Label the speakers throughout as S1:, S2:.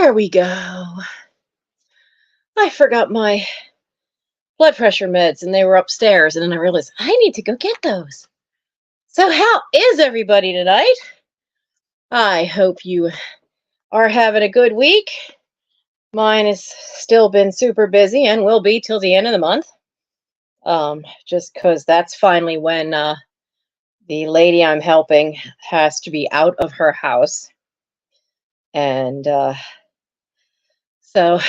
S1: There we go. I forgot my blood pressure meds and they were upstairs, and then I realized I need to go get those. So, how is everybody tonight? I hope you are having a good week. Mine has still been super busy and will be till the end of the month. Just because that's finally when the lady I'm helping has to be out of her house. And so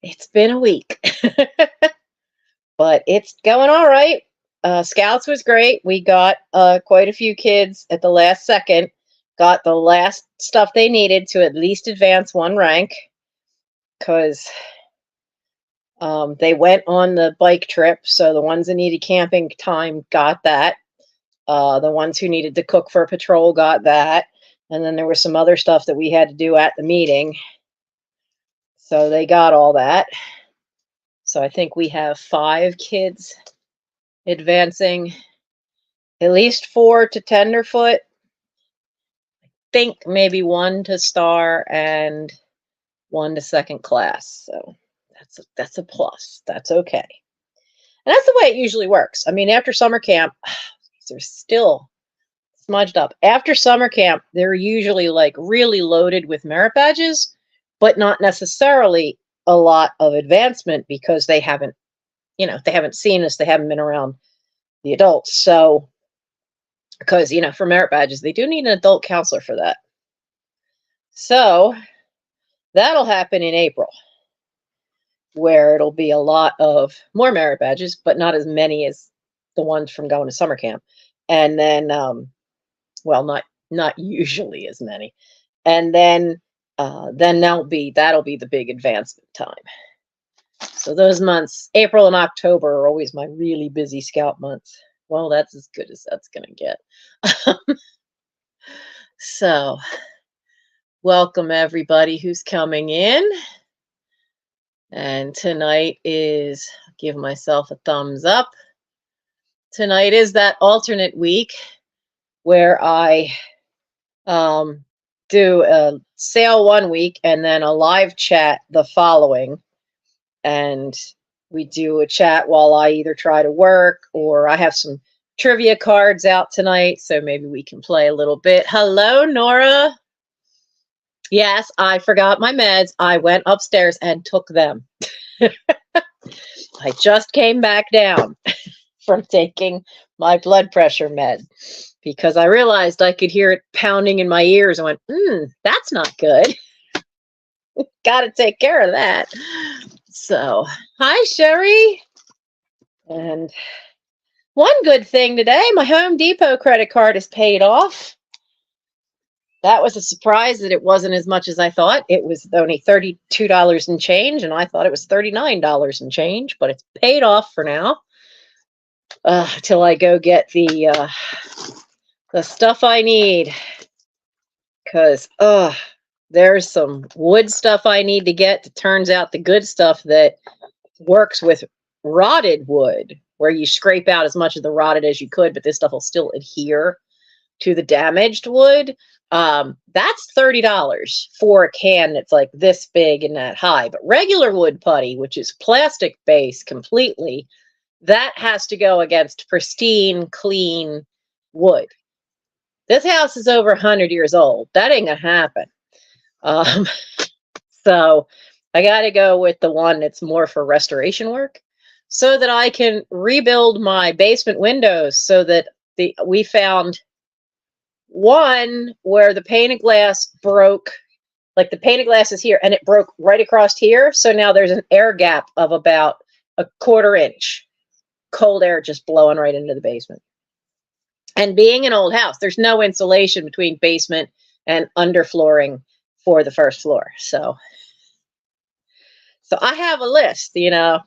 S1: it's been a week, but it's going all right. Scouts was great. We got quite a few kids at the last second, got the last stuff they needed to at least advance one rank because they went on the bike trip. So the ones that needed camping time got that. The ones who needed to cook for a patrol got that. And then there was some other stuff that we had to do at the meeting. So they got all that. So I think we have 5 kids advancing, at least 4 to tenderfoot. I think maybe 1 to star and 1 to second class. So that's a plus. That's okay. And that's the way it usually works. I mean, after summer camp, they're still smudged up. After summer camp, they're usually like really loaded with merit badges, but not necessarily a lot of advancement because they haven't seen us, they haven't been around the adults. So, because, for merit badges, they do need an adult counselor for that. So, that'll happen in April, where it'll be a lot of more merit badges, but not as many as the ones from going to summer camp. And then, well, not usually as many. And then that'll be the big advancement time. So those months, April and October, are always my really busy scout months. Well, that's as good as that's going to get. So, welcome everybody who's coming in. And tonight is, give myself a thumbs up. Tonight is that alternate week where I do a sale one week and then a live chat the following. And we do a chat while I either try to work or I have some trivia cards out tonight, so maybe we can play a little bit. Hello, Nora. Yes, I forgot my meds. I went upstairs and took them. I just came back down from taking my blood pressure med because I realized I could hear it pounding in my ears. I went, that's not good. Got to take care of that. So, hi, Sherry. And one good thing today, my Home Depot credit card is paid off. That was a surprise that it wasn't as much as I thought. It was only $32 and change, and I thought it was $39 and change, but it's paid off for now. Till I go get the stuff I need. Because, there's some wood stuff I need to get. It turns out the good stuff that works with rotted wood, where you scrape out as much of the rotted as you could, but this stuff will still adhere to the damaged wood. That's $30 for a can that's like this big and that high. But regular wood putty, which is plastic based completely, that has to go against pristine, clean wood. This house is over 100 years old. That ain't gonna happen. So I got to go with the one that's more for restoration work so that I can rebuild my basement windows so that we found one where the painted glass broke, like the painted glass is here and it broke right across here. So now there's an air gap of about a 1/4 inch, cold air just blowing right into the basement. And being an old house, there's no insulation between basement and underflooring for the first floor. So I have a list,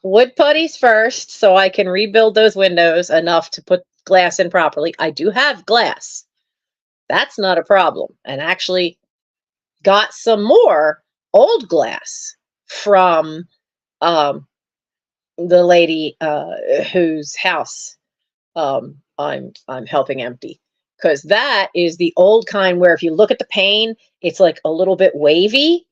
S1: wood putties first, so I can rebuild those windows enough to put glass in properly. I do have glass. That's not a problem. And actually got some more old glass from the lady whose house I'm helping empty, because that is the old kind where if you look at the pane, it's like a little bit wavy.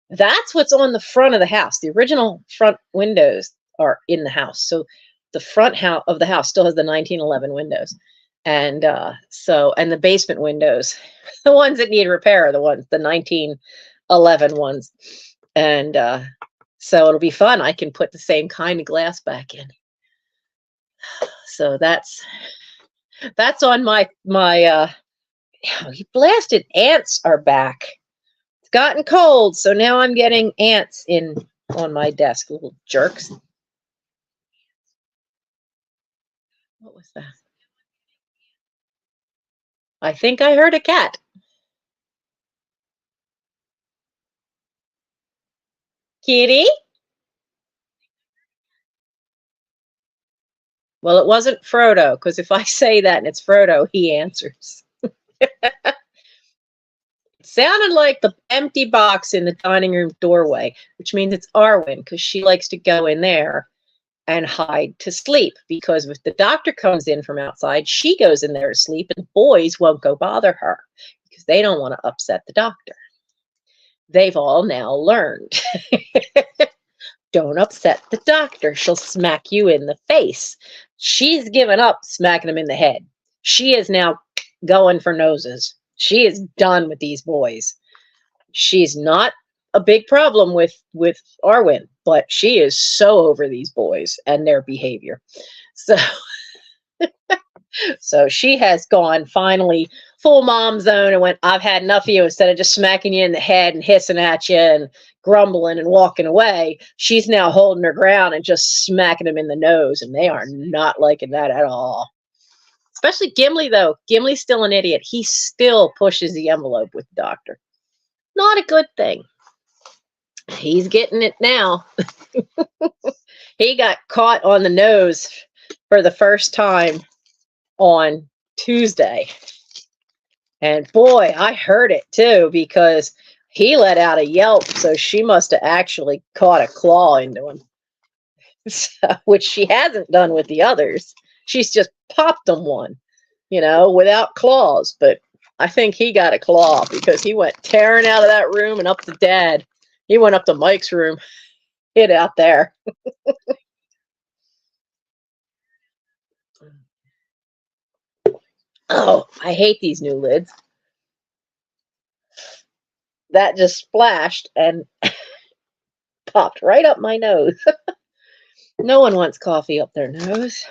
S1: That's what's on the front of the house. The original front windows are in the house. So the front of the house still has the 1911 windows. And and the basement windows, the ones that need repair are the 1911 ones. And so it'll be fun. I can put the same kind of glass back in. So that's on my blasted ants are back. It's gotten cold, so now I'm getting ants on my desk, little jerks. What was that? I think I heard a cat. Kitty? Well, it wasn't Frodo, because if I say that and it's Frodo, he answers. It sounded like the empty box in the dining room doorway, which means it's Arwen, because she likes to go in there and hide to sleep, because if the doctor comes in from outside, she goes in there to sleep, and the boys won't go bother her because they don't want to upset the doctor. They've all now learned. Don't upset the doctor. She'll smack you in the face. She's given up smacking him in the head. She is now going for noses. She is done with these boys. She's not a big problem with Arwen, but she is so over these boys and their behavior. So she has gone finally full mom zone and went, I've had enough of you. Instead of just smacking you in the head and hissing at you and grumbling and walking away, she's now holding her ground and just smacking them in the nose, and they are not liking that at all. Especially Gimli, though. Gimli's still an idiot. He still pushes the envelope with the doctor. Not a good thing. He's getting it now. He got caught on the nose for the first time on Tuesday. And boy, I heard it too, because he let out a yelp, so she must have actually caught a claw into him, which she hasn't done with the others. She's just popped them one, without claws. But I think he got a claw because he went tearing out of that room and up to Dad. He went up to Mike's room, hid out there. Oh, I hate these new lids. That just splashed and popped right up my nose. No one wants coffee up their nose.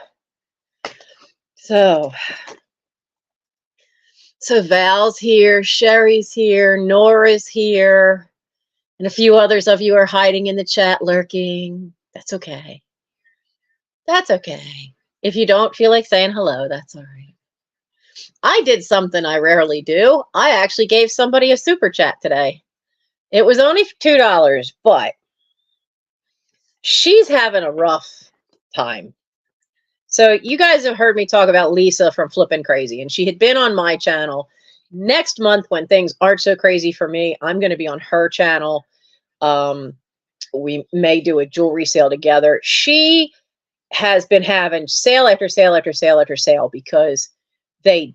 S1: So Val's here, Sherry's here, Nora's here, and a few others of you are hiding in the chat, lurking. That's okay. That's okay. If you don't feel like saying hello, that's all right. I did something I rarely do. I actually gave somebody a super chat today. It was only $2, but she's having a rough time. So you guys have heard me talk about Lisa from Flippin' Crazy, and she had been on my channel. Next month, when things aren't so crazy for me, I'm going to be on her channel. We may do a jewelry sale together. She has been having sale after sale after sale after sale because they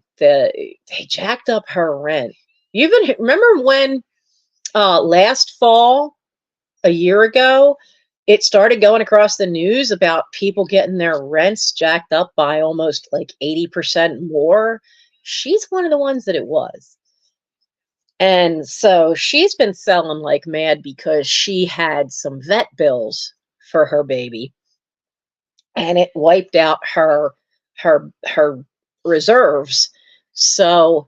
S1: jacked up her rent. You even remember when last fall, a year ago, it started going across the news about people getting their rents jacked up by almost like 80% more. She's one of the ones that it was. And so she's been selling like mad because she had some vet bills for her baby, and it wiped out her reserves. So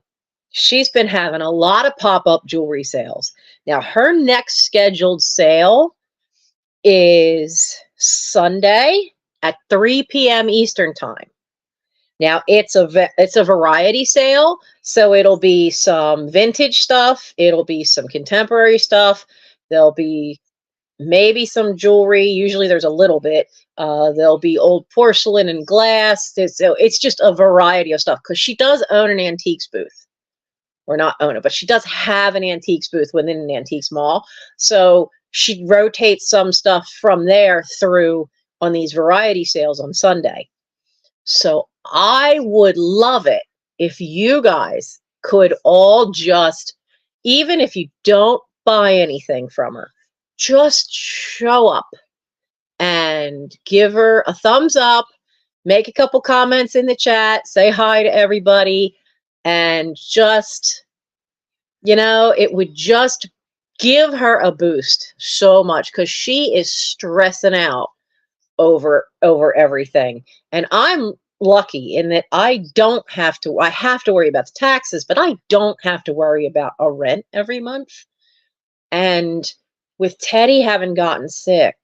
S1: she's been having a lot of pop-up jewelry sales. Now her next scheduled sale is Sunday at 3 p.m. Eastern time. Now it's a variety sale, so it'll be some vintage stuff, it'll be some contemporary stuff, there'll be maybe some jewelry. Usually there's a little bit. There'll be old porcelain and glass. It's just a variety of stuff, because she does own an antiques booth. Or not own it, but she does have an antiques booth within an antiques mall. So she rotates some stuff from there through on these variety sales on Sunday. So I would love it if you guys could all just, even if you don't buy anything from her, just show up and give her a thumbs up, make a couple comments in the chat, say hi to everybody, and just, it would just give her a boost so much, because she is stressing out over everything. And I'm lucky in that I have to worry about the taxes, but I don't have to worry about a rent every month. And with Teddy having gotten sick,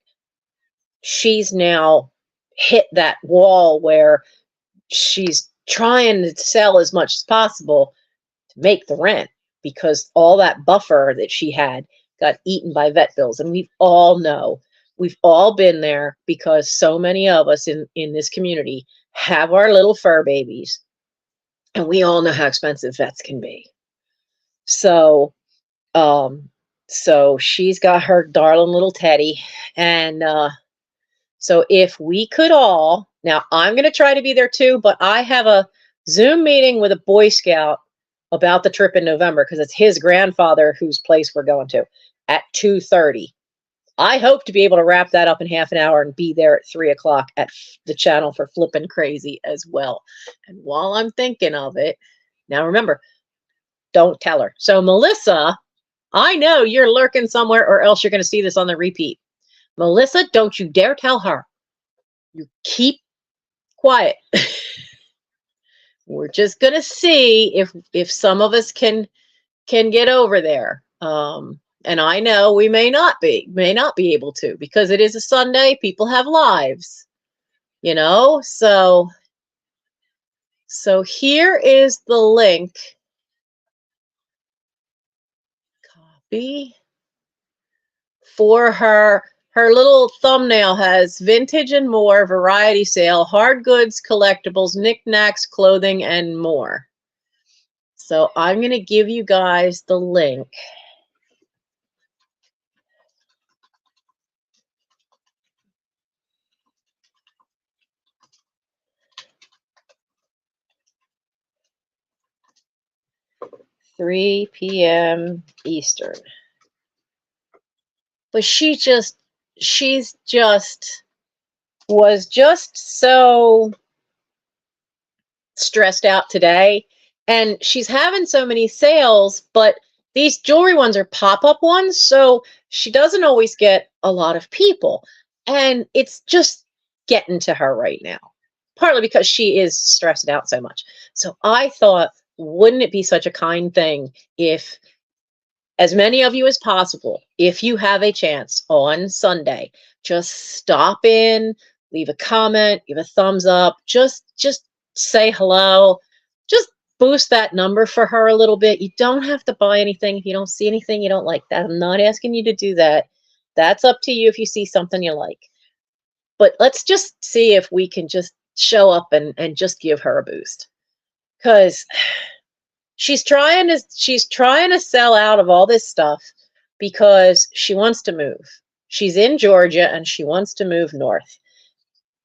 S1: she's now hit that wall where she's trying to sell as much as possible to make the rent, because all that buffer that she had got eaten by vet bills. And we've all been there, because so many of us in this community have our little fur babies, and we all know how expensive vets can be. So she's got her darling little Teddy, and so if we could all, now I'm going to try to be there too, but I have a Zoom meeting with a Boy Scout about the trip in November, because it's his grandfather whose place we're going to, at 2:30. I hope to be able to wrap that up in half an hour and be there at 3 o'clock at the channel for Flippin' Crazy as well. And while I'm thinking of it, now remember, don't tell her. So Melissa, I know you're lurking somewhere, or else you're going to see this on the repeat. Melissa, don't you dare tell her. You keep quiet. We're just going to see if some of us can get over there. And I know we may not be able to, because it is a Sunday. People have lives, so here is the link. Copy. For her little thumbnail has vintage and more, variety sale, hard goods, collectibles, knickknacks, clothing, and more. So I'm going to give you guys the link. (3 p.m. Eastern). But she's was just so stressed out today, and she's having so many sales, but these jewelry ones are pop-up ones, so she doesn't always get a lot of people, and it's just getting to her right now, partly because she is stressed out so much. So I thought, wouldn't it be such a kind thing if as many of you as possible, if you have a chance on Sunday, just stop in, leave a comment, give a thumbs up, just say hello, just boost that number for her a little bit. You don't have to buy anything if you don't see anything you don't like. That I'm not asking you to do that. That's up to you if you see something you like. But let's just see if we can just show up and just give her a boost. Because she's trying to sell out of all this stuff because she wants to move. She's in Georgia and she wants to move north.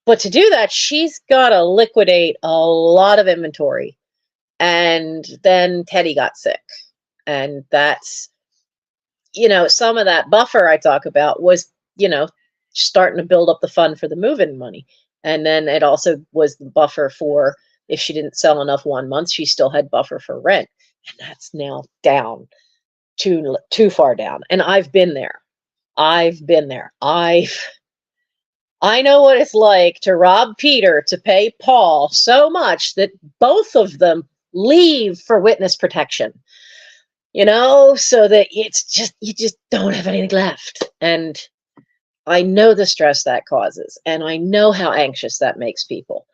S1: But to do that, she's got to liquidate a lot of inventory. And then Teddy got sick. And that's, some of that buffer I talk about was, starting to build up the fund for the move-in money. And then it also was the buffer for, if she didn't sell enough 1 month, she still had buffer for rent. And that's now down, too far down. And I've been there. I know what it's like to rob Peter to pay Paul so much that both of them leave for witness protection, so that you just don't have anything left. And I know the stress that causes, and I know how anxious that makes people.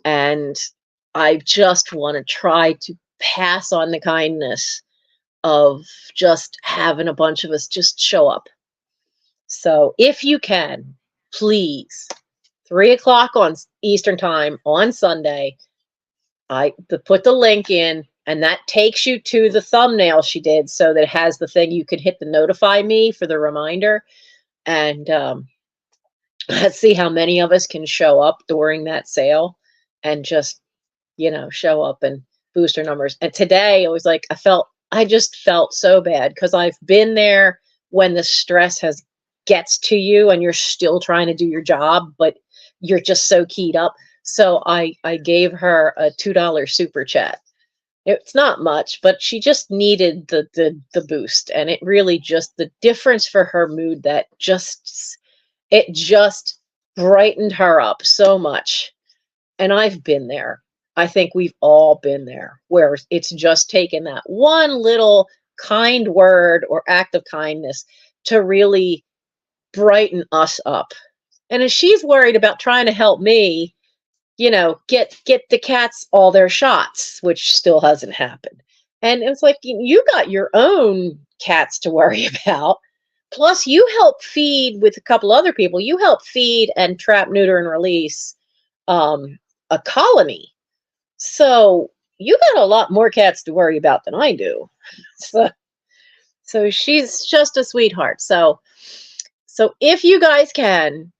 S1: And I just want to try to pass on the kindness of just having a bunch of us just show up. So if you can, please, 3 o'clock on Eastern time on Sunday, put the link in, and that takes you to the thumbnail she did, so that it has the thing you can hit the notify me for the reminder. And let's see how many of us can show up during that sale and just, show up and boost her numbers. And today it was like, I just felt so bad because I've been there when the stress gets to you and you're still trying to do your job, but you're just so keyed up. So I gave her a $2 super chat. It's not much, but she just needed the boost, and it really just the difference for her mood that it just brightened her up so much. And I've been there. I think we've all been there, where it's just taken that one little kind word or act of kindness to really brighten us up. And if she's worried about trying to help me, get the cats all their shots, which still hasn't happened. And it's like, you got your own cats to worry about. Plus, you help feed with a couple other people. You help feed and trap, neuter, and release a colony. So you got a lot more cats to worry about than I do. So she's just a sweetheart. So if you guys can,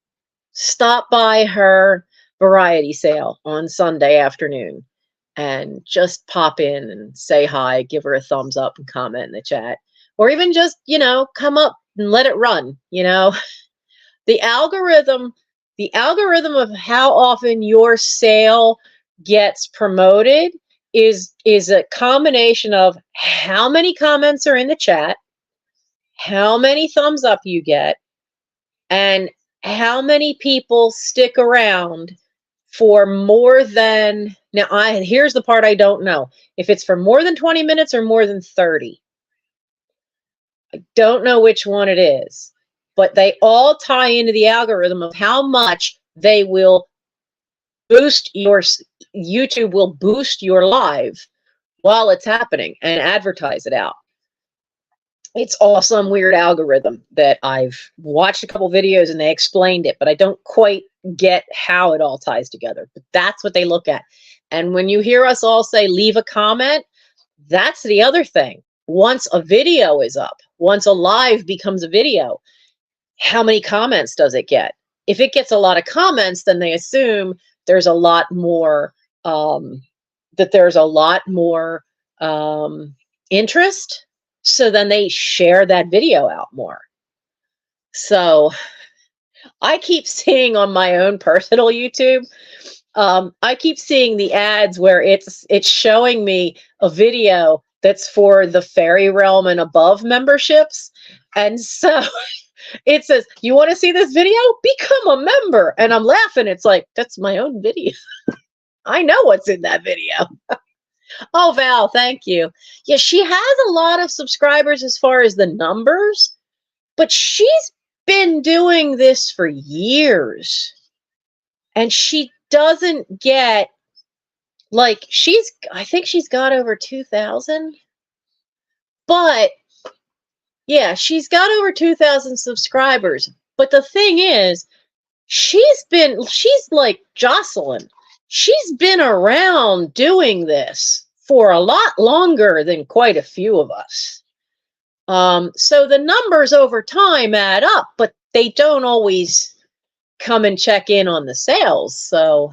S1: stop by her variety sale on Sunday afternoon and just pop in and say hi, give her a thumbs up and comment in the chat, or even just, come up and let it run. The algorithm of how often your sale gets promoted is a combination of how many comments are in the chat, how many thumbs up you get, and how many people stick around for more than, here's the part I don't know. If it's for more than 20 minutes or more than 30. I don't know which one it is, but they all tie into the algorithm of how much they will boost YouTube will boost your live while it's happening and advertise it out. It's all some weird algorithm that I've watched a couple videos and they explained it, but I don't quite get how it all ties together. But that's what they look at. And when you hear us all say, leave a comment, that's the other thing. Once a video is up, once a live becomes a video, how many comments does it get? If it gets a lot of comments, then they assume there's a lot more, interest. So then they share that video out more. So I keep seeing on my own personal YouTube, I keep seeing the ads where it's showing me a video that's for the fairy realm and above memberships. And so it says, you want to see this video? Become a member. And I'm laughing. It's like, that's my own video. I know what's in that video. Oh, Val, thank you. Yeah, she has a lot of subscribers as far as the numbers, but she's been doing this for years. And she doesn't get, like, I think she's got over 2,000. But, yeah, she's got over 2,000 subscribers. But the thing is, she's like Jocelyn. She's been around doing this for a lot longer than quite a few of us. So the numbers over time add up, but they don't always come and check in on the sales. So,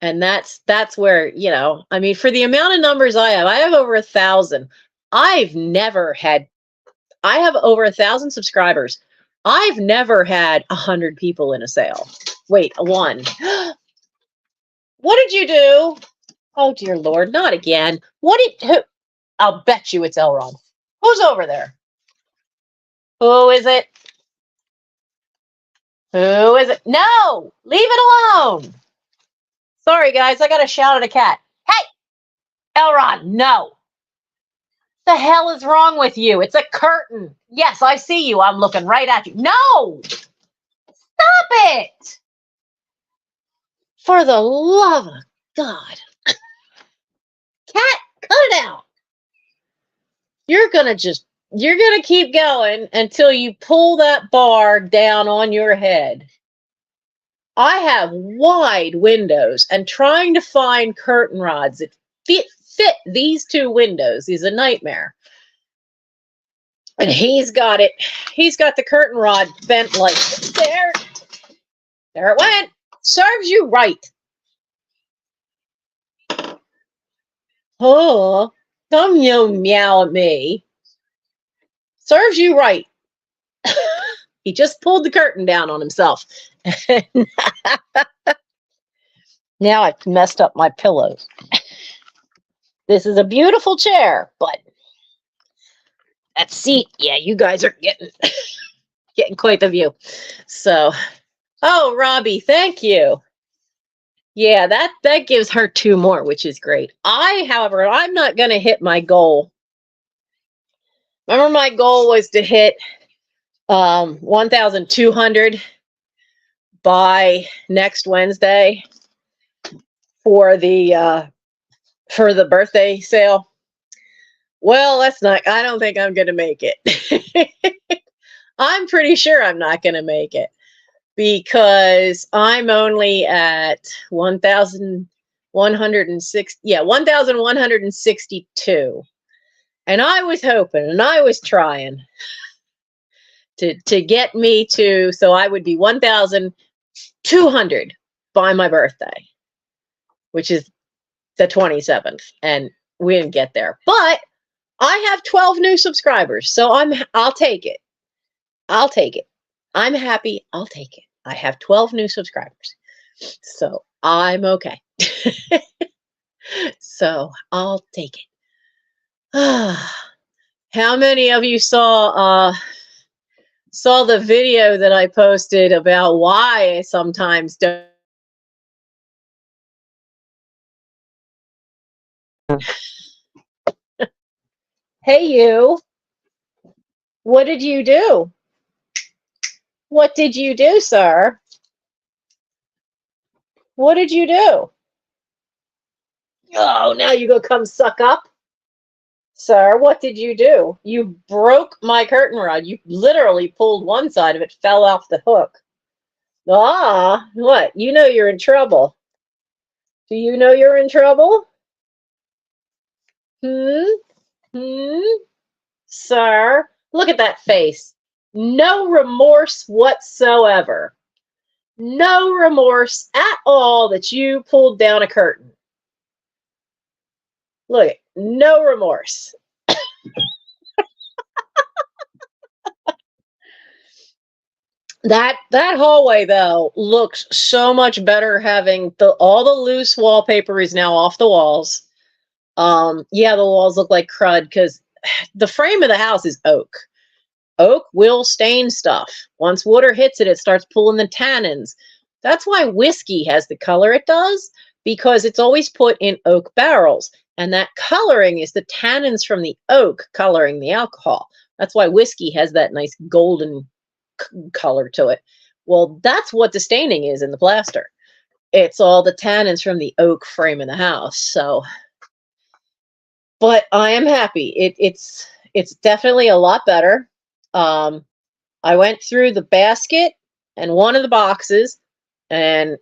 S1: and that's where, I mean, for the amount of numbers I have over 1,000. I have over 1,000 subscribers. I've never had 100 people in a sale. Wait, one. What did you do? Oh, dear Lord, not again. I'll bet you it's Elrond. Who's over there? Who is it? Who is it? No, leave it alone. Sorry, guys, I got to shout at a cat. Hey, Elrond, no. The hell is wrong with you? It's a curtain. Yes, I see you. I'm looking right at you. No, stop it. For the love of God. Cat, cut it out. You're going to keep going until you pull that bar down on your head. I have wide windows, and trying to find curtain rods that fit these two windows is a nightmare. And he's got the curtain rod bent like there. There it went. Serves you right. Oh, come you meow at me. Serves you right. He just pulled the curtain down on himself. Now I've messed up my pillows. This is a beautiful chair, but that seat, yeah, you guys are getting quite the view. So, oh, Robbie, thank you. Yeah, that gives her 2 more, which is great. However, I'm not going to hit my goal. Remember, my goal was to hit 1,200 by next Wednesday for the birthday sale. Well, I don't think I'm going to make it. I'm pretty sure I'm not going to make it because I'm only at 1,162. And I was hoping and I was trying to get me to, so I would be 1,200 by my birthday, which is the 27th. And we didn't get there. But I have 12 new subscribers, so I'll take it. I'll take it. I'm happy. I'll take it. I have 12 new subscribers, so I'm okay. So I'll take it. How many of you saw the video that I posted about why I sometimes don't? Hey, you. What did you do? What did you do, sir? What did you do? Oh, now you go come suck up? Sir, what did you do? You broke my curtain rod. You literally pulled one side of it, fell off the hook. Ah, what? You know you're in trouble. Do you know you're in trouble? Sir, look at that face. No remorse whatsoever. No remorse at all that you pulled down a curtain. Look, no remorse. That hallway though looks so much better having all the loose wallpaper is now off the walls. Yeah, the walls look like crud because the frame of the house is oak. Oak will stain stuff. Once water hits it, it starts pulling the tannins. That's why whiskey has the color it does, because it's always put in oak barrels. And that coloring is the tannins from the oak coloring the alcohol. That's why whiskey has that nice golden color to it. Well, that's what the staining is in the plaster. It's all the tannins from the oak frame of the house. So, but I am happy. It's definitely a lot better. I went through the basket and one of the boxes, and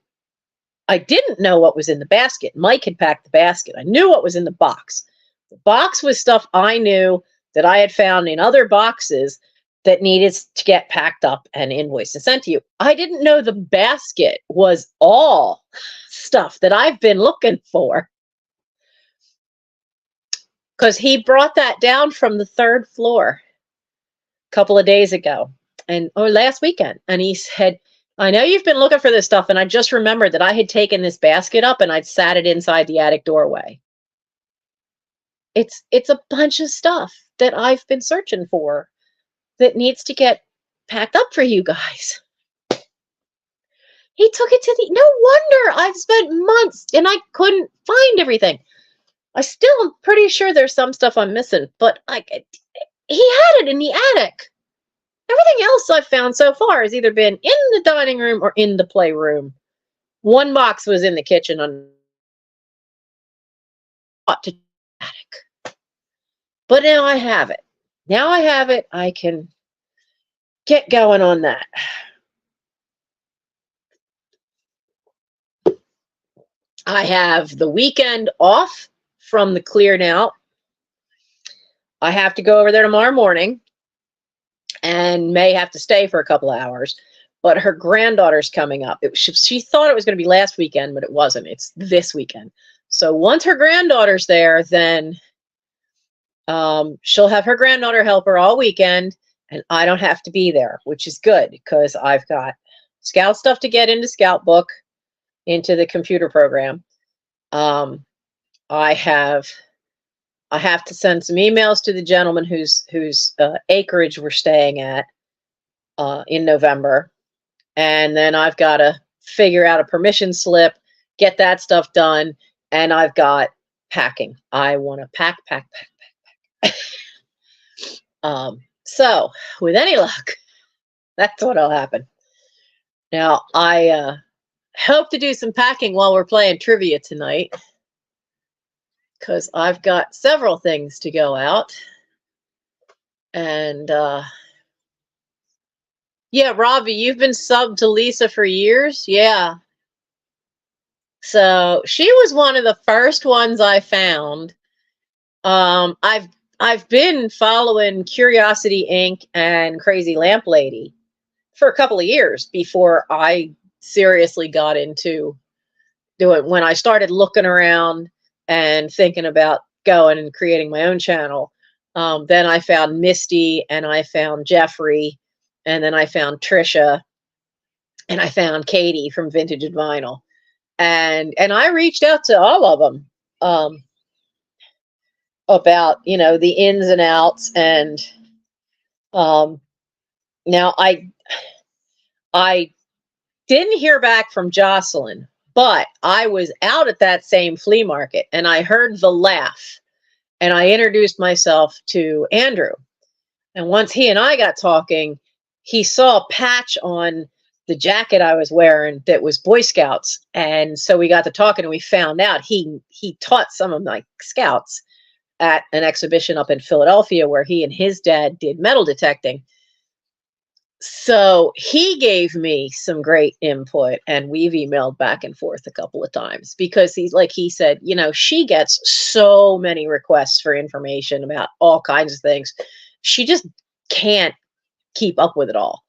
S1: I didn't know what was in the basket. Mike had packed the basket. I knew what was in the box. The box was stuff I knew that I had found in other boxes that needed to get packed up and invoiced and sent to you. I didn't know the basket was all stuff that I've been looking for. Because he brought that down from the 3rd floor a couple of days ago or last weekend. And he said, I know you've been looking for this stuff. And I just remembered that I had taken this basket up and I'd sat it inside the attic doorway. It's a bunch of stuff that I've been searching for that needs to get packed up for you guys. He took it to no wonder I've spent months and I couldn't find everything. I still am pretty sure there's some stuff I'm missing, but he had it in the attic. Everything else I've found so far has either been in the dining room or in the playroom. One box was in the kitchen on the attic. But now I have it. Now I have it. I can get going on that. I have the weekend off from the cleared out. I have to go over there tomorrow morning and may have to stay for a couple of hours. But her granddaughter's coming up. She thought it was going to be last weekend, but it wasn't. It's this weekend. So once her granddaughter's there, then she'll have her granddaughter help her all weekend, and I don't have to be there, which is good because I've got Scout stuff to get into Scout Book, into the computer program. I have to send some emails to the gentleman whose acreage we're staying at in November, and then I've got to figure out a permission slip, get that stuff done, and I've got packing. I want to pack. So with any luck, that's what'll happen. Now I hope to do some packing while we're playing trivia tonight, because I've got several things to go out. And yeah, Robbie, you've been subbed to Lisa for years. Yeah. So she was one of the first ones I found. I've been following Curiosity Inc. and Crazy Lamp Lady for a couple of years before I seriously got into doing, when I started looking around and thinking about going and creating my own channel. Then I found Misty, and I found Jeffrey, and then I found Trisha, and I found Katie from Vintage and Vinyl. And I reached out to all of them about, you know, the ins and outs. And now I didn't hear back from Jocelyn, but I was out at that same flea market and I heard the laugh, and I introduced myself to Andrew. And once he and I got talking, he saw a patch on the jacket I was wearing that was Boy Scouts. And so we got to talking, and we found out he taught some of my scouts at an exhibition up in Philadelphia where he and his dad did metal detecting. So he gave me some great input, and we've emailed back and forth a couple of times, because he's like, he said, you know, she gets so many requests for information about all kinds of things. She just can't keep up with it all.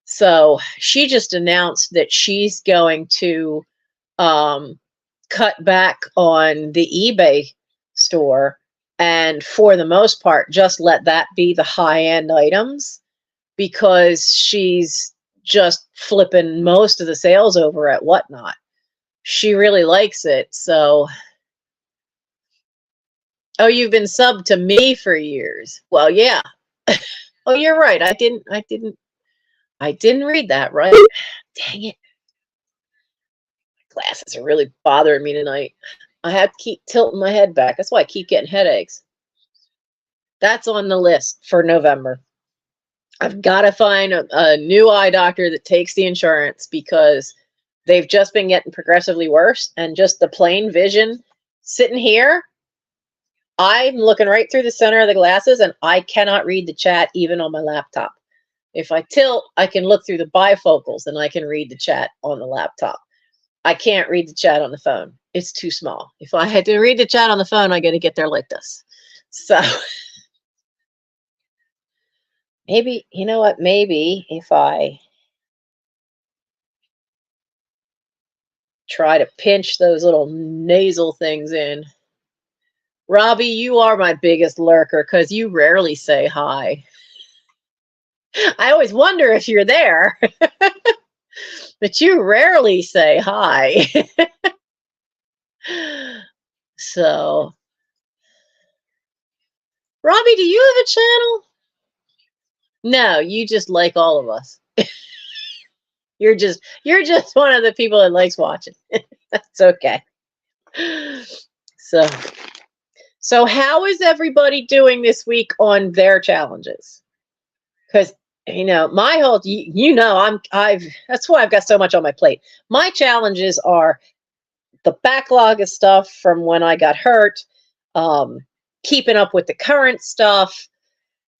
S1: So she just announced that she's going to cut back on the eBay store, and for the most part, just let that be the high-end items, because she's just flipping most of the sales over at Whatnot. She really likes it. So, oh, you've been subbed to me for years. Well, yeah. Oh, you're right. I didn't read that, right? Dang it. My glasses are really bothering me tonight. I have to keep tilting my head back. That's why I keep getting headaches. That's on the list for November. I've got to find a new eye doctor that takes the insurance, because they've just been getting progressively worse. And just the plain vision sitting here, I'm looking right through the center of the glasses, and I cannot read the chat even on my laptop. If I tilt, I can look through the bifocals and I can read the chat on the laptop. I can't read the chat on the phone. It's too small. If I had to read the chat on the phone, I got to get there like this. So maybe, you know what, maybe if I try to pinch those little nasal things in. Robbie, you are my biggest lurker because you rarely say hi. I always wonder if you're there, but you rarely say hi. So, Robbie, do you have a channel? No, you just like all of us. You're just one of the people that likes watching. That's okay. So how is everybody doing this week on their challenges? Because, you know, my whole, you know, that's why I've got so much on my plate. My challenges are the backlog of stuff from when I got hurt, keeping up with the current stuff,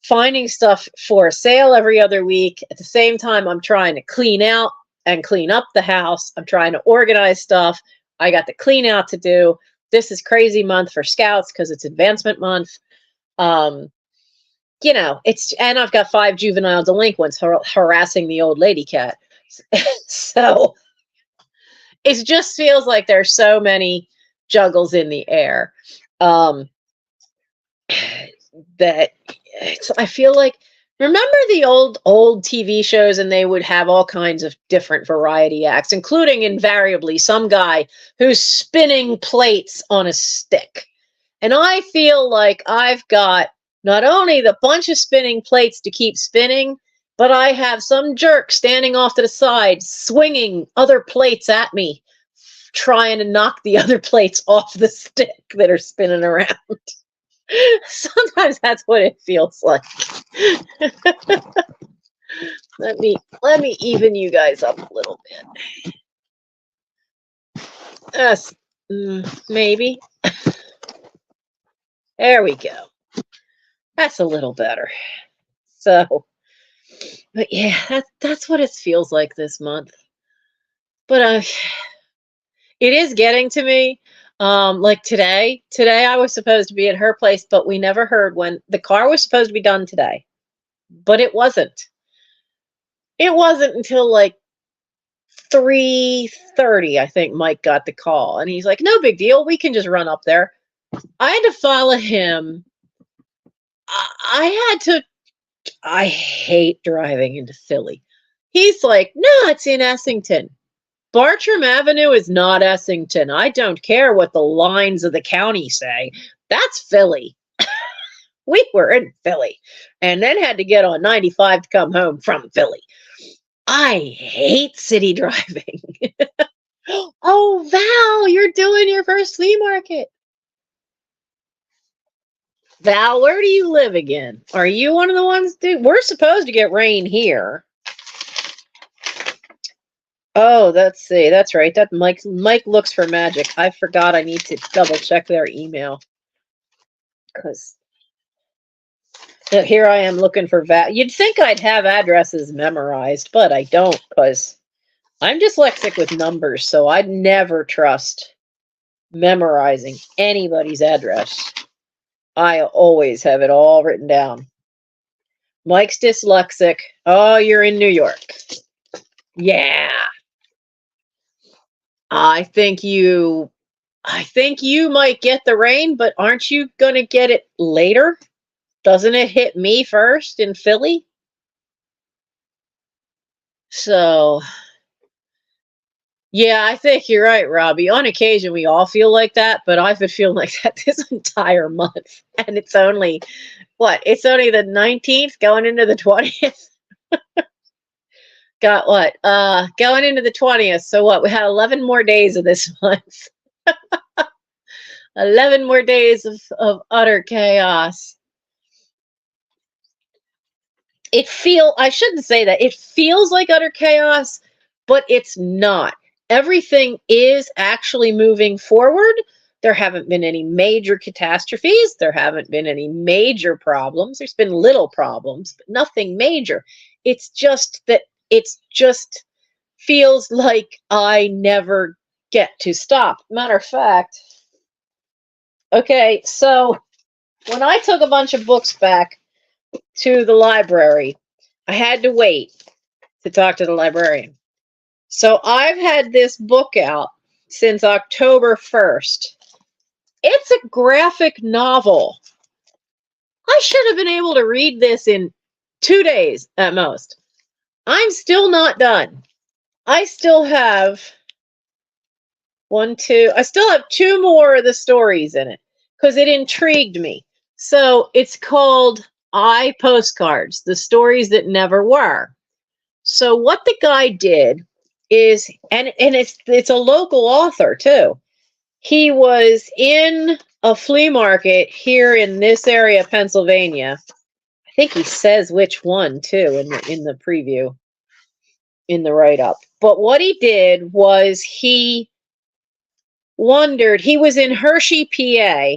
S1: finding stuff for sale every other week. At the same time, I'm trying to clean out and clean up the house. I'm trying to organize stuff. I got the clean out to do. This is crazy month for scouts because it's advancement month. You know, and I've got 5 juvenile delinquents harassing the old lady cat. So it just feels like there's so many juggles in the air. That I feel like, remember the old TV shows, and they would have all kinds of different variety acts, including invariably some guy who's spinning plates on a stick. And I feel like I've got not only the bunch of spinning plates to keep spinning, but I have some jerk standing off to the side, swinging other plates at me, trying to knock the other plates off the stick that are spinning around. Sometimes that's what it feels like. Let me even you guys up a little bit. Maybe. There we go. That's a little better. So, but yeah, that's what it feels like this month. But it is getting to me. Like today I was supposed to be at her place, but we never heard when. The car was supposed to be done today, but it wasn't. It wasn't until like 3:30, I think Mike got the call, and he's like, "No big deal, we can just run up there." I had to follow him. I hate driving into Philly. He's like, "No, it's in Essington. Bartram Avenue is not Essington. I don't care what the lines of the county say. That's Philly." We were in Philly, and then had to get on 95 to come home from Philly. I hate city driving. Oh, Val, you're doing your first flea market. Val, where do you live again? Are you one of the ones we're supposed to get rain here. Oh, let's see. That's right. That Mike looks for magic. I forgot I need to double check their email. Because here I am looking for Val. You'd think I'd have addresses memorized, but I don't, because I'm dyslexic with numbers, so I'd never trust memorizing anybody's address. I always have it all written down. Mike's dyslexic. Oh, you're in New York. Yeah. I think you might get the rain, but aren't you going to get it later? Doesn't it hit me first in Philly? So, yeah, I think you're right, Robbie. On occasion, we all feel like that, but I've been feeling like that this entire month. And it's only, It's only the 19th going into the 20th. Got what? Going into the 20th. So what? We had 11 more days of this month. 11 more days of utter chaos. I shouldn't say that. It feels like utter chaos, but it's not. Everything is actually moving forward. There haven't been any major catastrophes. There haven't been any major problems. There's been little problems, but nothing major. It's just that feels like I never get to stop. Matter of fact, okay, so when I took a bunch of books back to the library, I had to wait to talk to the librarian. So I've had this book out since October 1st. It's a graphic novel. I should have been able to read this in 2 days at most. I'm still not done. I still have I still have 2 more of the stories in it because it intrigued me. So it's called I Postcards, the stories that never were. So what the guy did is, and it's a local author too. He was in a flea market here in this area of Pennsylvania. I think he says which one too in the preview, in the write-up. But what he did was he was in Hershey, PA,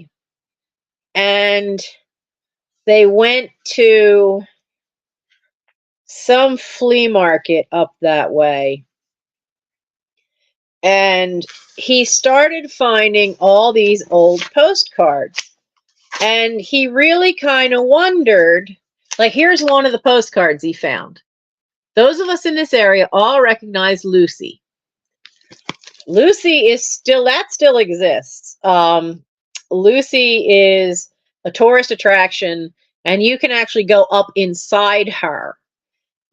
S1: and they went to some flea market up that way. And he started finding all these old postcards. And he really kind of wondered, like, here's one of the postcards he found. Those of us in this area all recognize Lucy. Lucy still exists. Lucy is a tourist attraction, and you can actually go up inside her.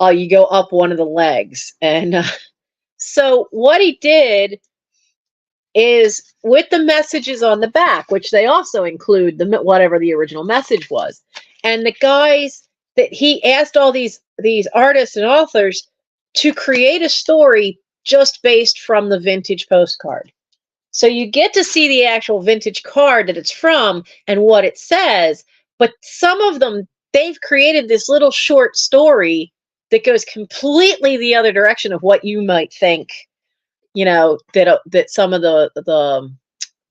S1: You go up one of the legs. And so what he did is with the messages on the back, which they also include the whatever the original message was. And the guys that he asked all these artists and authors to create a story just based from the vintage postcard. So you get to see the actual vintage card that it's from and what it says, but some of them, they've created this little short story that goes completely the other direction of what you might think, you know, that some of the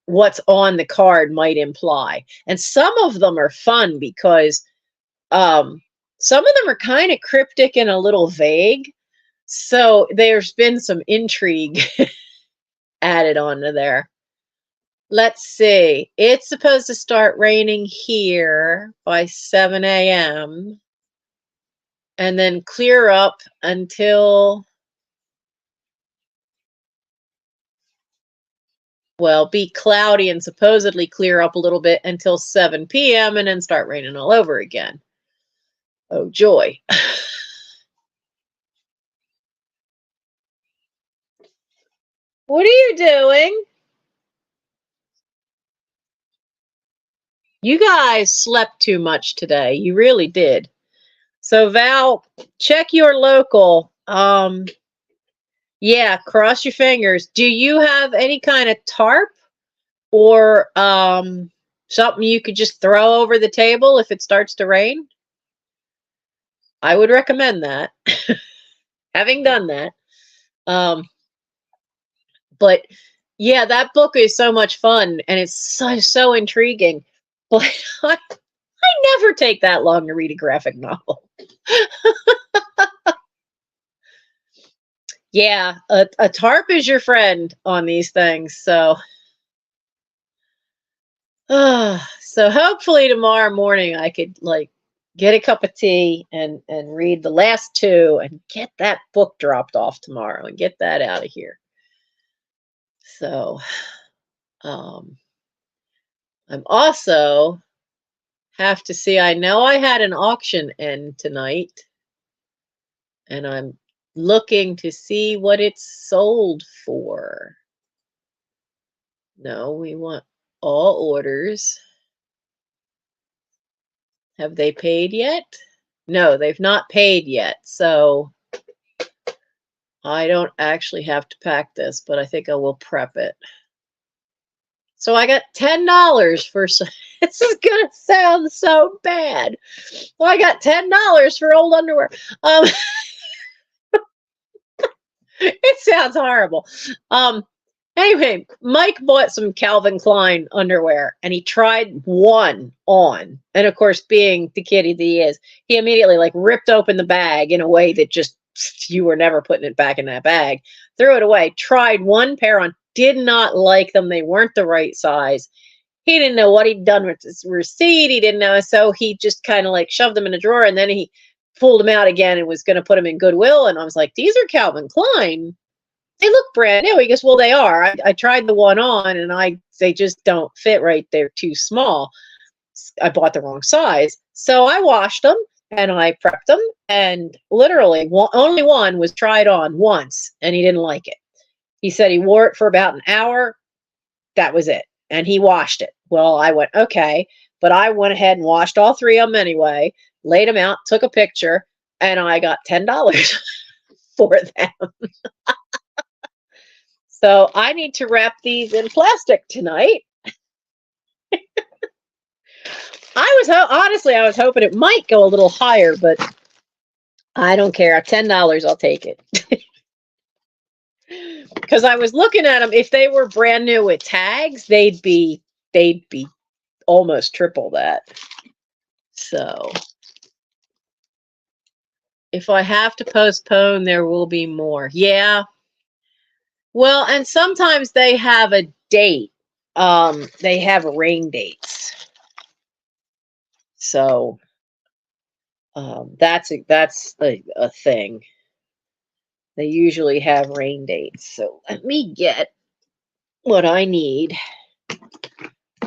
S1: what's on the card might imply. And some of them are fun because some of them are kind of cryptic and a little vague. So there's been some intrigue added onto there. Let's see. It's supposed to start raining here by 7 a.m. and then clear up until, well, be cloudy and supposedly clear up a little bit until 7 p.m. and then start raining all over again. Oh, joy. What are you doing? You guys slept too much today. You really did. So Val, check your local. Yeah, cross your fingers. Do you have any kind of tarp or something you could just throw over the table if it starts to rain? I would recommend that. Having done that. But yeah, that book is so much fun and it's so intriguing. But I never take that long to read a graphic novel. Yeah, a tarp is your friend on these things. So, so hopefully tomorrow morning I could like get a cup of tea and read the last two and get that book dropped off tomorrow and get that out of here. So, I'm also have to see. I know I had an auction end tonight, and I'm looking to see what it's sold for. No, we want all orders. Have they paid yet? No, they've not paid yet. So I don't actually have to pack this, but I think I will prep it. So I got $10 for some, this is gonna sound so bad. Well, I got $10 for old underwear. It sounds horrible. Anyway, Mike bought some Calvin Klein underwear and he tried one on. And of course, being the kitty that he is, he immediately like ripped open the bag in a way that just, you were never putting it back in that bag. Threw it away, tried one pair on, did not like them. They weren't the right size. He didn't know what he'd done with his receipt. He didn't know. So he just kind of like shoved them in a drawer and then he pulled them out again and was going to put them in Goodwill. And I was like, these are Calvin Klein. They look brand new. He goes, well, they are. I tried the one on and they just don't fit right. They're too small. I bought the wrong size. So I washed them and I prepped them. And literally only one was tried on once and he didn't like it. He said he wore it for about an hour. That was it. And he washed it. Well, I went, okay. But I went ahead and washed all three of them anyway, laid them out, took a picture, and I got $10 for them. So I need to wrap these in plastic tonight. Honestly, I was hoping it might go a little higher, but I don't care. $10, I'll take it. Because I was looking at them. If they were brand new with tags, they'd be almost triple that. So if I have to postpone, there will be more. Yeah. Well, and sometimes they have a date. They have rain dates. So that's a thing. They usually have rain dates. So let me get what I need.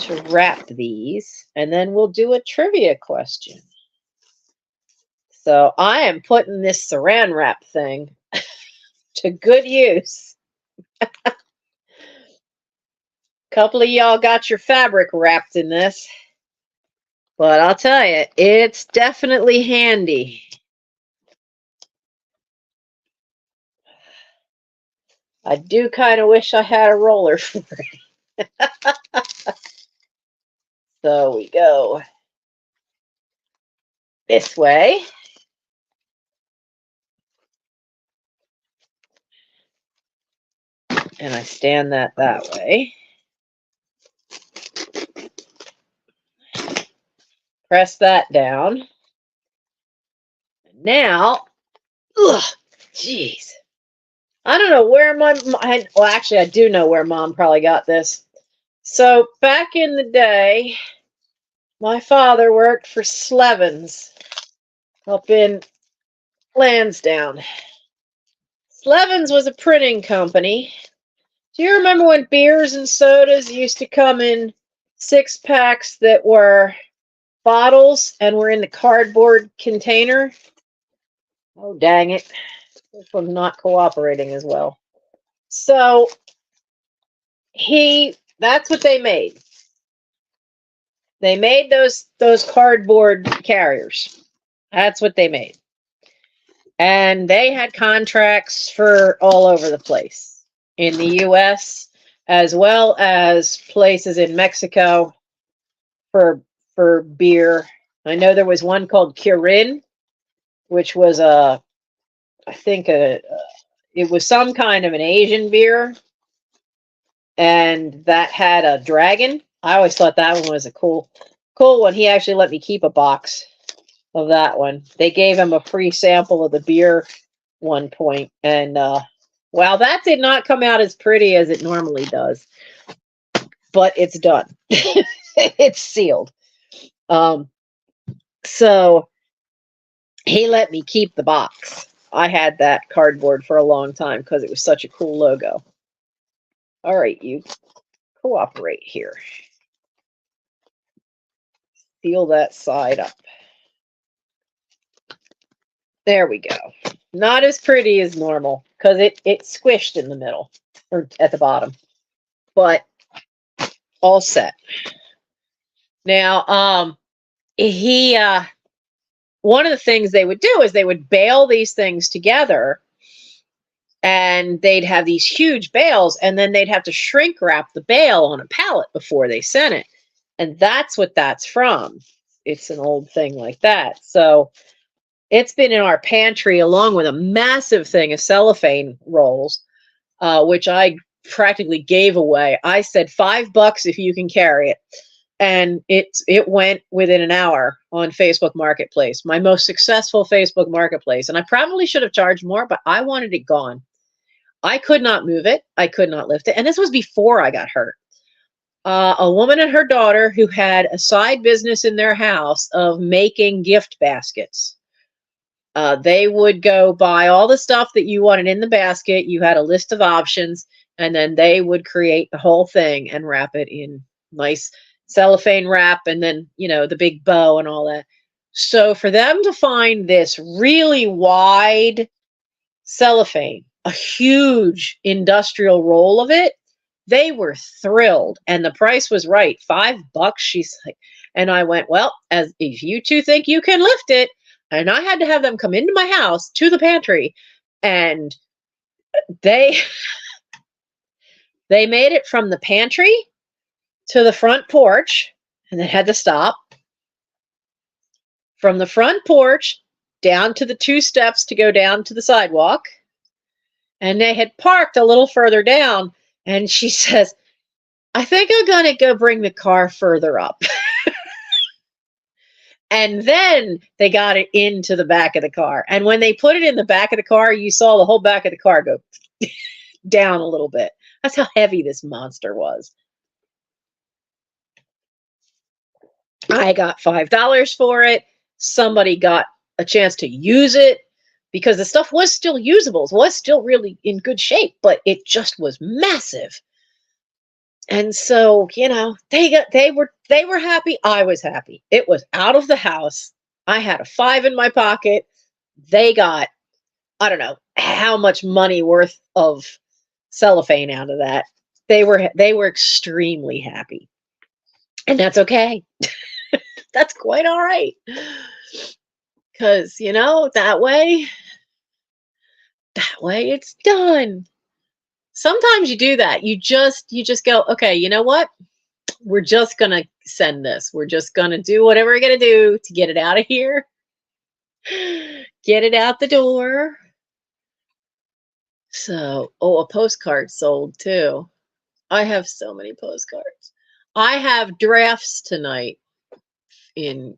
S1: to wrap these, and then we'll do a trivia question. So I am putting this saran wrap thing to good use. A couple of y'all got your fabric wrapped in this, but I'll tell you, it's definitely handy. I do kind of wish I had a roller for it. So we go this way. And I stand that way. Press that down. Now, jeez. I don't know where well, actually, I do know where Mom probably got this. So back in the day, my father worked for Slevins up in Lansdowne. Slevins was a printing company. Do you remember when beers and sodas used to come in 6-packs that were bottles and were in the cardboard container? Oh, dang it. This one's not cooperating as well. So that's what they made. They made those cardboard carriers. That's what they made. And they had contracts for all over the place in the US, as well as places in Mexico for beer. I know there was one called Kirin, which was I think it was some kind of an Asian beer, and that had a dragon. I always thought that one was a cool one. He actually let me keep a box of that one. They gave him a free sample of the beer one point, and well, that did not come out as pretty as it normally does, but it's done. It's sealed. So he let me keep the box. I had that cardboard for a long time because it was such a cool logo. All right, you cooperate here. Seal that side up. There we go. Not as pretty as normal because it squished in the middle or at the bottom, but all set. Now, one of the things they would do is they would bale these things together, and they'd have these huge bales, and then they'd have to shrink wrap the bale on a pallet before they sent it. And that's what that's from. It's an old thing like that. So it's been in our pantry along with a massive thing of cellophane rolls, which I practically gave away. I said $5 if you can carry it. And it went within an hour on Facebook Marketplace, my most successful Facebook Marketplace. And I probably should have charged more, but I wanted it gone. I could not move it. I could not lift it. And this was before I got hurt. A woman and her daughter who had a side business in their house of making gift baskets. They would go buy all the stuff that you wanted in the basket. You had a list of options, and then they would create the whole thing and wrap it in nice cellophane wrap, and then, the big bow and all that. So for them to find this really wide cellophane, a huge industrial roll of it, they were thrilled, and the price was right. $5, she's like, and I went, well, as if you two think you can lift it. And I had to have them come into my house to the pantry, and they made it from the pantry to the front porch, and they had to stop. From the front porch down to the 2 steps to go down to the sidewalk. And they had parked a little further down, and she says, I think I'm going to go bring the car further up. And then they got it into the back of the car. And when they put it in the back of the car, you saw the whole back of the car go down a little bit. That's how heavy this monster was. I got $5 for it. Somebody got a chance to use it because the stuff was still usable. It was still really in good shape, but it just was massive. And so, they were happy. I was happy. It was out of the house. I had a 5 in my pocket. They got, I don't know how much money worth of cellophane out of that. They were extremely happy. And that's okay. That's quite all right. Cuz, that way it's done. Sometimes you do that. You just go, okay, you know what? We're just going to send this. We're just going to do whatever we're going to do to get it out of here. Get it out the door. So, a postcard sold too. I have so many postcards. I have drafts tonight in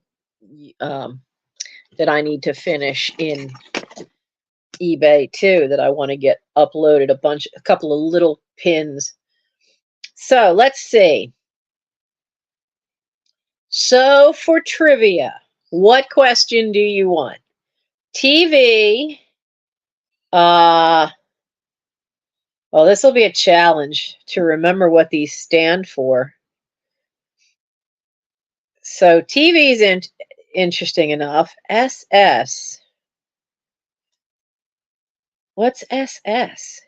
S1: that I need to finish in eBay too, that I want to get uploaded, a couple of little pins. So let's see. So for trivia, what question do you want? TV. Well, this will be a challenge to remember what these stand for. So TV is interesting enough. SS. What's SS?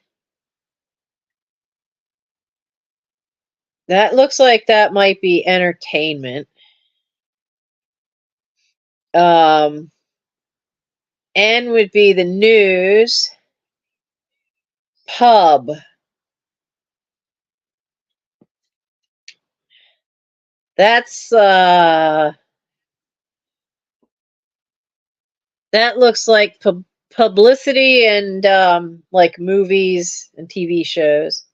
S1: That looks like that might be entertainment. N would be the news. Pub. That's that looks like publicity and like movies and TV shows.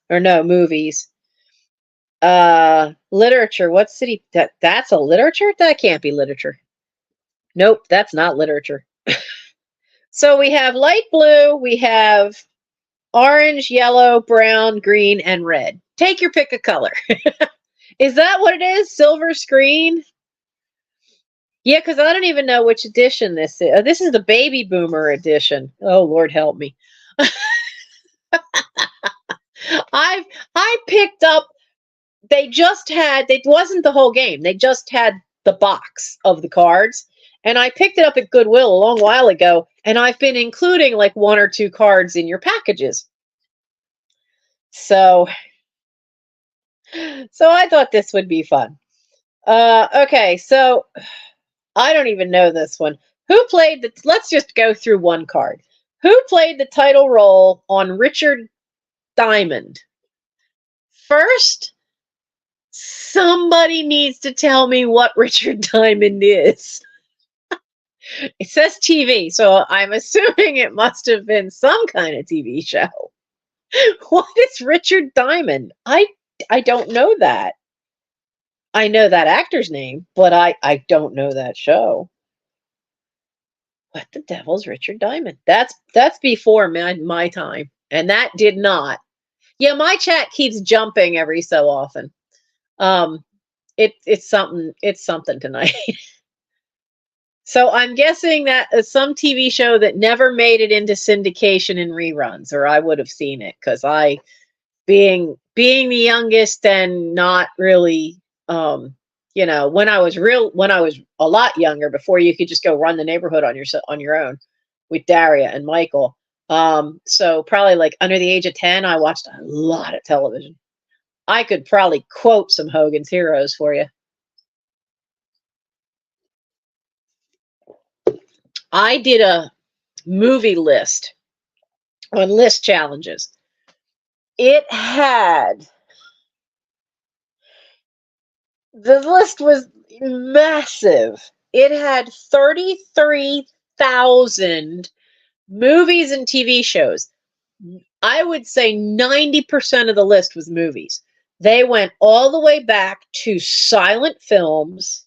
S1: Or no, movies. Literature. What city? That's a literature? That can't be literature. Nope, that's not literature. So we have light blue, we have orange, yellow, brown, green, and red. Take your pick of color. Is that what it is? Silver screen? Yeah, because I don't even know which edition this is. This is the baby boomer edition. Oh, Lord help me. I picked up, it wasn't the whole game. They just had the box of the cards. And I picked it up at Goodwill a long while ago. And I've been including like 1 or 2 cards in your packages. So I thought this would be fun. Okay, so I don't even know this one. Let's just go through one card. Who played the title role on Richard Diamond? First, somebody needs to tell me what Richard Diamond is. It says TV, so I'm assuming it must have been some kind of TV show. What is Richard Diamond? I don't know that. I know that actor's name, but I don't know that show. What the devil's Richard Diamond? That's before my time, and that did not. Yeah, my chat keeps jumping every so often. It's something tonight. So I'm guessing that is some TV show that never made it into syndication and reruns, or I would have seen it, because being the youngest and not really, when I was a lot younger, before you could just go run the neighborhood on your own with Daria and Michael. So probably like under the age of 10, I watched a lot of television. I could probably quote some Hogan's Heroes for you. I did a movie list on list challenges. The list was massive. It had 33,000 movies and TV shows. I would say 90% of the list was movies. They went all the way back to silent films,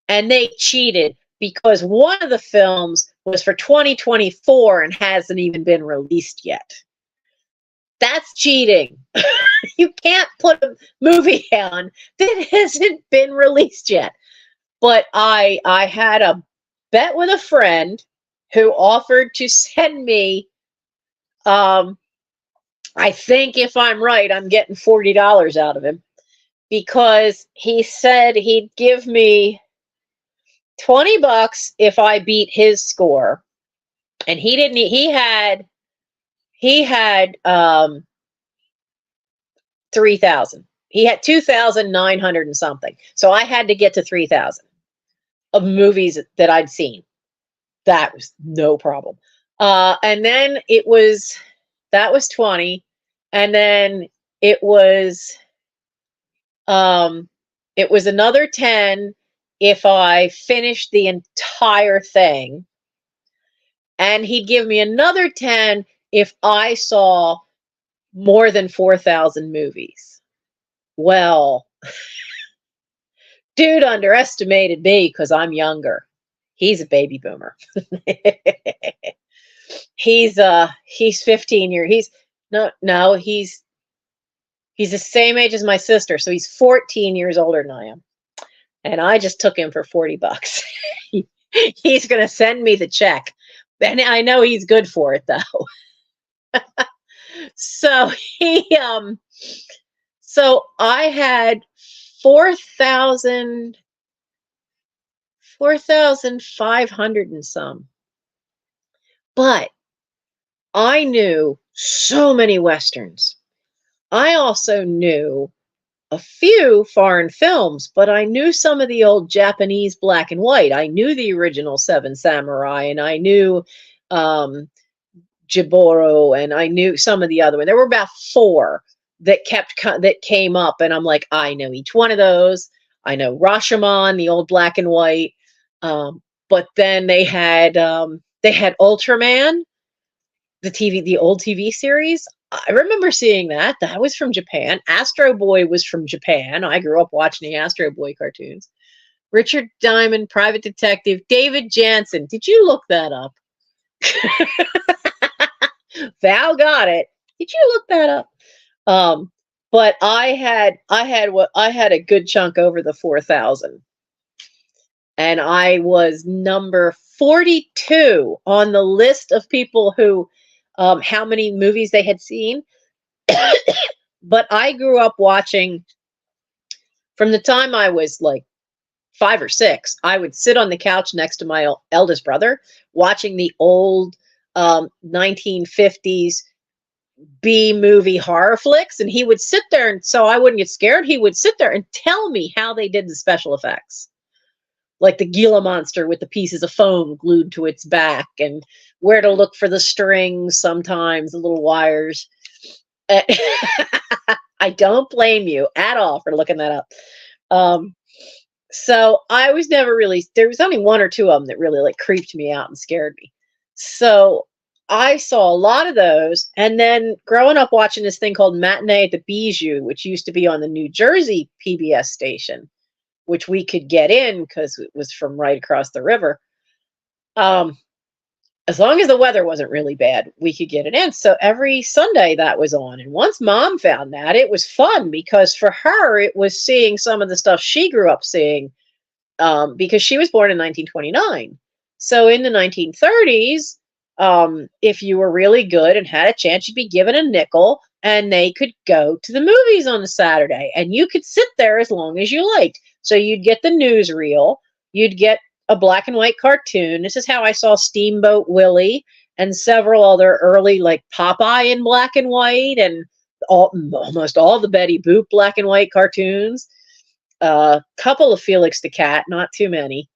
S1: and they cheated because one of the films was for 2024 and hasn't even been released yet. That's cheating. You can't put a movie on that hasn't been released yet. But I had a bet with a friend who offered to send me I think if I'm right, I'm getting $40 out of him because he said he'd give me $20 if I beat his score. And he didn't, he had 3,000. He had 2,900 and something. So I had to get to 3,000 of movies that I'd seen. That was no problem. And then that was 20. And then it was, it was another 10 if I finished the entire thing. And he'd give me another 10 if I saw more than 4,000 movies. Well, dude underestimated me because I'm younger. He's a baby boomer. He's 15 years. He's the same age as my sister, so he's 14 years older than I am. And I just took him for $40. He's going to send me the check. And I know he's good for it though. So so I had 4,500 and some. But I knew so many Westerns. I also knew a few foreign films, but I knew some of the old Japanese black and white. I knew the original Seven Samurai, and I knew Jiboro, and I knew some of the other ones. There were about 4 that came up, and I'm like, I know each one of those. I know Rashomon, the old black and white. But then they had Ultraman, the old TV series. I remember seeing that. That was from Japan. Astro Boy was from Japan. I grew up watching the Astro Boy cartoons. Richard Diamond, Private Detective, David Jansen. Did you look that up? Val got it. Did you look that up? But I had a good chunk over the 4,000. And I was number 42 on the list of people who how many movies they had seen. But I grew up watching from the time I was like 5 or 6. I would sit on the couch next to my eldest brother watching the old 1950s B movie horror flicks, and he would sit there, and so I wouldn't get scared. He would sit there and tell me how they did the special effects, like the Gila monster with the pieces of foam glued to its back, and where to look for the strings, sometimes the little wires. I don't blame you at all for looking that up. So I was never really, there was only 1 or 2 of them that really like creeped me out and scared me. So I saw a lot of those. And then growing up watching this thing called Matinee at the Bijou, which used to be on the New Jersey PBS station, which we could get in because it was from right across the river. As long as the weather wasn't really bad, we could get it in. So every Sunday that was on. And once Mom found that, it was fun because for her, it was seeing some of the stuff she grew up seeing because she was born in 1929. So in the 1930s, if you were really good and had a chance, you'd be given a nickel and they could go to the movies on a Saturday. And you could sit there as long as you liked. So you'd get the newsreel, you'd get a black and white cartoon. This is how I saw Steamboat Willie and several other early, like Popeye in black and white, and almost all the Betty Boop black and white cartoons. A couple of Felix the Cat, not too many.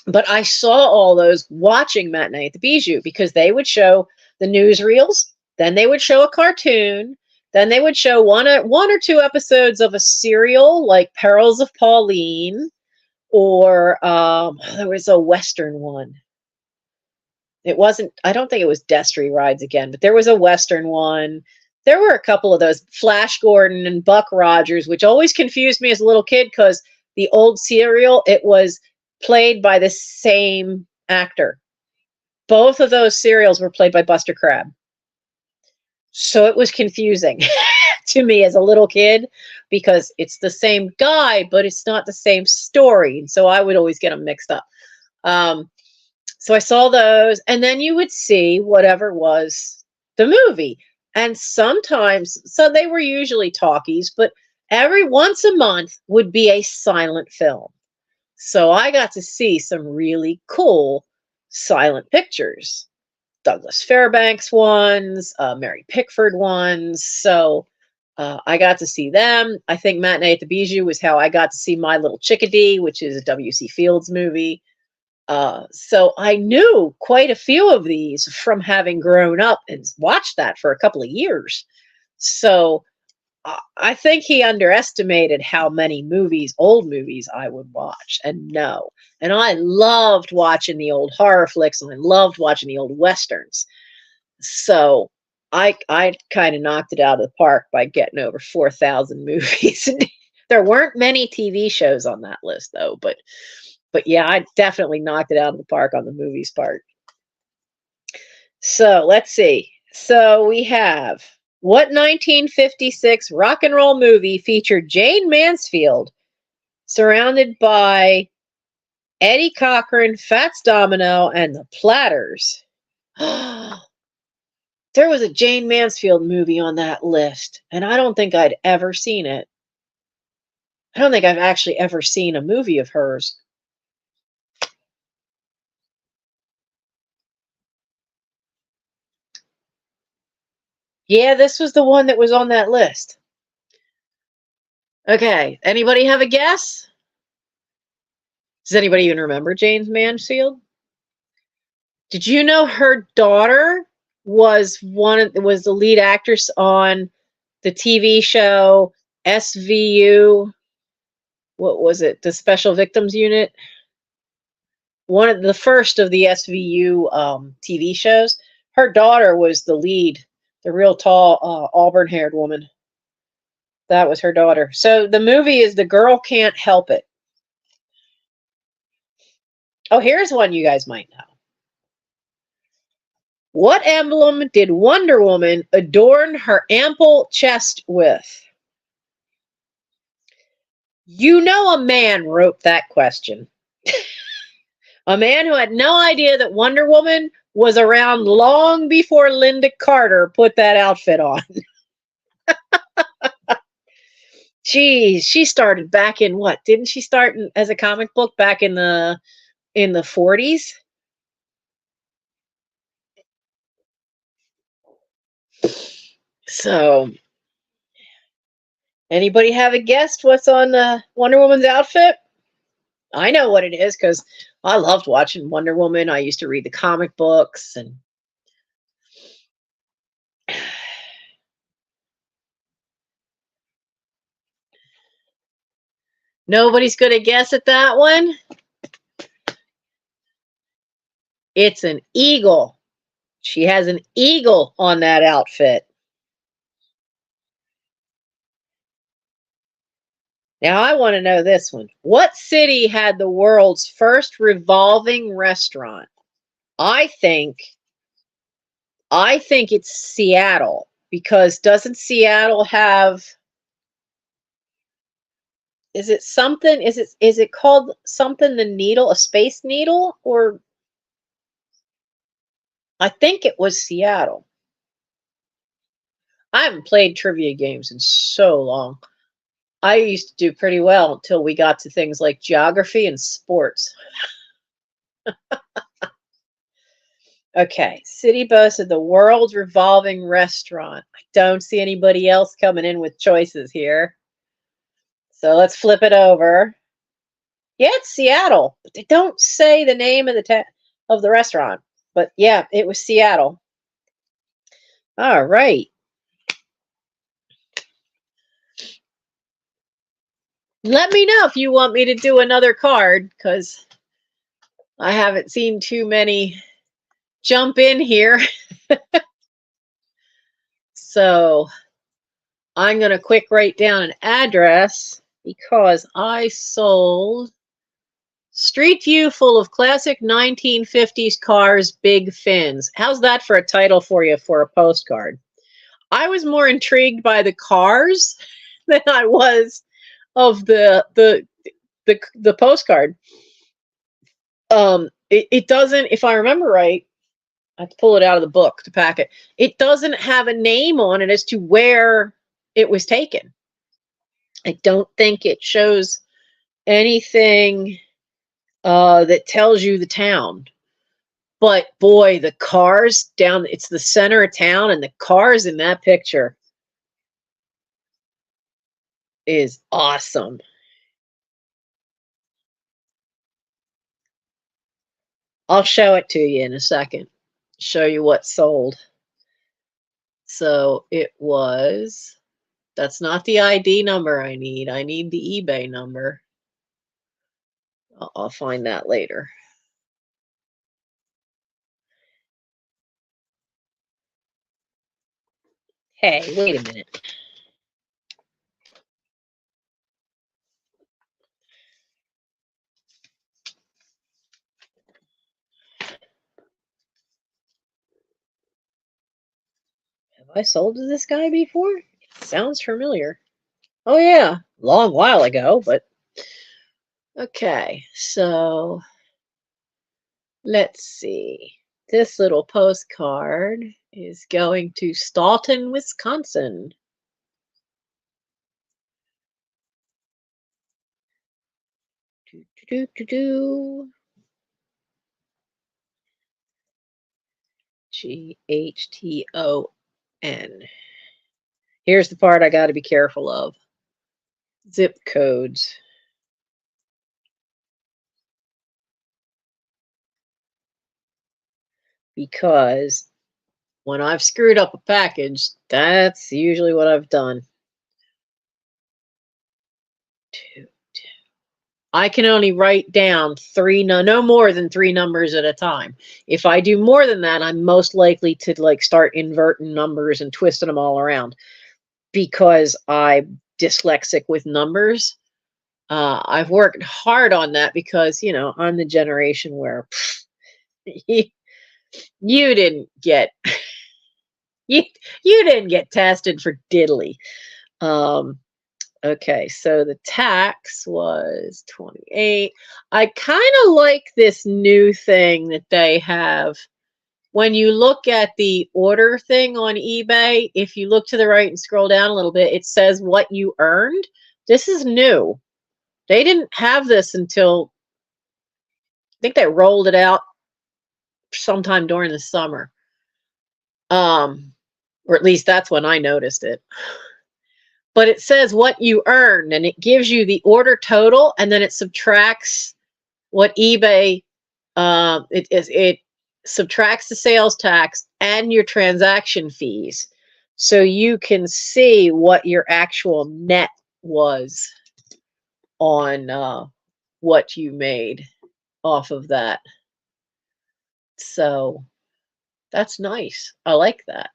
S1: But I saw all those watching Matinee at the Bijou because they would show the newsreels, then they would show a cartoon, then they would show one or 2 episodes of a serial like Perils of Pauline, or there was a Western one. It wasn't, I don't think it was Destry Rides Again, but there was a Western one. There were a couple of those, Flash Gordon and Buck Rogers, which always confused me as a little kid because the old serial, it was played by the same actor. Both of those serials were played by Buster Crabbe. So it was confusing to me as a little kid because it's the same guy, but it's not the same story. And so I would always get them mixed up. So I saw those, and then you would see whatever was the movie. And sometimes, so they were usually talkies, but every once a month would be a silent film. So I got to see some really cool silent pictures. Douglas Fairbanks ones, Mary Pickford ones. So I got to see them. I think Matinee at the Bijou was how I got to see My Little Chickadee, which is a W.C. Fields movie. So I knew quite a few of these from having grown up and watched that for a couple of years. So I think he underestimated how many movies, old movies, I would watch and know. And I loved watching the old horror flicks and I loved watching the old westerns. So I kind of knocked it out of the park by getting over 4,000 movies. There weren't many TV shows on that list though, but yeah, I definitely knocked it out of the park on the movies part. So let's see. So we have, what 1956 rock and roll movie featured Jane Mansfield surrounded by Eddie Cochran, Fats Domino, and the Platters? There was a Jane Mansfield movie on that list, and I don't think I'd ever seen it. I don't think I've actually ever seen a movie of hers. Yeah, this was the one that was on that list. Okay, anybody have a guess? Does anybody even remember Jane Mansfield? Did you know her daughter was was the lead actress on the TV show SVU? What was it? The Special Victims Unit? One of the first of the SVU TV shows. Her daughter was the lead, the real tall auburn-haired woman. That was her daughter. So the movie is The Girl Can't Help It. Oh, here's one you guys might know. What emblem did Wonder Woman adorn her ample chest with? You know, a man wrote that question. A man who had no idea that Wonder Woman was around long before Linda Carter put that outfit on. Geez, she started back in what? Didn't she start as a comic book back in the 40s? So, anybody have a guess what's on Wonder Woman's outfit? I know what it is because I loved watching Wonder Woman. I used to read the comic books and nobody's going to guess at that one. It's an eagle. She has an eagle on that outfit. Now I want to know this one. What city had the world's first revolving restaurant? I think it's Seattle, because doesn't Seattle have, is it called something, the needle, a space needle? Or I think it was Seattle. I haven't played trivia games in so long. I used to do pretty well until we got to things like geography and sports. Okay, city boasted the world's revolving restaurant. I don't see anybody else coming in with choices here. So let's flip it over. Yeah, it's Seattle, but they don't say the name of the restaurant. But yeah, it was Seattle. All right. Let me know if you want me to do another card, because I haven't seen too many jump in here. So I'm going to quick write down an address because I sold Street View full of classic 1950s cars, big fins. How's that for a title for you for a postcard? I was more intrigued by the cars than I was of the postcard. It doesn't, if I remember right, I have to pull it out of the book to pack it. It doesn't have a name on it as to where it was taken. I don't think it shows anything that tells you the town. But boy, the cars down, it's the center of town, and the cars in that picture is awesome. I'll show it to you in a second. Show you what sold. So it was, that's not the ID number I need. I need the eBay number. I'll find that later. Hey, wait a minute. Have I sold to this guy before? It sounds familiar. Oh yeah, long while ago, but okay. So let's see. This little postcard is going to Staunton, Wisconsin. Do, do, do, do. Ghton. Here's the part I got to be careful of. Zip codes. Because when I've screwed up a package, that's usually what I've done. I can only write down no more than 3 numbers at a time. If I do more than that, I'm most likely to like start inverting numbers and twisting them all around because I'm dyslexic with numbers. I've worked hard on that because, you know, I'm the generation where you didn't get you didn't get tested for diddly. Okay, so the tax was 28. I kind of like this new thing that they have. When you look at the order thing on eBay, if you look to the right and scroll down a little bit, it says what you earned. This is new. They didn't have this until, I think they rolled it out sometime during the summer. Or at least that's when I noticed it. But it says what you earned, and it gives you the order total, and then it subtracts what eBay, it subtracts the sales tax and your transaction fees, so you can see what your actual net was on what you made off of that. So that's nice. I like that.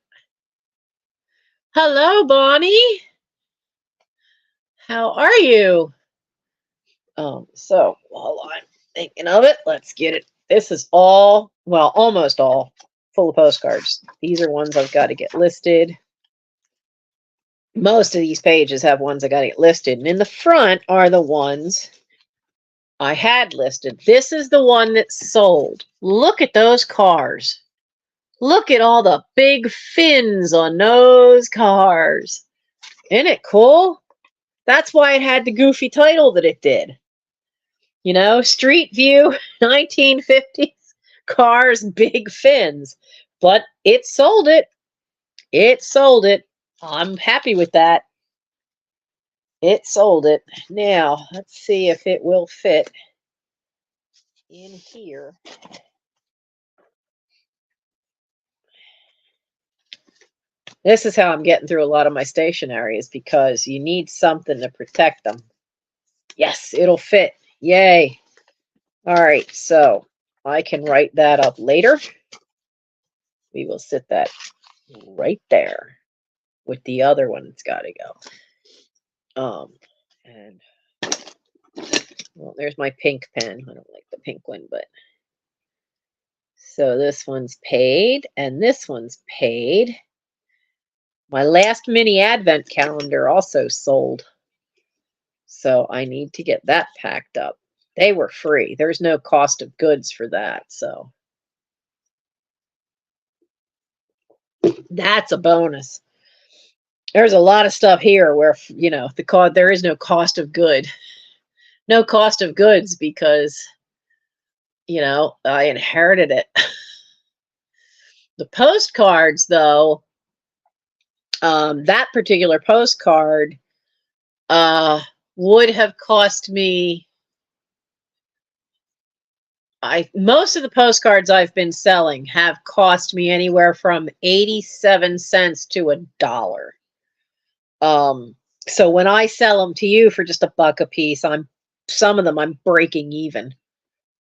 S1: Hello, Bonnie. How are you? So while I'm thinking of it, let's get it. This is all, well, almost all full of postcards. These are ones I've got to get listed. Most of these pages have ones I got to get listed. And in the front are the ones I had listed. This is the one that sold. Look at those cars. Look at all the big fins on those cars. Isn't it cool? That's why it had the goofy title that it did. You know, Street View, 1950s cars, big fins. But it sold it. It sold it. I'm happy with that. It sold it. Now, let's see if it will fit in here. This is how I'm getting through a lot of my stationery, is because you need something to protect them. Yes, it'll fit. Yay. All right, so I can write that up later. We will sit that right there with the other one. It's got to go. And well, there's my pink pen. I don't like the pink one, but so this one's paid and this one's paid. My last mini advent calendar also sold. So I need to get that packed up. They were free. There's no cost of goods for that, so That's a bonus. There's a lot of stuff here where, you know, there is no cost of good. No cost of goods because, you know, I inherited it. The postcards, though, that particular postcard would have cost me. Most of the postcards I've been selling have cost me anywhere from 87 cents to $1. So when I sell them to you for just $1 a piece, some of them I'm breaking even,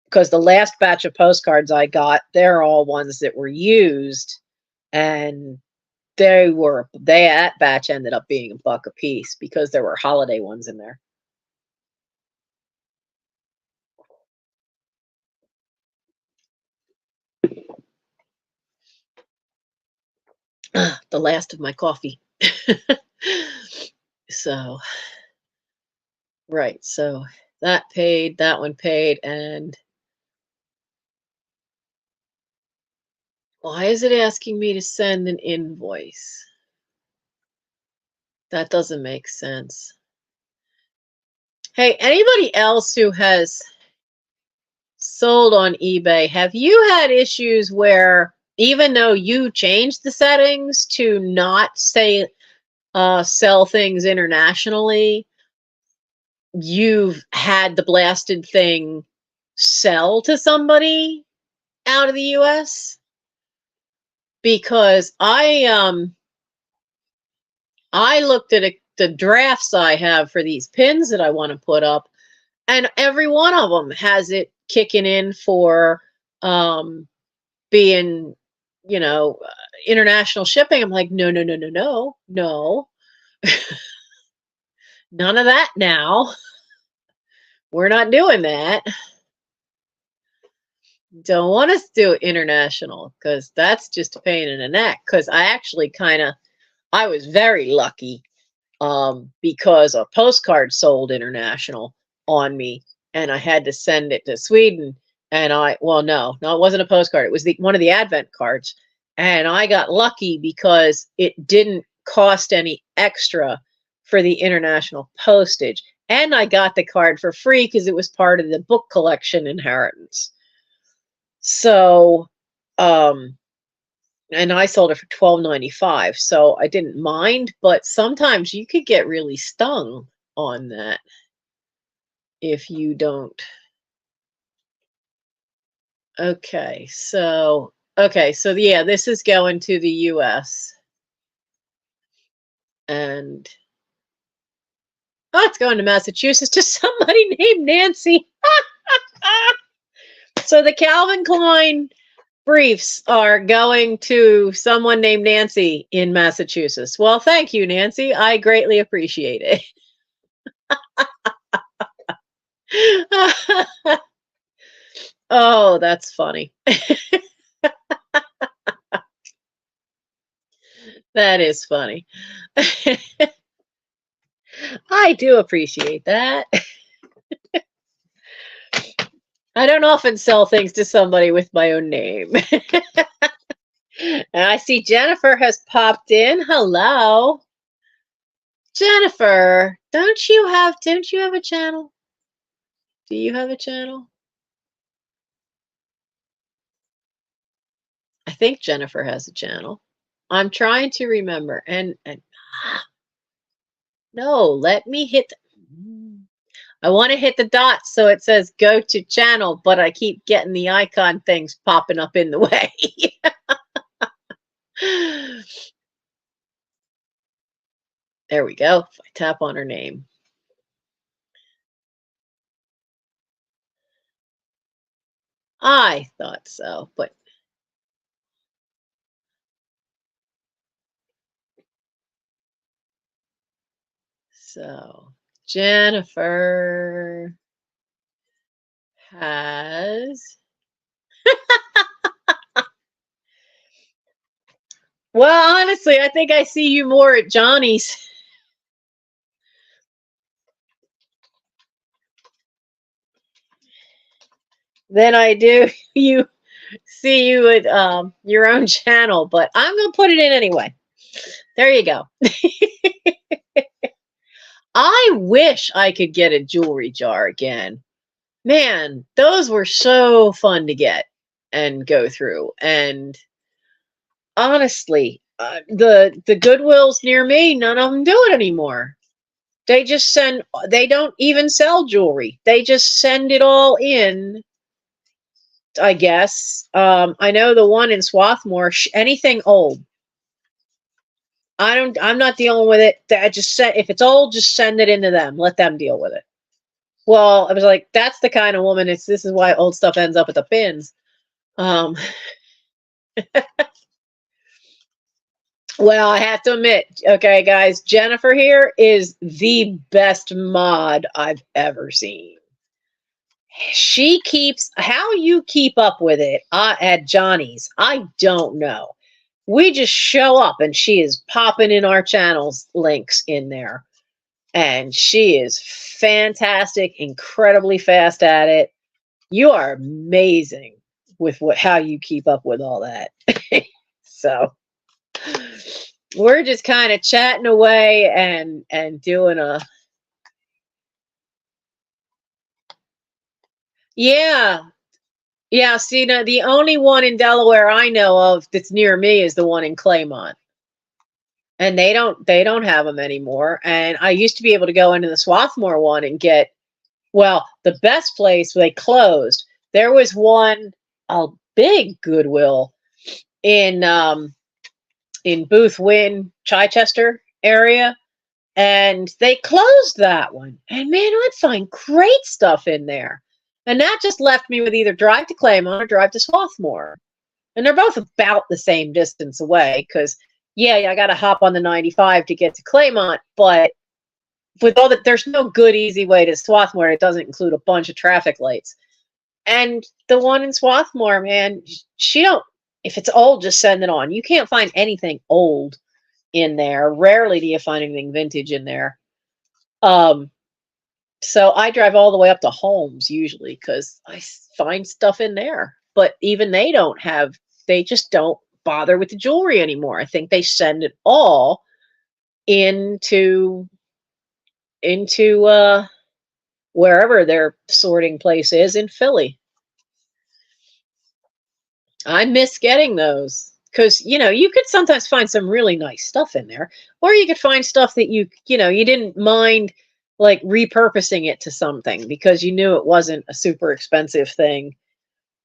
S1: because the last batch of postcards I got, they're all ones that were used, and that batch ended up being $1 a piece because there were holiday ones in there. The last of my coffee. So, right. So that one paid, and why is it asking me to send an invoice? That doesn't make sense. Hey, anybody else who has sold on eBay, have you had issues where even though you changed the settings to not say sell things internationally, you've had the blasted thing sell to somebody out of the US? Because I looked at the drafts I have for these pins that I want to put up, and every one of them has it kicking in for being, you know, international shipping. I'm like, no, no, no, no, no, no, none of that now. We're not doing that. Don't want us to do international because that's just a pain in the neck. Because I was very lucky because a postcard sold international on me, and I had to send it to Sweden. And well, no, it wasn't a postcard. It was one of the advent cards. And I got lucky because it didn't cost any extra for the international postage. And I got the card for free because it was part of the book collection inheritance. So, and I sold it for $12.95, so I didn't mind. But sometimes you could get really stung on that if you don't. Okay, so yeah, this is going to the US, and it's going to Massachusetts to somebody named Nancy. So the Calvin Klein briefs are going to someone named Nancy in Massachusetts. Well, thank you, Nancy. I greatly appreciate it. Oh, that's funny. That is funny. I do appreciate that. I don't often sell things to somebody with my own name. And I see Jennifer has popped in. Hello. Jennifer, don't you have a channel? Do you have a channel? I think Jennifer has a channel. I'm trying to remember. And no, let me hit. I want to hit the dot so it says go to channel, but I keep getting the icon things popping up in the way. There we go. If I tap on her name. I thought so, but so Jennifer has. Well, honestly, I think I see you more at Johnny's than I do you see you at your own channel, but I'm gonna put it in anyway. There you go. I wish I could get a jewelry jar again. Man, those were so fun to get and go through. And honestly, the Goodwills near me, none of them do it anymore. They just send. They don't even sell jewelry. They just send it all in. I guess. I know the one in Swarthmore. Anything old. I don't. I'm not dealing with it. I just said if it's old, just send it into them. Let them deal with it. Well, I was like, that's the kind of woman. This is why old stuff ends up at the bins. Um, well, I have to admit, okay, guys, Jennifer here is the best mod I've ever seen. She keeps how you keep up with it at Johnny's. I don't know. We just show up and she is popping in our channels links in there. And she is fantastic, incredibly fast at it. You are amazing with how you keep up with all that. So we're just kind of chatting away and doing a yeah. Yeah, see, now the only one in Delaware I know of that's near me is the one in Claymont. And they don't have them anymore. And I used to be able to go into the Swarthmore one and get, well, the best place they closed. There was one, a big Goodwill in Booth Wynn, Chichester area, and they closed that one. And man, I'd find great stuff in there. And that just left me with either drive to Claymont or drive to Swarthmore. And they're both about the same distance away because, yeah, I got to hop on the 95 to get to Claymont, but with all that, there's no good, easy way to Swarthmore. It doesn't include a bunch of traffic lights. And the one in Swarthmore, man, she don't, if it's old, just send it on. You can't find anything old in there. Rarely do you find anything vintage in there. So I drive all the way up to Holmes usually because I find stuff in there. But even they just don't bother with the jewelry anymore. I think they send it all into wherever their sorting place is in Philly. I miss getting those because you could sometimes find some really nice stuff in there, or you could find stuff that you didn't mind like repurposing it to something because you knew it wasn't a super expensive thing.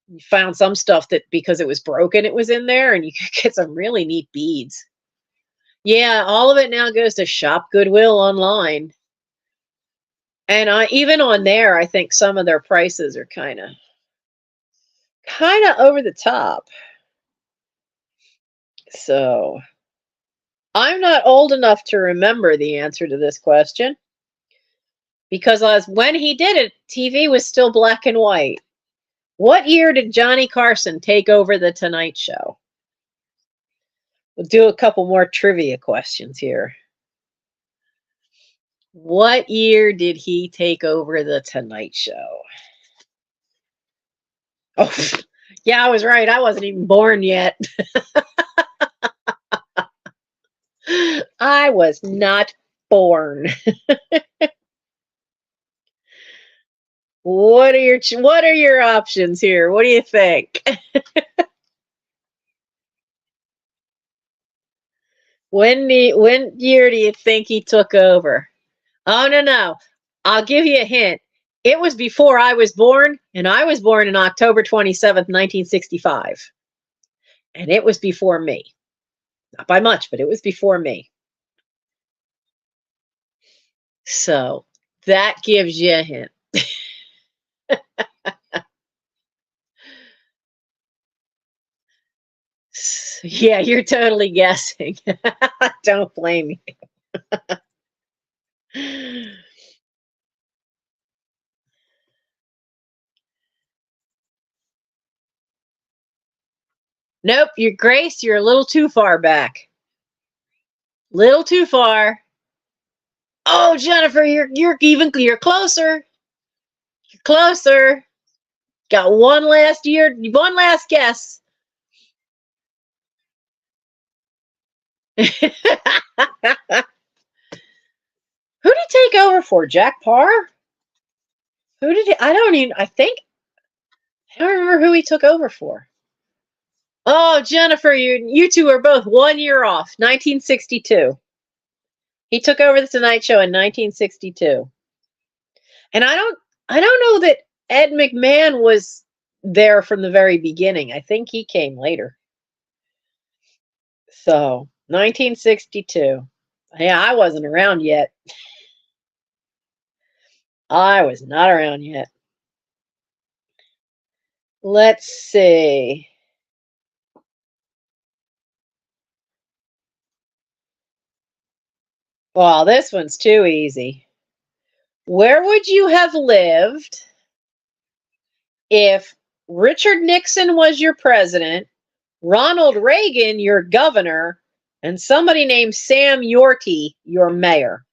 S1: You found some stuff that because it was broken, it was in there, and you could get some really neat beads. Yeah, all of it now goes to Shop Goodwill online. And even on there, I think some of their prices are kind of over the top. So I'm not old enough to remember the answer to this question because when he did it, TV was still black and white. What year did Johnny Carson take over the Tonight Show? We'll do a couple more trivia questions here. What year did he take over the Tonight Show? Oh, yeah, I was right. I wasn't even born yet. I was not born. What are your options here? What do you think? When year do you think he took over? Oh, no. I'll give you a hint. It was before I was born, and I was born on October 27th, 1965. And it was before me. Not by much, but it was before me. So that gives you a hint. Yeah, you're totally guessing. Don't blame you. Nope, Grace, you're a little too far back. Little too far. Oh, Jennifer, you're closer. You're closer. Got one last guess. Who did he take over for? Jack Parr? Who did he? I don't remember who he took over for. Oh, Jennifer, you two are both 1 year off. 1962. He took over the Tonight Show in 1962. And I don't know that Ed McMahon was there from the very beginning. I think he came later. So, 1962. Yeah, I wasn't around yet. I was not around yet. Let's see. Well, this one's too easy. Where would you have lived if Richard Nixon was your president, Ronald Reagan your governor, and somebody named Sam Yorty your mayor?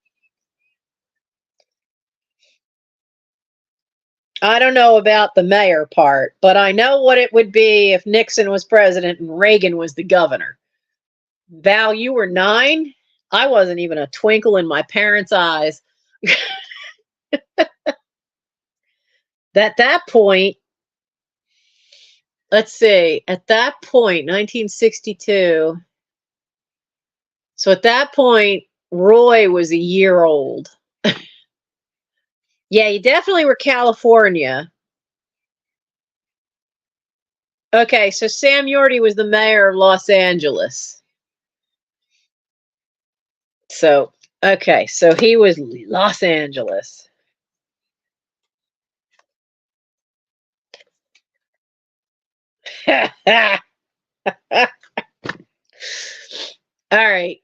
S1: I don't know about the mayor part, but I know what it would be if Nixon was president and Reagan was the governor. Val, you were 9. I wasn't even a twinkle in my parents' eyes. At that point, let's see, at that point, 1962. So at that point, Roy was a year old. Yeah, you definitely were California. Okay, so Sam Yorty was the mayor of Los Angeles. So, okay, so he was Los Angeles. All right.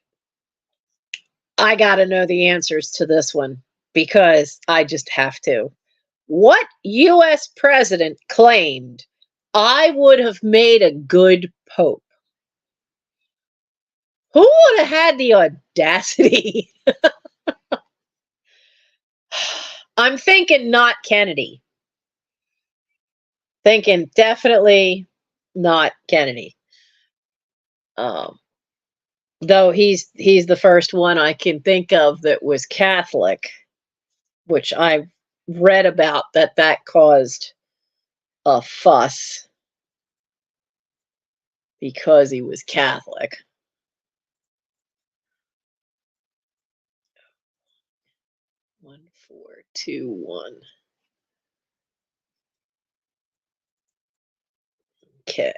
S1: I got to know the answers to this one because I just have to. What U.S. president claimed, "I would have made a good pope"? Who would have had the audacity? I'm thinking not Kennedy. Thinking definitely not Kennedy. Though he's the first one I can think of that was Catholic, which I've read about that caused a fuss because he was Catholic. 1421. Okay.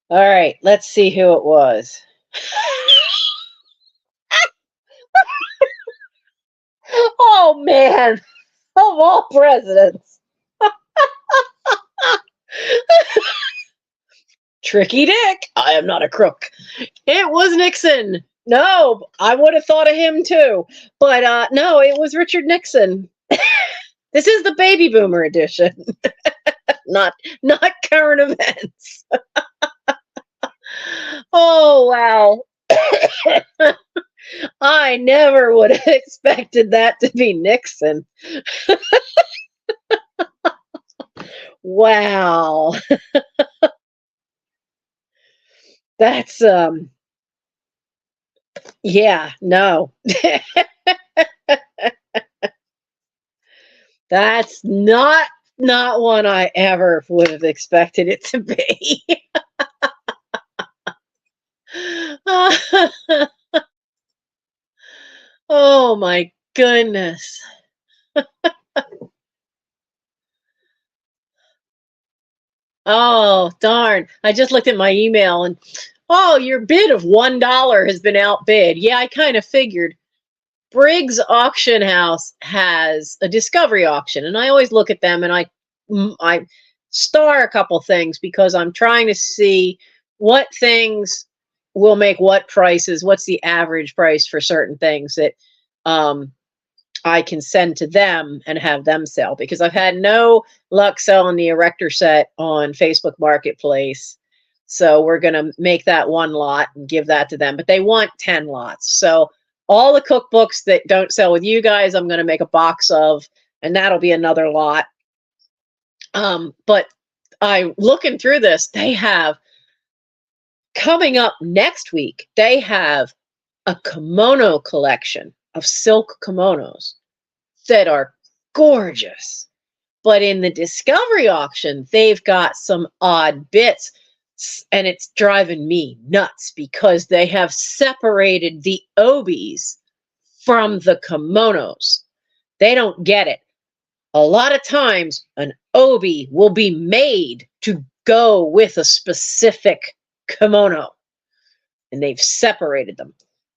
S1: All right, let's see who it was. Oh man, of all presidents. Tricky Dick. I am not a crook. It was Nixon. No, I would have thought of him too. But no, it was Richard Nixon. This is the baby boomer edition. not current events. Oh wow. I never would have expected that to be Nixon. Wow. That's yeah, no. That's not one I ever would have expected it to be. Oh my goodness. Oh, darn. I just looked at my email and, oh, your bid of $1 has been outbid. Yeah, I kind of figured. Briggs Auction House has a discovery auction, and I always look at them and I star a couple things because I'm trying to see what things will make what prices, what's the average price for certain things that I can send to them and have them sell, because I've had no luck selling the Erector set on Facebook Marketplace. So we're going to make that one lot and give that to them, but they want 10 lots. So all the cookbooks that don't sell with you guys, I'm going to make a box of, and that'll be another lot. But I looking through this, they have coming up next week, they have a kimono collection of silk kimonos that are gorgeous. But in the discovery auction, they've got some odd bits, and it's driving me nuts because they have separated the obies from the kimonos. They don't get it. A lot of times, an obi will be made to go with a specific kimono, and they've separated them.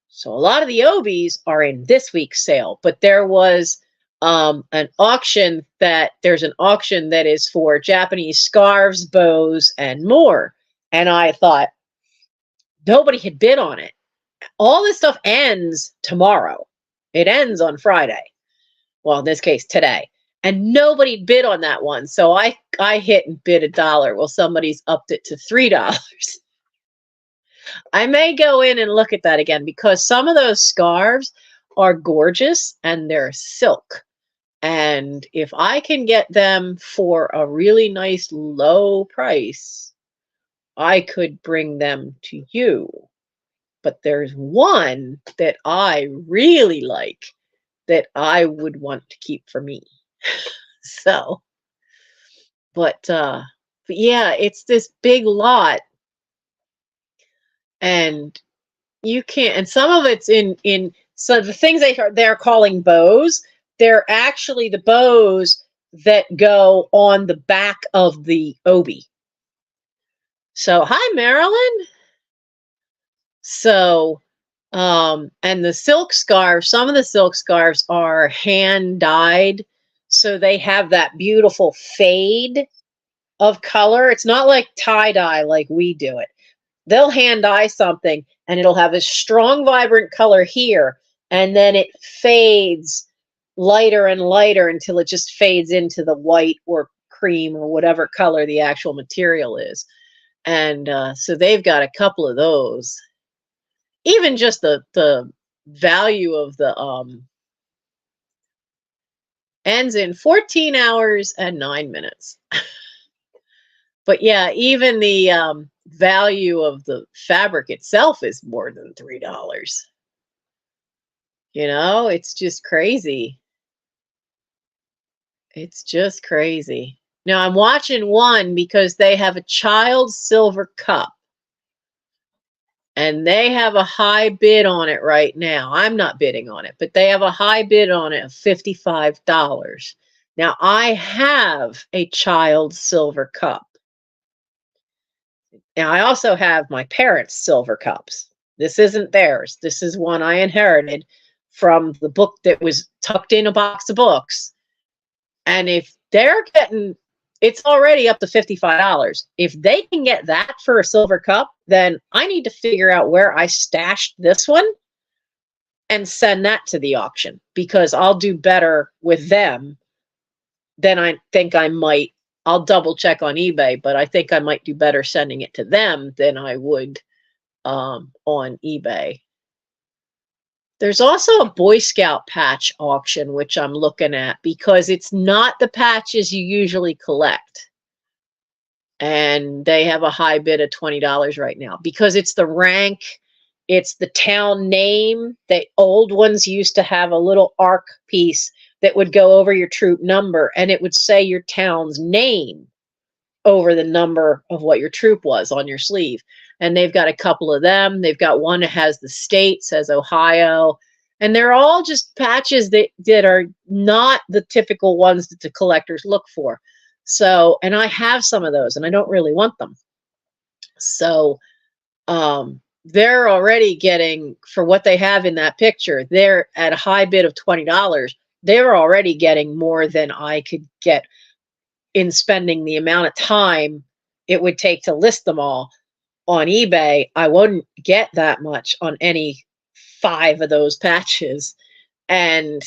S1: So a lot of the obies are in this week's sale, but there was there's an auction that is for Japanese scarves, bows, and more. And I thought nobody had bid on it. All this stuff ends tomorrow. It ends on Friday. Well, in this case, today. And nobody bid on that one. So I hit and bid $1. Well, somebody's upped it to $3. I may go in and look at that again because some of those scarves are gorgeous and they're silk. And if I can get them for a really nice low price, I could bring them to you. But there's one that I really like that I would want to keep for me. So, but yeah, it's this big lot, and you can't, and some of it's in so the things they're calling bows, they're actually the bows that go on the back of the obi. So hi Marilyn. So and the silk scarves, some of the silk scarves are hand dyed, so they have that beautiful fade of color. It's not like tie dye like we do it. They'll hand dye something and it'll have a strong, vibrant color here, and then it fades lighter and lighter until it just fades into the white or cream or whatever color the actual material is. And so they've got a couple of those. Even just the value of the ends in 14 hours and 9 minutes. But yeah, even the value of the fabric itself is more than $3. You know, it's just crazy. It's just crazy. Now I'm watching one because they have a child's silver cup. And they have a high bid on it right now. I'm not bidding on it, but they have a high bid on it of $55. Now I have a child's silver cup. Now, I also have my parents' silver cups. This isn't theirs. This is one I inherited from the book that was tucked in a box of books. And if they're getting, it's already up to $55. If they can get that for a silver cup, then I need to figure out where I stashed this one and send that to the auction, because I'll do better with them than I think I might. I'll double check on eBay, but I think I might do better sending it to them than I would on eBay. There's also a Boy Scout patch auction, which I'm looking at because it's not the patches you usually collect. And they have a high bid of $20 right now because it's the rank, it's the town name. The old ones used to have a little arc piece that would go over your troop number, and it would say your town's name over the number of what your troop was on your sleeve. And they've got a couple of them. They've got one that has the state, says Ohio, and they're all just patches that are not the typical ones that the collectors look for. So, and I have some of those and I don't really want them. So they're already getting, for what they have in that picture, they're at a high bid of $20. They're already getting more than I could get in spending the amount of time it would take to list them all on eBay. I wouldn't get that much on any 5 of those patches. And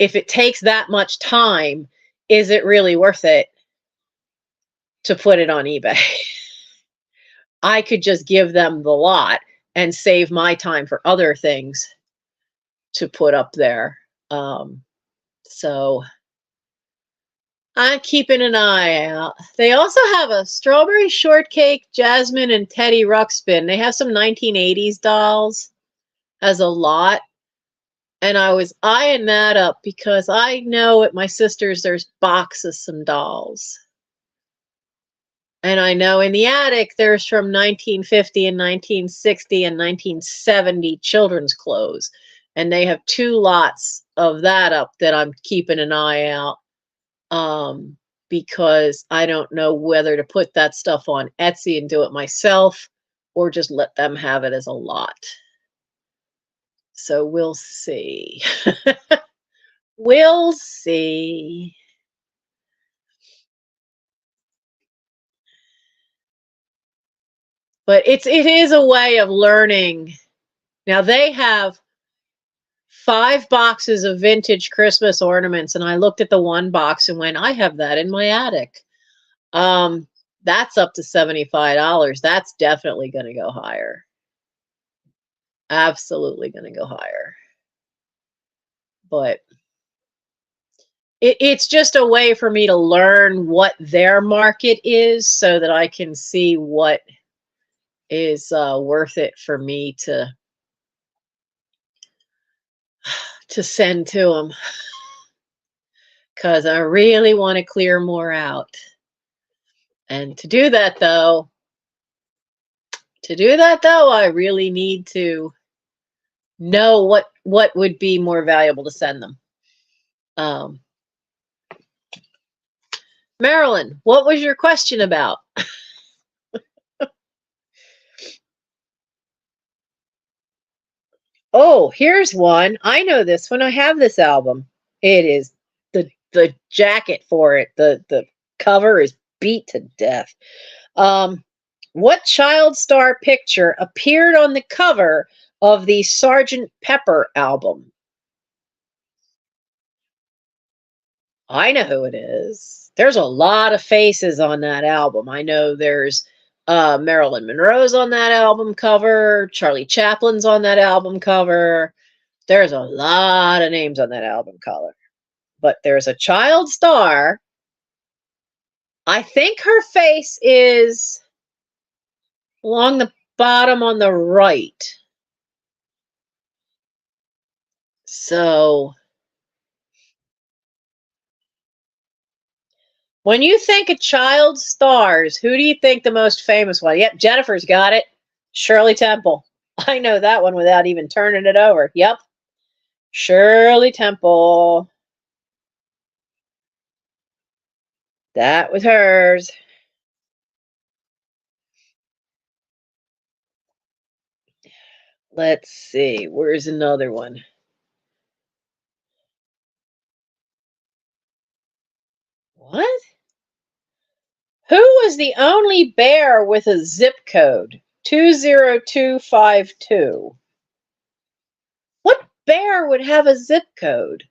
S1: if it takes that much time, is it really worth it to put it on eBay? I could just give them the lot and save my time for other things to put up there. So I'm keeping an eye out. They also have a strawberry shortcake, Jasmine, and Teddy Ruxpin. They have some 1980s dolls as a lot. And I was eyeing that up because I know at my sister's there's boxes some dolls. And I know in the attic there's from 1950 and 1960 and 1970 children's clothes. And they have 2 lots of that up that I'm keeping an eye out. Because I don't know whether to put that stuff on Etsy and do it myself or just let them have it as a lot. So we'll see. We'll see. But it is a way of learning. Now they have 5 boxes of vintage Christmas ornaments, and I looked at the one box and went, I have that in my attic. That's up to $75. That's definitely going to go higher. Absolutely going to go higher. But it's just a way for me to learn what their market is so that I can see what is worth it for me to send to them. Because I really want to clear more out. And to do that, though, I really need to know what would be more valuable to send them. Marilyn, what was your question about? Oh, here's one. I know this one. I have this album. It is the jacket for it. The cover is beat to death. What child star picture appeared on the cover of the Sgt. Pepper album? I know who it is. There's a lot of faces on that album. I know there's Marilyn Monroe's on that album cover. Charlie Chaplin's on that album cover. There's a lot of names on that album cover. But there's a child star. I think her face is along the bottom on the right. So when you think of child stars, who do you think the most famous one? Yep, Jennifer's got it. Shirley Temple. I know that one without even turning it over. Yep. Shirley Temple. That was hers. Let's see. Where's another one? What? Who was the only bear with a zip code? 20252. What bear would have a zip code?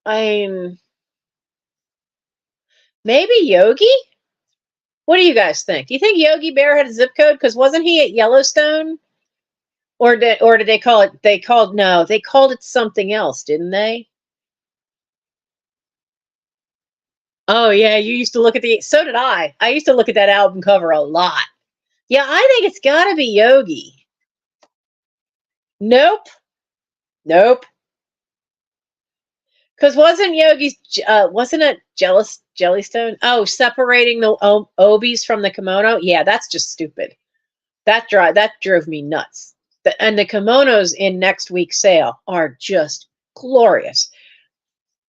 S1: I mean, maybe Yogi? What do you guys think? Do you think Yogi Bear had a zip code? Because wasn't he at Yellowstone? Or did they call it? They called it something else, didn't they? Oh yeah, you used to look at the. So did I. I used to look at that album cover a lot. Yeah, I think it's got to be Yogi. Nope. Nope. Because wasn't Yogi's wasn't it Jellystone? Oh, separating the obies from the kimono. Yeah, that's just stupid. That drove me nuts. And the kimonos in next week's sale are just glorious,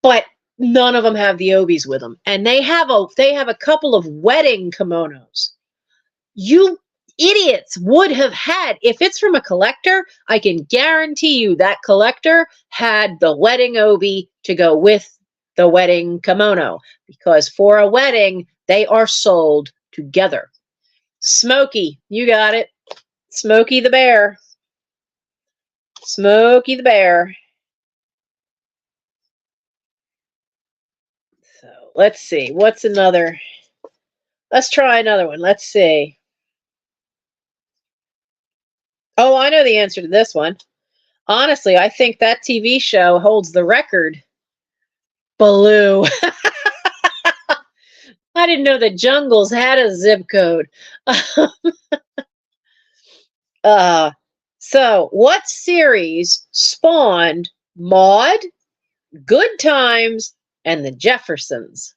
S1: but none of them have the obies with them, and they have a couple of wedding kimonos. You idiots would have had, if it's from a collector, I can guarantee you that collector had the wedding obi to go with the wedding kimono, because for a wedding they are sold together. Smokey, you got it. Smokey the Bear. Smokey the Bear. So let's see. What's another? Let's try another one. Let's see. Oh, I know the answer to this one. Honestly, I think that TV show holds the record Baloo. I didn't know the jungles had a zip code. So what series spawned Maude, Good Times, and the Jeffersons?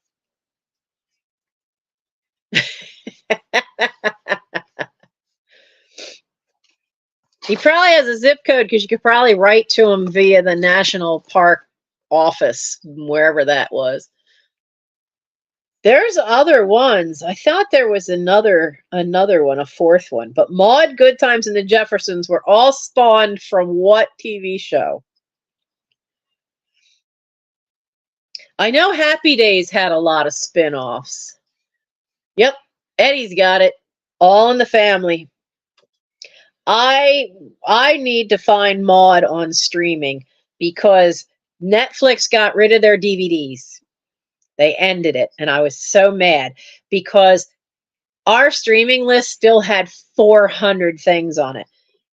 S1: He probably has a zip code because you could probably write to him via the National Park office, wherever that was. There's other ones. I thought there was another one, a fourth one. But Maude, Good Times, and the Jeffersons were all spawned from what TV show? I know Happy Days had a lot of spin-offs. Yep, Eddie's got it. All in the Family. I need to find Maude on streaming because Netflix got rid of their DVDs. They ended it, and I was so mad because our streaming list still had 400 things on it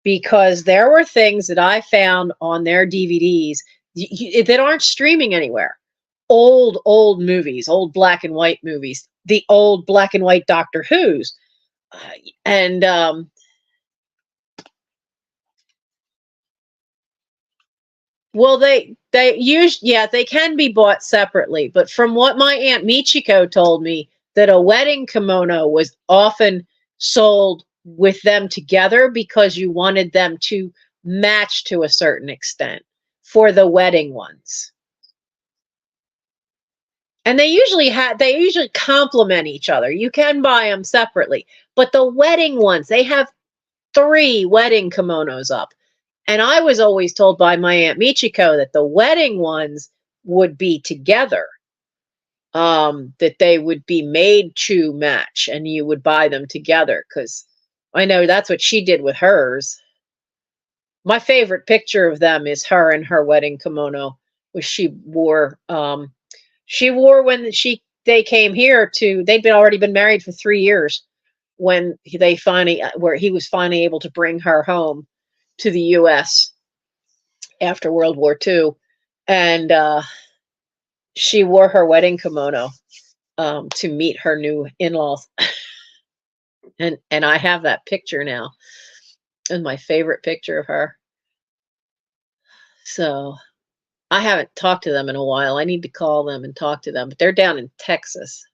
S1: because there were things that I found on their DVDs that aren't streaming anywhere. Old movies, old black and white movies, the old black and white Doctor Who's. And well, they they can be bought separately, but from what my Aunt Michiko told me, that a wedding kimono was often sold with them together because you wanted them to match to a certain extent for the wedding ones. And they usually complement each other. You can buy them separately, but the wedding ones, they have 3 wedding kimonos up. And I was always told by my Aunt Michiko that the wedding ones would be together, that they would be made to match and you would buy them together because I know that's what she did with hers. My favorite picture of them is her in her wedding kimono, which she wore when they came here they'd already been married for 3 years when where he was finally able to bring her home to the US after World War II. And she wore her wedding kimono to meet her new in-laws. and I have that picture now. And my favorite picture of her. So I haven't talked to them in a while. I need to call them and talk to them, but they're down in Texas.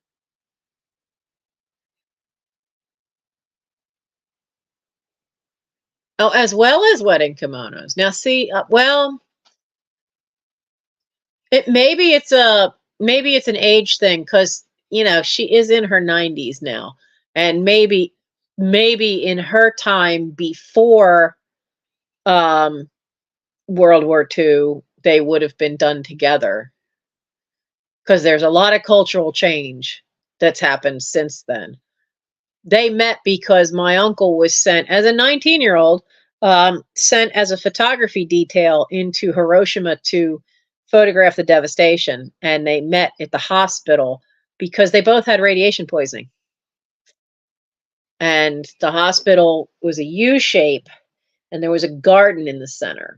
S1: Oh, as well as wedding kimonos. Now, see, well, maybe it's an age thing because she is in her 90s now, and maybe in her time before World War II, they would have been done together because there's a lot of cultural change that's happened since then. They met because my uncle was sent as a 19-year-old, sent as a photography detail into Hiroshima to photograph the devastation. And they met at the hospital because they both had radiation poisoning. And the hospital was a U shape, and there was a garden in the center.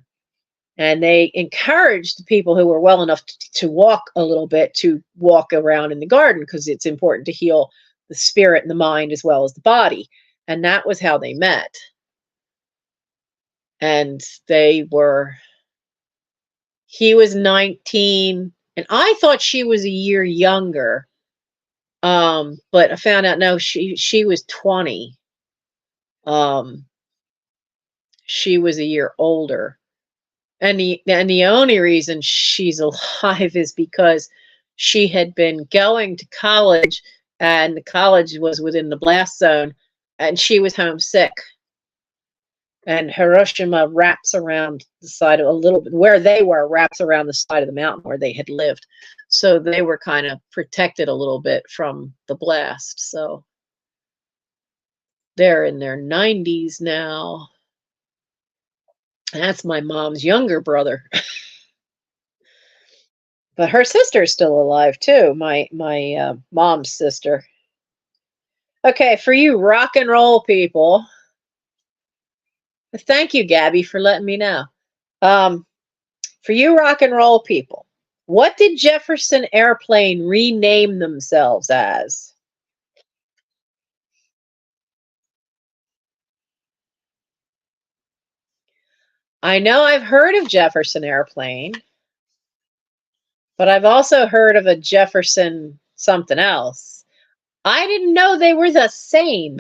S1: And they encouraged the people who were well enough to walk a little bit to walk around in the garden because it's important to heal the spirit and the mind as well as the body. And that was how they met. And he was 19 and I thought she was a year younger. But I found out, no, she was 20. She was a year older. And the only reason she's alive is because she had been going to college and the college was within the blast zone and she was homesick. And Hiroshima wraps around the side of a little bit where they were, wraps around the side of the mountain where they had lived. So they were kind of protected a little bit from the blast. So they're in their 90s now. That's my mom's younger brother. But her sister's still alive too, my mom's sister. Okay, for you rock and roll people, thank you, Gabby, for letting me know. For you rock and roll people, What did Jefferson Airplane rename themselves as? I know I've heard of Jefferson Airplane, but I've also heard of a Jefferson something else. I didn't know they were the same.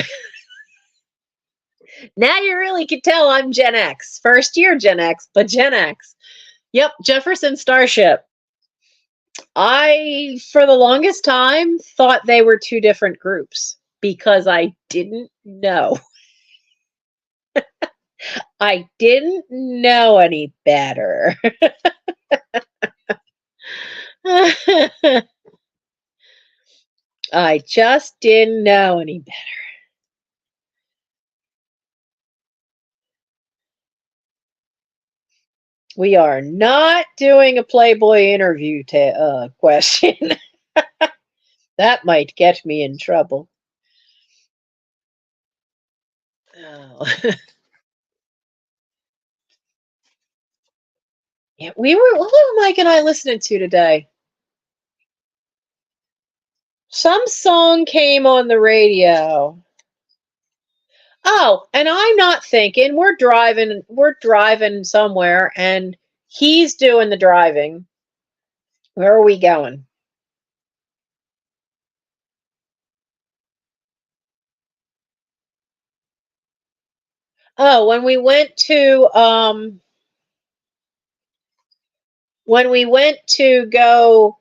S1: Now you really can tell I'm Gen X. First year Gen X, but Gen X. Yep, Jefferson Starship. I, for the longest time, thought they were two different groups because I didn't know. I didn't know any better. I just didn't know any better. We are not doing a Playboy interview question. That might get me in trouble. Oh. Yeah, what were Mike and I listening to today? Some song came on the radio. Oh, and I'm not thinking we're driving somewhere and he's doing the driving. Where are we going? Oh, when we went to go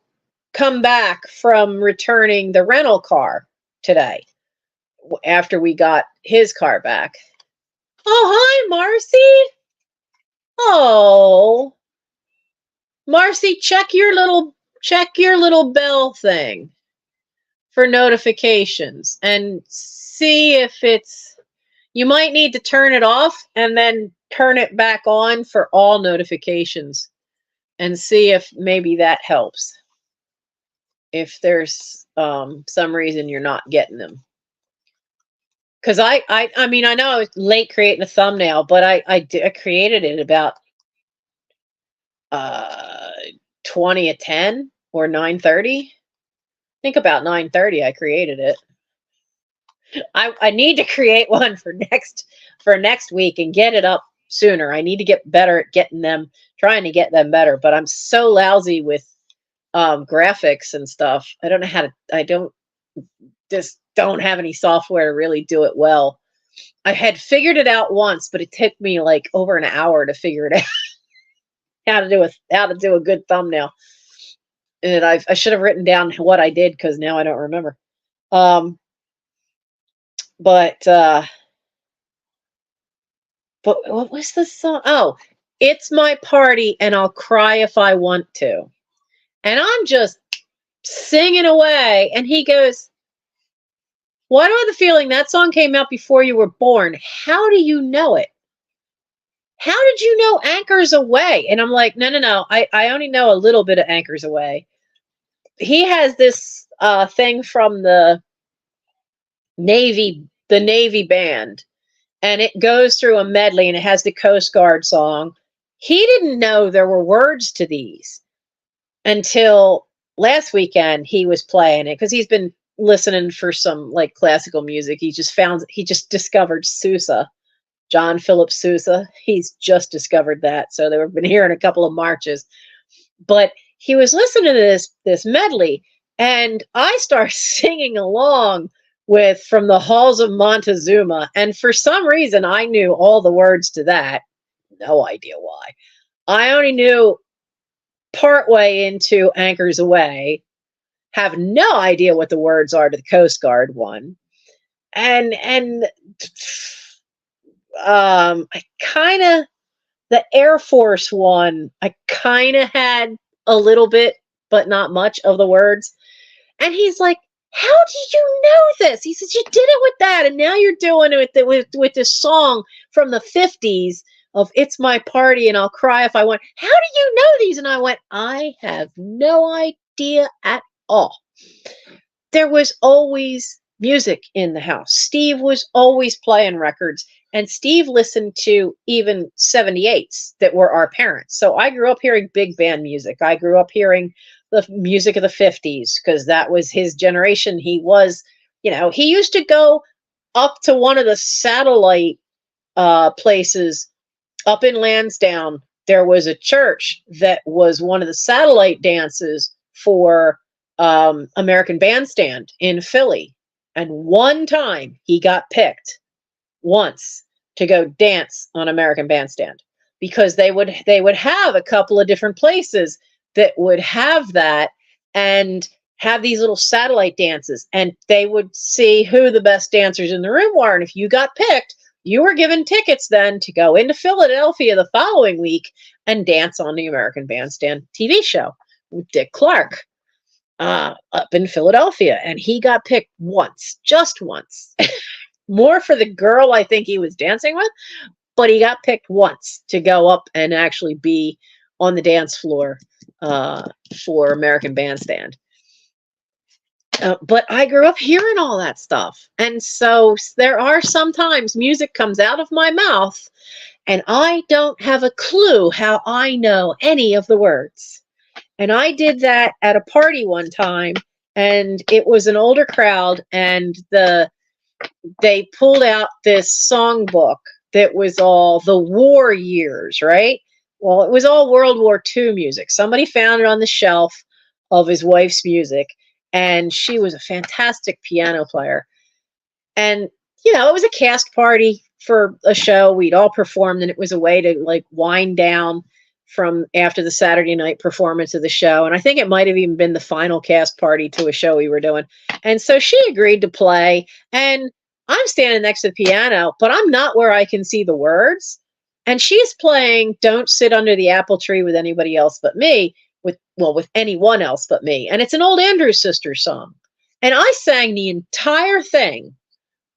S1: come back from returning the rental car today after we got his car back. Oh, hi, Marcy. Oh, Marcy, check your little bell thing for notifications and see if it's you might need to turn it off and then turn it back on for all notifications and see if maybe that helps. If there's some reason you're not getting them. Because I mean, I know I was late creating a thumbnail, but I created it about uh 20 at 10 or 9:30. I think about 9:30 I created it. I need to create one for next week and get it up sooner. I need to get better at trying to get them better, but I'm so lousy with graphics and stuff. I don't know how to I don't just don't have any software to really do it well. I had figured it out once, but it took me like over an hour to figure it out how to do a good thumbnail. And I should have written down what I did because now I don't remember. Um, but what was the song? Oh, it's my party and I'll cry if I want to. And I'm just singing away, and he goes, "What are the feeling that song came out before you were born? How do you know it? How did you know Anchors Away?" And I'm like, no. I only know a little bit of Anchors Away. He has this thing from the Navy band, and it goes through a medley, and it has the Coast Guard song. He didn't know there were words to these until last weekend. He was playing it because he's been listening for some like classical music. He just discovered Sousa. John Philip Sousa. He's just discovered that. So they've been hearing a couple of marches. But he was listening to this medley, and I started singing along with From the Halls of Montezuma. And for some reason, I knew all the words to that. No idea why. I only knew partway into Anchors Away, have no idea what the words are to the Coast Guard one. And I kind of the Air Force one, I kind of had a little bit, but not much of the words. And he's like, "How did you know this?" He says, "You did it with that, and now you're doing it with this song from the 50s of It's My Party and I'll Cry If I Want. How do you know these?" And I went, "I have no idea at all." There was always music in the house. Steve was always playing records, and Steve listened to even 78s that were our parents. So I grew up hearing big band music. I grew up hearing the music of the 50s because that was his generation. He was, he used to go up to one of the satellite places up in Lansdowne. There was a church that was one of the satellite dances for American Bandstand in Philly. And one time he got picked once to go dance on American Bandstand because they would have a couple of different places that would have that and have these little satellite dances, and they would see who the best dancers in the room were. And if you got picked, you were given tickets then to go into Philadelphia the following week and dance on the American Bandstand TV show with Dick Clark up in Philadelphia. And he got picked once, just once. More for the girl I think he was dancing with, but he got picked once to go up and actually be on the dance floor for American Bandstand. But I grew up hearing all that stuff. And so there are sometimes music comes out of my mouth and I don't have a clue how I know any of the words. And I did that at a party one time, and it was an older crowd, and they pulled out this songbook that was all the war years, right? Well, it was all World War II music. Somebody found it on the shelf of his wife's music, and she was a fantastic piano player. And, it was a cast party for a show. We'd all performed, and it was a way to like wind down from after the Saturday night performance of the show. And I think it might have even been the final cast party to a show we were doing. And so she agreed to play, and I'm standing next to the piano, but I'm not where I can see the words. And she's playing Don't Sit Under the Apple Tree with Anybody Else But Me, with anyone else but me. And it's an old Andrews Sisters song. And I sang the entire thing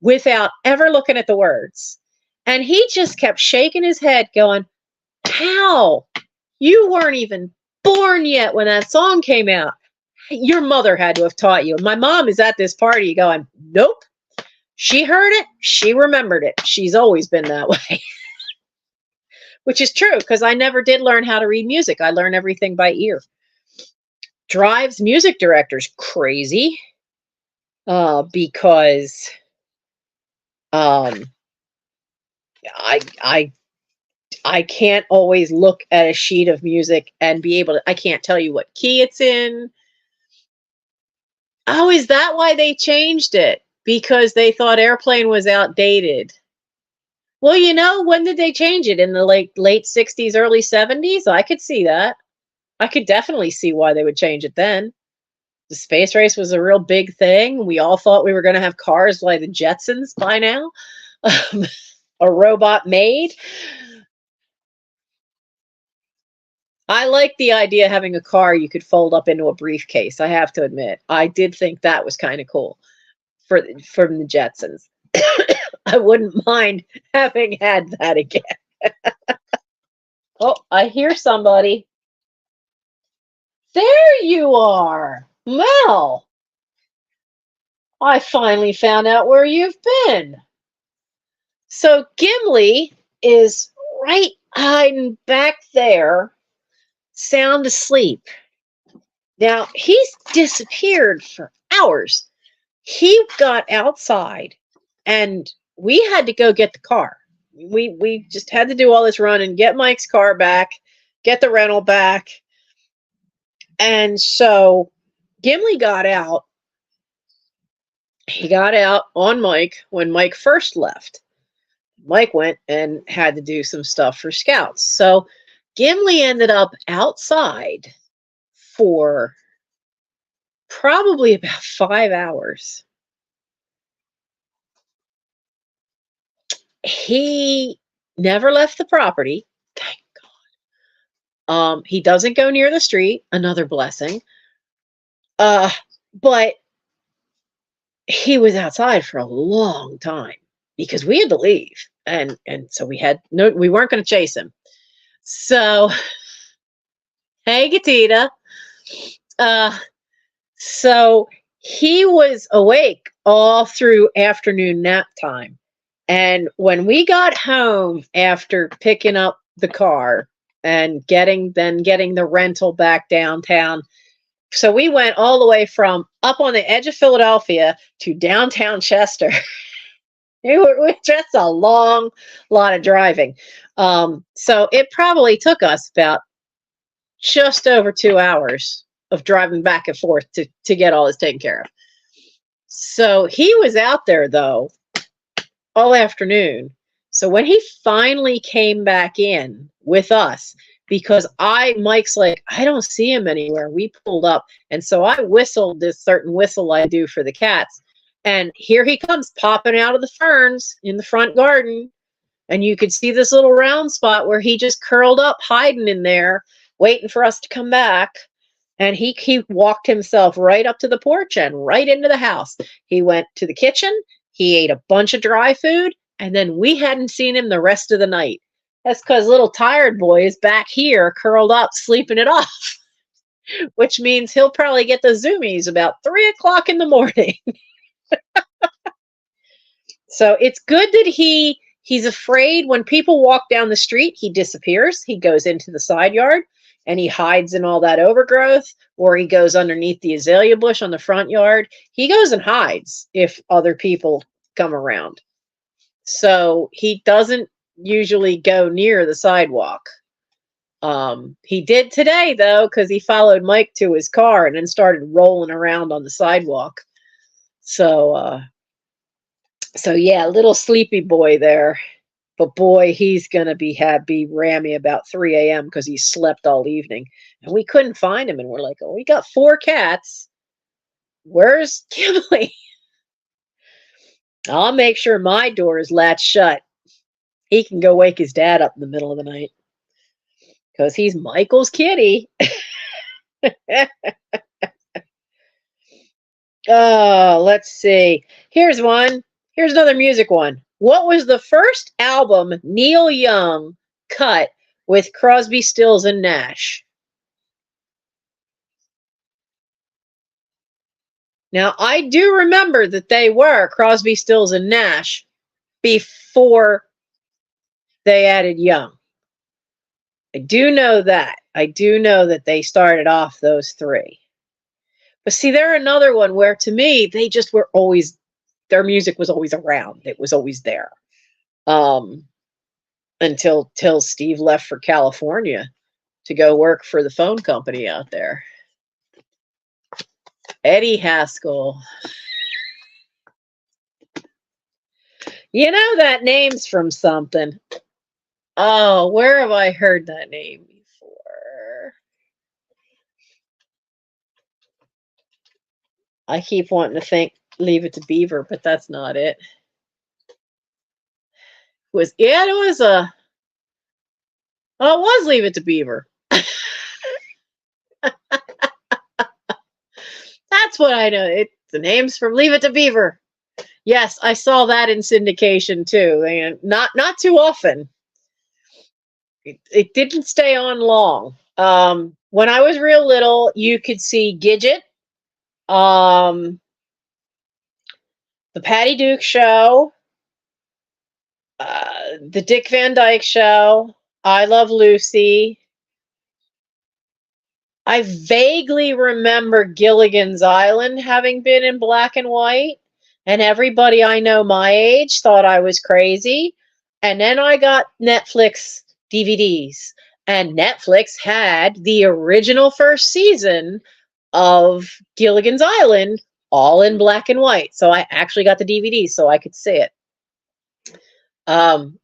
S1: without ever looking at the words. And he just kept shaking his head going, how? You weren't even born yet when that song came out. Your mother had to have taught you. And my mom is at this party going, nope. She heard it. She remembered it. She's always been that way. Which is true, because I never did learn how to read music. I learned everything by ear. Drives music directors crazy because I can't always look at a sheet of music and be able to, I can't tell you what key it's in. Oh, is that why they changed it? Because they thought Airplane was outdated. Well, when did they change it? In the late 60s, early 70s? I could see that. I could definitely see why they would change it then. The space race was a real big thing. We all thought we were going to have cars like the Jetsons by now. A robot maid. I like the idea of having a car you could fold up into a briefcase. I have to admit, I did think that was kind of cool from the Jetsons. I wouldn't mind having had that again. Oh, I hear somebody. There you are, Mel. I finally found out where you've been. So Gimli is right hiding back there, sound asleep. Now, he's disappeared for hours. He got outside, and we had to go get the car. We just had to do all this running, get Mike's car back, get the rental back. And so Gimli got out. He got out on Mike when Mike first left. Mike went and had to do some stuff for Scouts. So Gimli ended up outside for probably about 5 hours. He never left the property, thank God. He doesn't go near the street, another blessing. But he was outside for a long time because we had to leave, and so we weren't going to chase him. So, hey, Gatita. So he was awake all through afternoon nap time. And when we got home after picking up the car and getting the rental back downtown, so we went all the way from up on the edge of Philadelphia to downtown Chester. It was just a long lot of driving. So it probably took us about just over 2 hours of driving back and forth to get all this taken care of. So he was out there, though, all afternoon. So when he finally came back in with us, because Mike's like, I don't see him anywhere. We pulled up. And so I whistled this certain whistle I do for the cats. And here he comes popping out of the ferns in the front garden. And you could see this little round spot where he just curled up, hiding in there, waiting for us to come back. And he walked himself right up to the porch and right into the house. He went to the kitchen. He ate a bunch of dry food. And then we hadn't seen him the rest of the night. That's because little tired boy is back here, curled up, sleeping it off. Which means he'll probably get the zoomies about 3 o'clock in the morning. So it's good that he's afraid when people walk down the street, he disappears. He goes into the side yard and he hides in all that overgrowth, or he goes underneath the azalea bush on the front yard. He goes and hides if other people come around. So he doesn't usually go near the sidewalk. He did today, though, because he followed Mike to his car and then started rolling around on the sidewalk. So yeah, little sleepy boy there. But boy, he's going to be rammy about 3 a.m. because he slept all evening. And we couldn't find him. And we're like, oh, we got 4 cats. Where's Kimberly? I'll make sure my door is latched shut. He can go wake his dad up in the middle of the night. Because he's Michael's kitty. Oh, let's see. Here's one. Here's another music one. What was the first album Neil Young cut with Crosby, Stills, and Nash? Now, I do remember that they were Crosby, Stills, and Nash before they added Young. I do know that. I do know that they started off those 3. But see, they're another one where, to me, they just were always, their music was always around. It was always there. Until Steve left for California to go work for the phone company out there. Eddie Haskell. You know that name's from something. Oh, where have I heard that name before? I keep wanting to think Leave It to Beaver, but that's not it. It was Leave It to Beaver. That's what I know. The name's from Leave It to Beaver. Yes, I saw that in syndication too. And not too often. It didn't stay on long. When I was real little, you could see Gidget, the Patty Duke Show, the Dick Van Dyke Show, I Love Lucy. I vaguely remember Gilligan's Island having been in black and white, and everybody I know my age thought I was crazy. And then I got Netflix DVDs, and Netflix had the original first season of Gilligan's Island all in black and white. So I actually got the DVD so I could see it.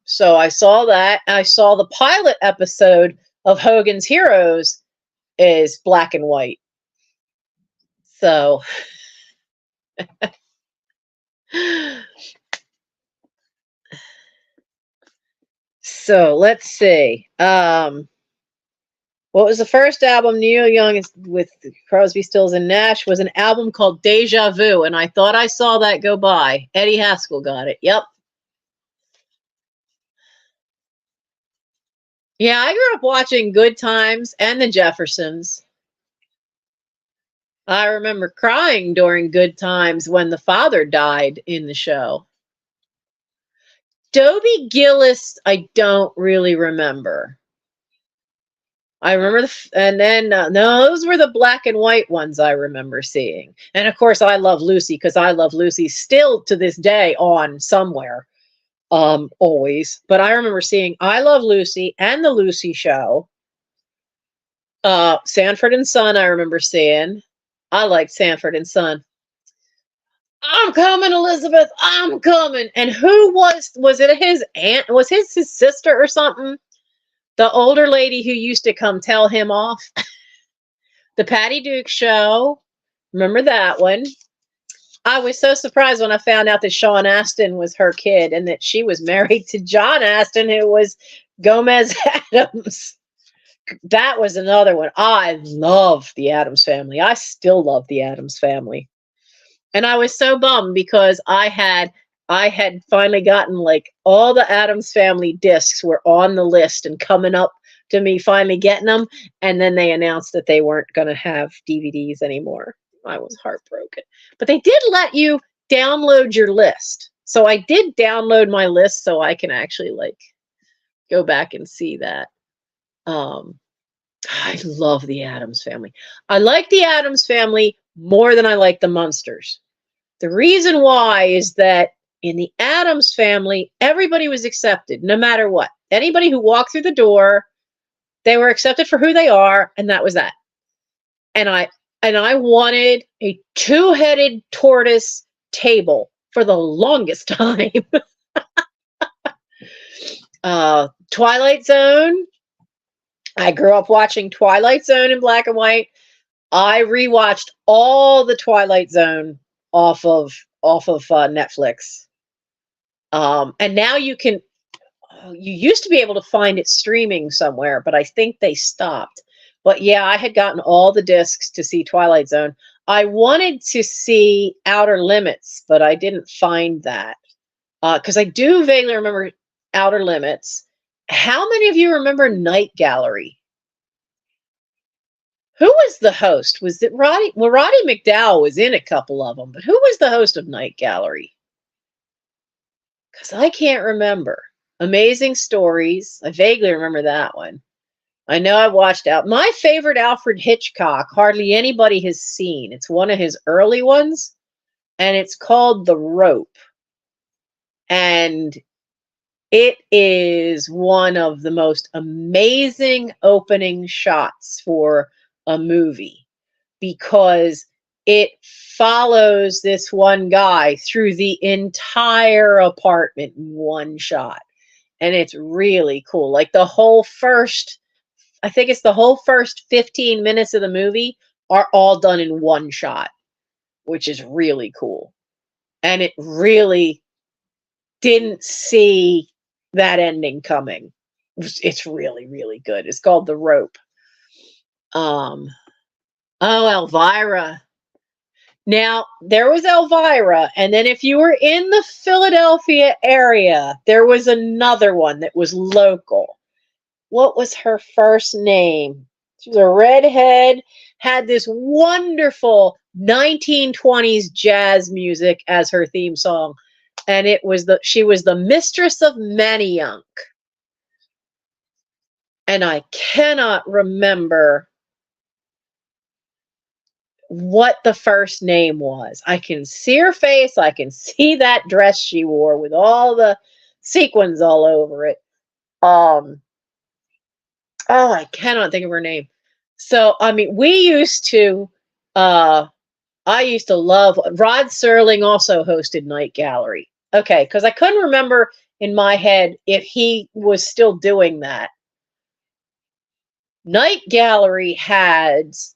S1: So I saw that. I saw the pilot episode of Hogan's Heroes is black and white. So let's see. What was the first album Neil Young with Crosby, Stills, and Nash? Was an album called Deja Vu, and I thought I saw that go by. Eddie Haskell got it. Yep. Yeah, I grew up watching Good Times and the Jeffersons. I remember crying during Good Times when the father died in the show. Dobie Gillis, I don't really remember. I remember and then no, those were the black and white ones I remember seeing. And of course, I Love Lucy because I Love Lucy still to this day on somewhere, always. But I remember seeing I Love Lucy and the Lucy Show. Sanford and Son, I remember seeing. I liked Sanford and Son. I'm coming, Elizabeth. I'm coming. And who was it his aunt? Was his sister or something? The older lady who used to come tell him off. The Patty Duke Show. Remember that one? I was so surprised when I found out that Sean Astin was her kid and that she was married to John Astin, who was Gomez Adams. That was another one. I love the Addams Family. I still love the Addams Family. And I was so bummed because I had finally gotten like all the Addams Family discs were on the list and coming up to me finally getting them, and then they announced that they weren't going to have DVDs anymore. I was heartbroken. But they did let you download your list. So I did download my list so I can actually like go back and see that. I love the Addams Family. I like the Addams Family more than I like the Munsters. The reason why is that in the Addams Family, everybody was accepted, no matter what. Anybody who walked through the door, they were accepted for who they are, and that was that. And I wanted a two-headed tortoise table for the longest time. Twilight Zone. I grew up watching Twilight Zone in black and white. I rewatched all the Twilight Zone off of Netflix. And now you used to be able to find it streaming somewhere, but I think they stopped. But yeah, I had gotten all the discs to see Twilight Zone. I wanted to see Outer Limits, but I didn't find that. Because I do vaguely remember Outer Limits. How many of you remember Night Gallery? Who was the host? Was it Roddy? Well, Roddy McDowall was in a couple of them, but who was the host of Night Gallery? Because I can't remember. Amazing Stories. I vaguely remember that one. I know I watched out. My favorite Alfred Hitchcock, hardly anybody has seen. It's one of his early ones, and it's called The Rope. And it is one of the most amazing opening shots for a movie because it follows this one guy through the entire apartment in one shot. And it's really cool. Like the whole first 15 minutes of the movie are all done in one shot, which is really cool. And it really didn't see that ending coming. It's really, really good. It's called The Rope. Elvira. Now, there was Elvira, and then if you were in the Philadelphia area, there was another one that was local. What was her first name? She was a redhead, had this wonderful 1920s jazz music as her theme song, and she was the mistress of Manayunk. And I cannot remember what the first name was. I can see her face. I can see that dress she wore with all the sequins all over it. I cannot think of her name. So, I mean, I used to love, Rod Serling also hosted Night Gallery. Okay, because I couldn't remember in my head if he was still doing that. Night Gallery has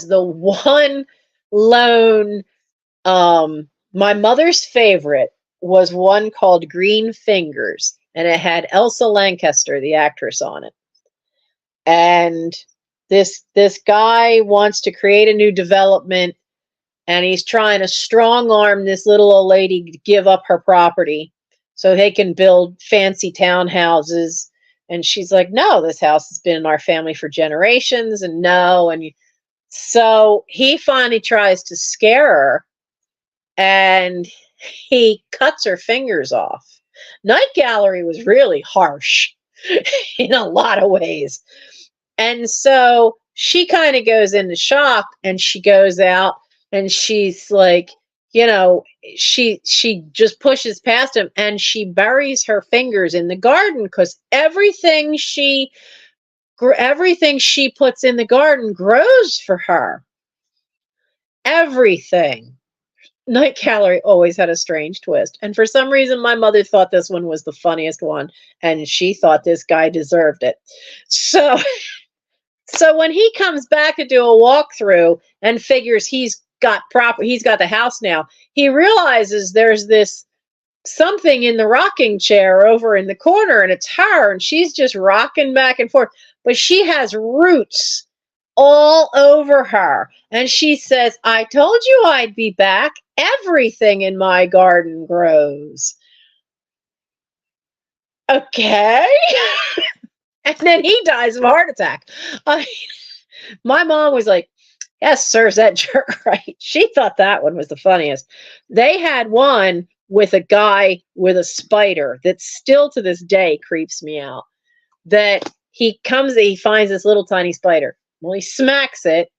S1: the one lone, my mother's favorite was one called Green Fingers, and it had Elsa Lanchester, the actress, on it. And this guy wants to create a new development, and he's trying to strong arm this little old lady to give up her property so they can build fancy townhouses. And she's like, no, this house has been in our family for generations, and no. And So he finally tries to scare her, and he cuts her fingers off. Night Gallery was really harsh in a lot of ways. And so she kind of goes into shock, and she goes out, and she's like, she just pushes past him, and she buries her fingers in the garden, because everything she puts in the garden grows for her. Everything. Night Gallery always had a strange twist. And for some reason, my mother thought this one was the funniest one, and she thought this guy deserved it. So, so when he comes back to do a walkthrough and figures he's got the house now, he realizes there's this something in the rocking chair over in the corner, and it's her, and she's just rocking back and forth, but she has roots all over her. And she says, I told you I'd be back. Everything in my garden grows. Okay. And then he dies of a heart attack. My mom was like, yes, serves that jerk right. She thought that one was the funniest. They had one with a guy with a spider that still to this day creeps me out. That he finds this little tiny spider. Well, he smacks it,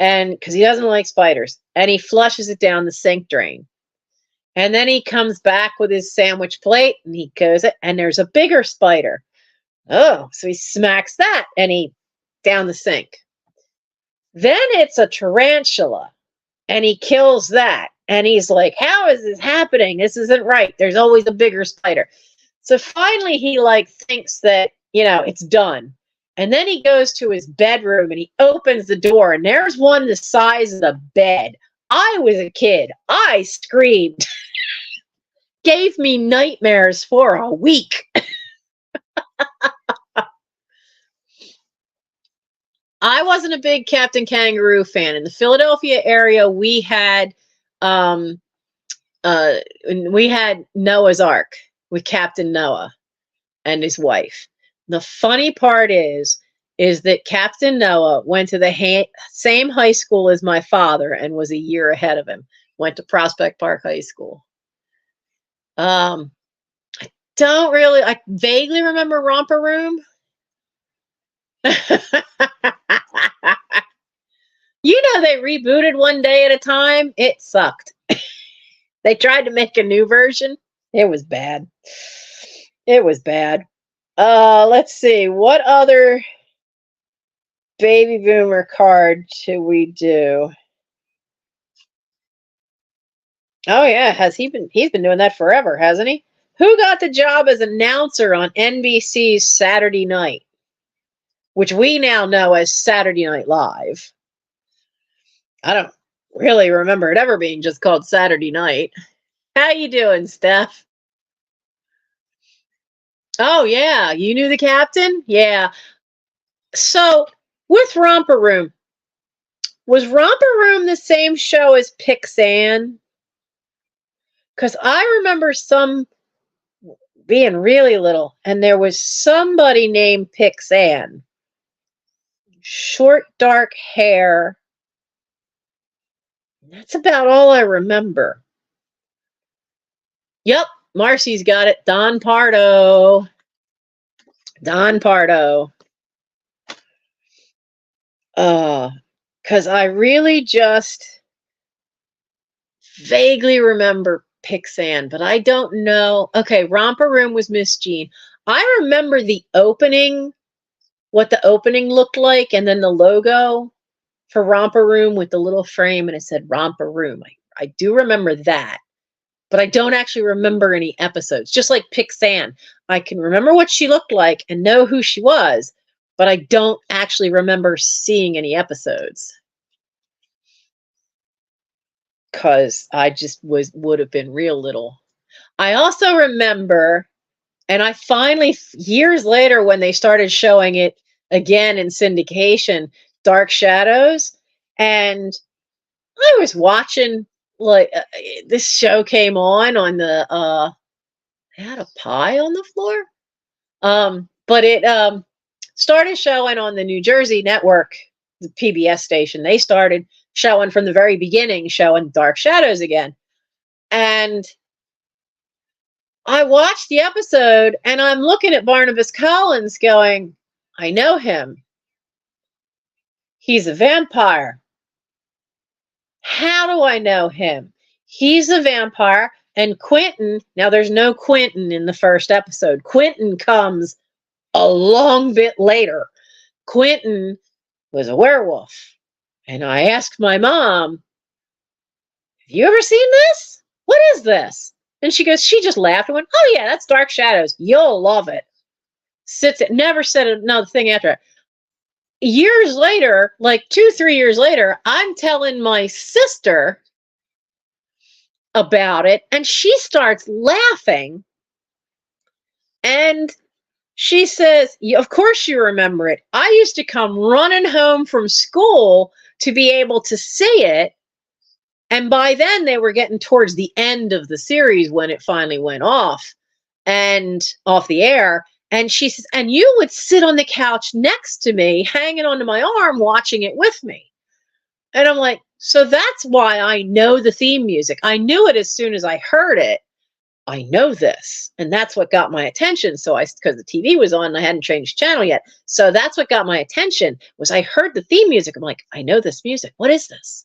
S1: and because he doesn't like spiders, and he flushes it down the sink drain. And then he comes back with his sandwich plate, and he goes, and there's a bigger spider. Oh, so he smacks that, and he down the sink. Then it's a tarantula, and he kills that. And he's like, how is this happening? This isn't right. There's always a bigger spider. So finally he thinks that, it's done. And then he goes to his bedroom, and he opens the door, and there's one the size of the bed. I was a kid. I screamed. Gave me nightmares for a week. I wasn't a big Captain Kangaroo fan. In the Philadelphia area, we had Noah's Ark with Captain Noah and his wife. The funny part is that Captain Noah went to the same high school as my father and was a year ahead of him. Went to Prospect Park High School. I vaguely remember Romper Room. They rebooted One Day at a Time. It sucked. They tried to make a new version. It was bad. It was bad. Let's see. What other baby boomer card should we do? Oh yeah, he's been doing that forever, hasn't he? Who got the job as announcer on NBC's Saturday Night, which we now know as Saturday Night Live? I don't really remember it ever being just called Saturday Night. How you doing, Steph? Oh yeah, you knew the captain? Yeah. So with Romper Room, was Romper Room the same show as Pixan? Because I remember some being really little, and there was somebody named Pixan. Short, dark hair. That's about all I remember. Yep, Marcy's got it. Don Pardo. Don Pardo. Because I really just vaguely remember Pixan, but I don't know. Okay, Romper Room was Miss Jean. I remember the opening, what the opening looked like, and then the logo for Romper Room with the little frame, and it said Romper Room. I do remember that, but I don't actually remember any episodes. Just like Pixan, I can remember what she looked like and know who she was, but I don't actually remember seeing any episodes. Because I just would have been real little. I also remember, and I finally, years later, when they started showing it again in syndication, Dark Shadows, and I was watching, this show came on the, they had a pie on the floor, but it started showing on the New Jersey network, the PBS station, they started showing from the very beginning, showing Dark Shadows again. And I watched the episode and I'm looking at Barnabas Collins going, I know him. He's a vampire. How do I know him? He's a vampire. And Quentin, now there's no Quentin in the first episode. Quentin comes a long bit later. Quentin was a werewolf. And I asked my mom, have you ever seen this? What is this? And she just laughed and went, oh yeah, that's Dark Shadows. You'll love it. Sits it, never said another thing after it. Years later, like 2-3 years later, I'm telling my sister about it and she starts laughing. And she says, of course you remember it. I used to come running home from school to be able to see it. And by then they were getting towards the end of the series when it finally went off the air. And she says, and you would sit on the couch next to me, hanging onto my arm, watching it with me. And I'm like, so that's why I know the theme music. I knew it as soon as I heard it. I know this. And that's what got my attention. So because the TV was on and I hadn't changed channel yet. So that's what got my attention was I heard the theme music. I'm like, I know this music. What is this?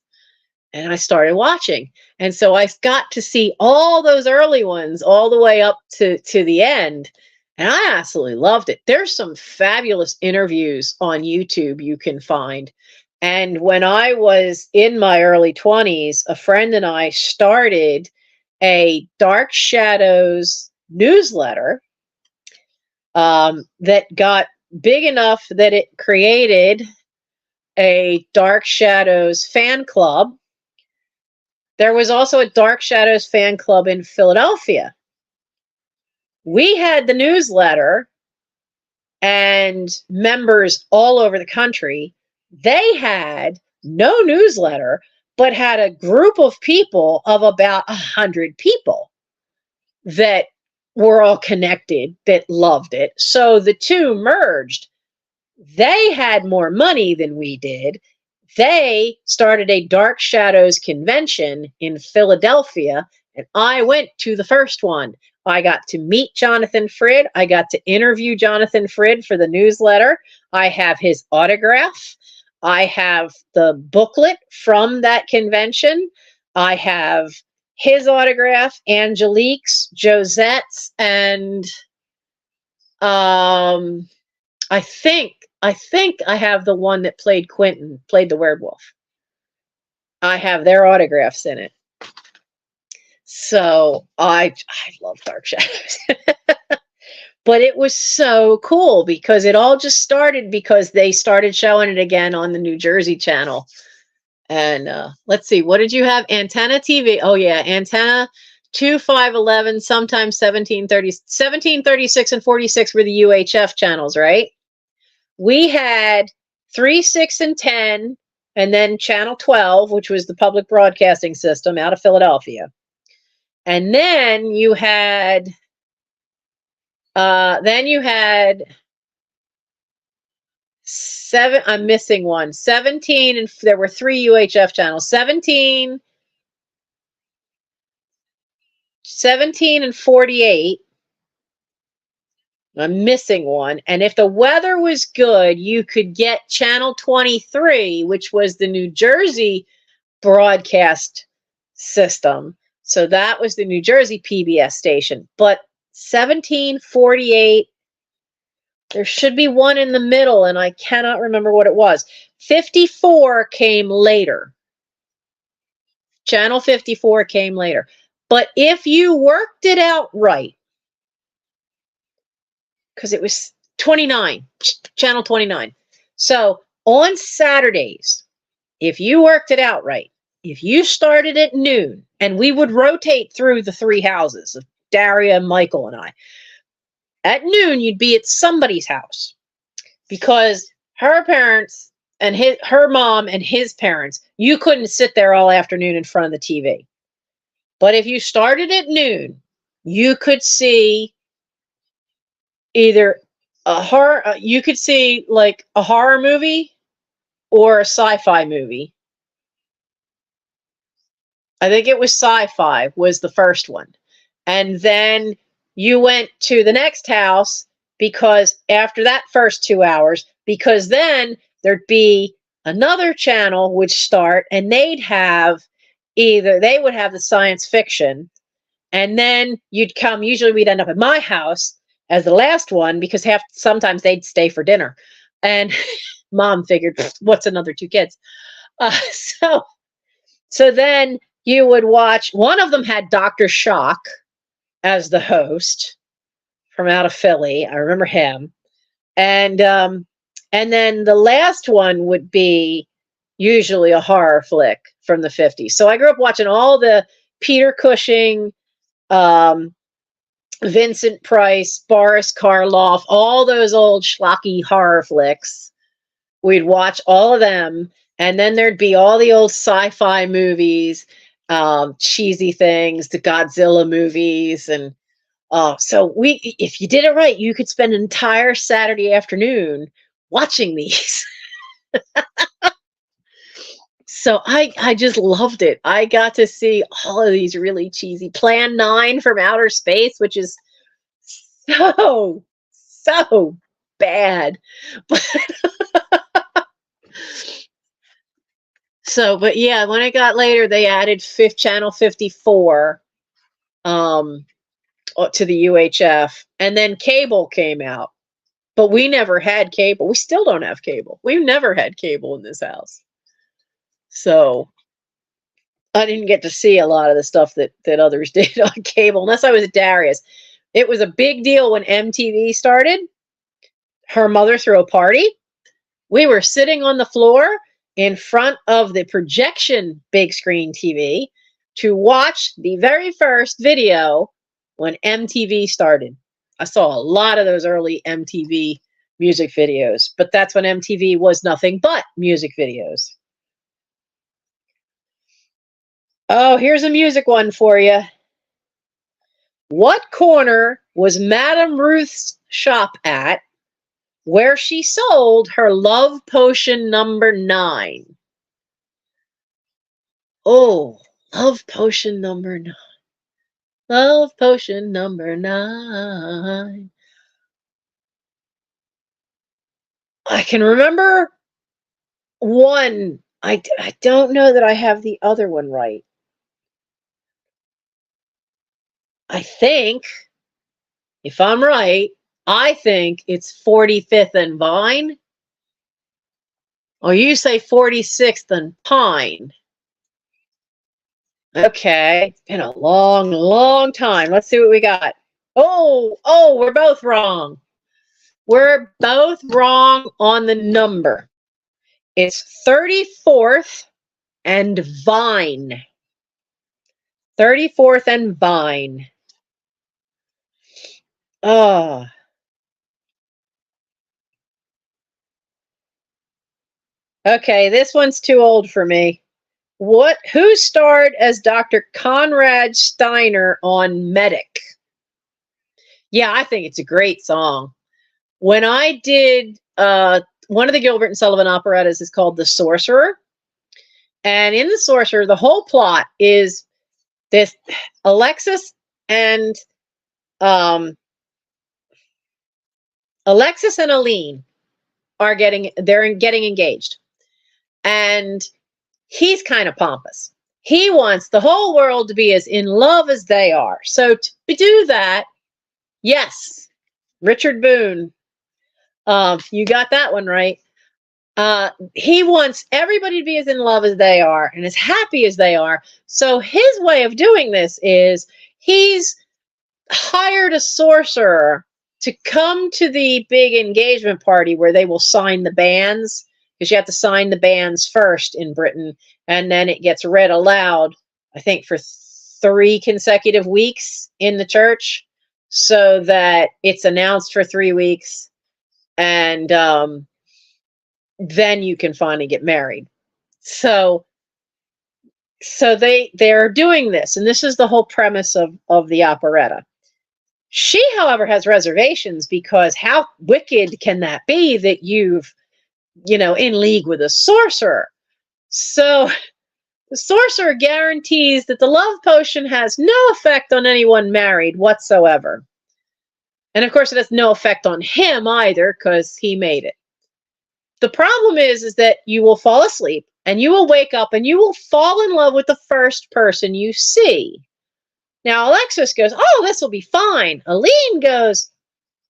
S1: And I started watching. And so I got to see all those early ones all the way up to the end. And I absolutely loved it. There's some fabulous interviews on YouTube you can find. And when I was in my early 20s, a friend and I started a Dark Shadows newsletter that got big enough that it created a Dark Shadows fan club. There was also a Dark Shadows fan club in Philadelphia. We had the newsletter and members all over the country. They had no newsletter, but had a group of people of about 100 people that were all connected, that loved it. So the two merged. They had more money than we did. They started a Dark Shadows convention in Philadelphia, and I went to the first one. I got to meet Jonathan Frid. I got to interview Jonathan Frid for the newsletter. I have his autograph. I have the booklet from that convention. I have his autograph, Angelique's, Josette's, and I think I have the one that played Quentin, played the werewolf. I have their autographs in it. So I love Dark Shadows. But it was so cool because it all just started because they started showing it again on the New Jersey channel. And let's see, what did you have? Antenna TV. Oh yeah, Antenna 2, 5, 11, sometimes 17, 30, 17, 36, and 46 were the UHF channels, right? We had 3, 6, and 10, and then channel 12, which was the public broadcasting system out of Philadelphia. And then you had 7, I'm missing one, 17, and there were 3 UHF channels, 17 and 48. I'm missing one. And if the weather was good, you could get channel 23, which was the New Jersey broadcast system. So that was the New Jersey PBS station. But 17, 48, there should be one in the middle, and I cannot remember what it was. 54 came later. Channel 54 came later. But if you worked it out right, because it was 29, channel 29. So on Saturdays, if you worked it out right, if you started at noon, and we would rotate through the 3 houses of Daria, Michael, and I. At noon, you'd be at somebody's house because her parents and her mom and his parents, you couldn't sit there all afternoon in front of the TV. But if you started at noon, you could see either a horror, you could see like a horror movie, or a sci-fi movie. I think it was sci-fi was the first one. And then you went to the next house because after that first 2 hours, because then there'd be another channel would start and they would have the science fiction, and then you'd come, usually we'd end up at my house as the last one because sometimes they'd stay for dinner. And mom figured, what's another 2 kids? So then you would watch, one of them had Dr. Shock as the host from out of Philly. I remember him. And then the last one would be usually a horror flick from the 50s. So I grew up watching all the Peter Cushing, Vincent Price, Boris Karloff, all those old schlocky horror flicks. We'd watch all of them. And then there'd be all the old sci-fi movies, cheesy things, the Godzilla movies. And so if you did it right, you could spend an entire Saturday afternoon watching these. So I just loved it. I got to see all of these really cheesy. Plan 9 from Outer Space, which is so bad. But yeah, when I got later, they added channel 54 to the UHF, and then cable came out. But we never had cable. We still don't have cable. We've never had cable in this house. So I didn't get to see a lot of the stuff that others did on cable, unless I was at Darius. It was a big deal when MTV started. Her mother threw a party. We were sitting on the floor in front of the projection big screen TV to watch the very first video when MTV started. I saw a lot of those early MTV music videos, but that's when MTV was nothing but music videos. Oh, here's a music one for you. What corner was Madame Ruth's shop at where she sold her love potion number 9? Oh, love potion number 9. Love potion number 9. I can remember one. I don't know that I have the other one right. I think, if I'm right, I think it's 45th and Vine. Or you say 46th and Pine. Okay, it's been a long, long time. Let's see what we got. Oh, we're both wrong. We're both wrong on the number. It's 34th and Vine. 34th and Vine. Oh. Okay, this one's too old for me. Who starred as Dr. Conrad Steiner on Medic? Yeah, I think it's a great song. When I did one of the Gilbert and Sullivan operettas is called The Sorcerer. And in The Sorcerer, the whole plot is this Alexis and Aline are getting engaged. And he's kind of pompous. He wants the whole world to be as in love as they are. So to do that, yes, Richard Boone, you got that one right. He wants everybody to be as in love as they are and as happy as they are. So his way of doing this is he's hired a sorcerer to come to the big engagement party where they will sign the banns, because you have to sign the banns first in Britain, and then it gets read aloud, I think, for 3 consecutive weeks in the church, so that it's announced for 3 weeks, and then you can finally get married. So they're doing this, and this is the whole premise of the operetta. She, however, has reservations, because how wicked can that be that you've in league with a sorcerer. So the sorcerer guarantees that the love potion has no effect on anyone married whatsoever. And of course, it has no effect on him either, because he made it. The problem is that you will fall asleep and you will wake up and you will fall in love with the first person you see. Now, Alexis goes, oh, this will be fine. Aline goes,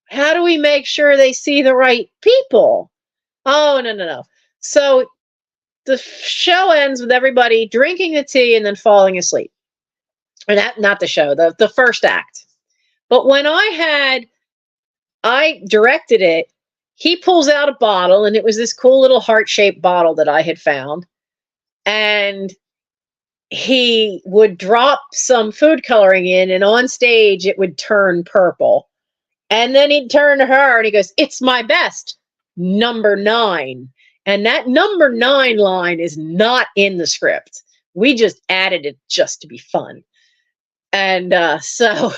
S1: how do we make sure they see the right people? Oh, no. So the show ends with everybody drinking the tea and then falling asleep. Or not the show, the first act. But when I directed it, he pulls out a bottle, and it was this cool little heart-shaped bottle that I had found. And he would drop some food coloring in, and on stage it would turn purple. And then he'd turn to her and he goes, it's my best, number 9. And that number 9 line is not in the script. We just added it just to be fun. And so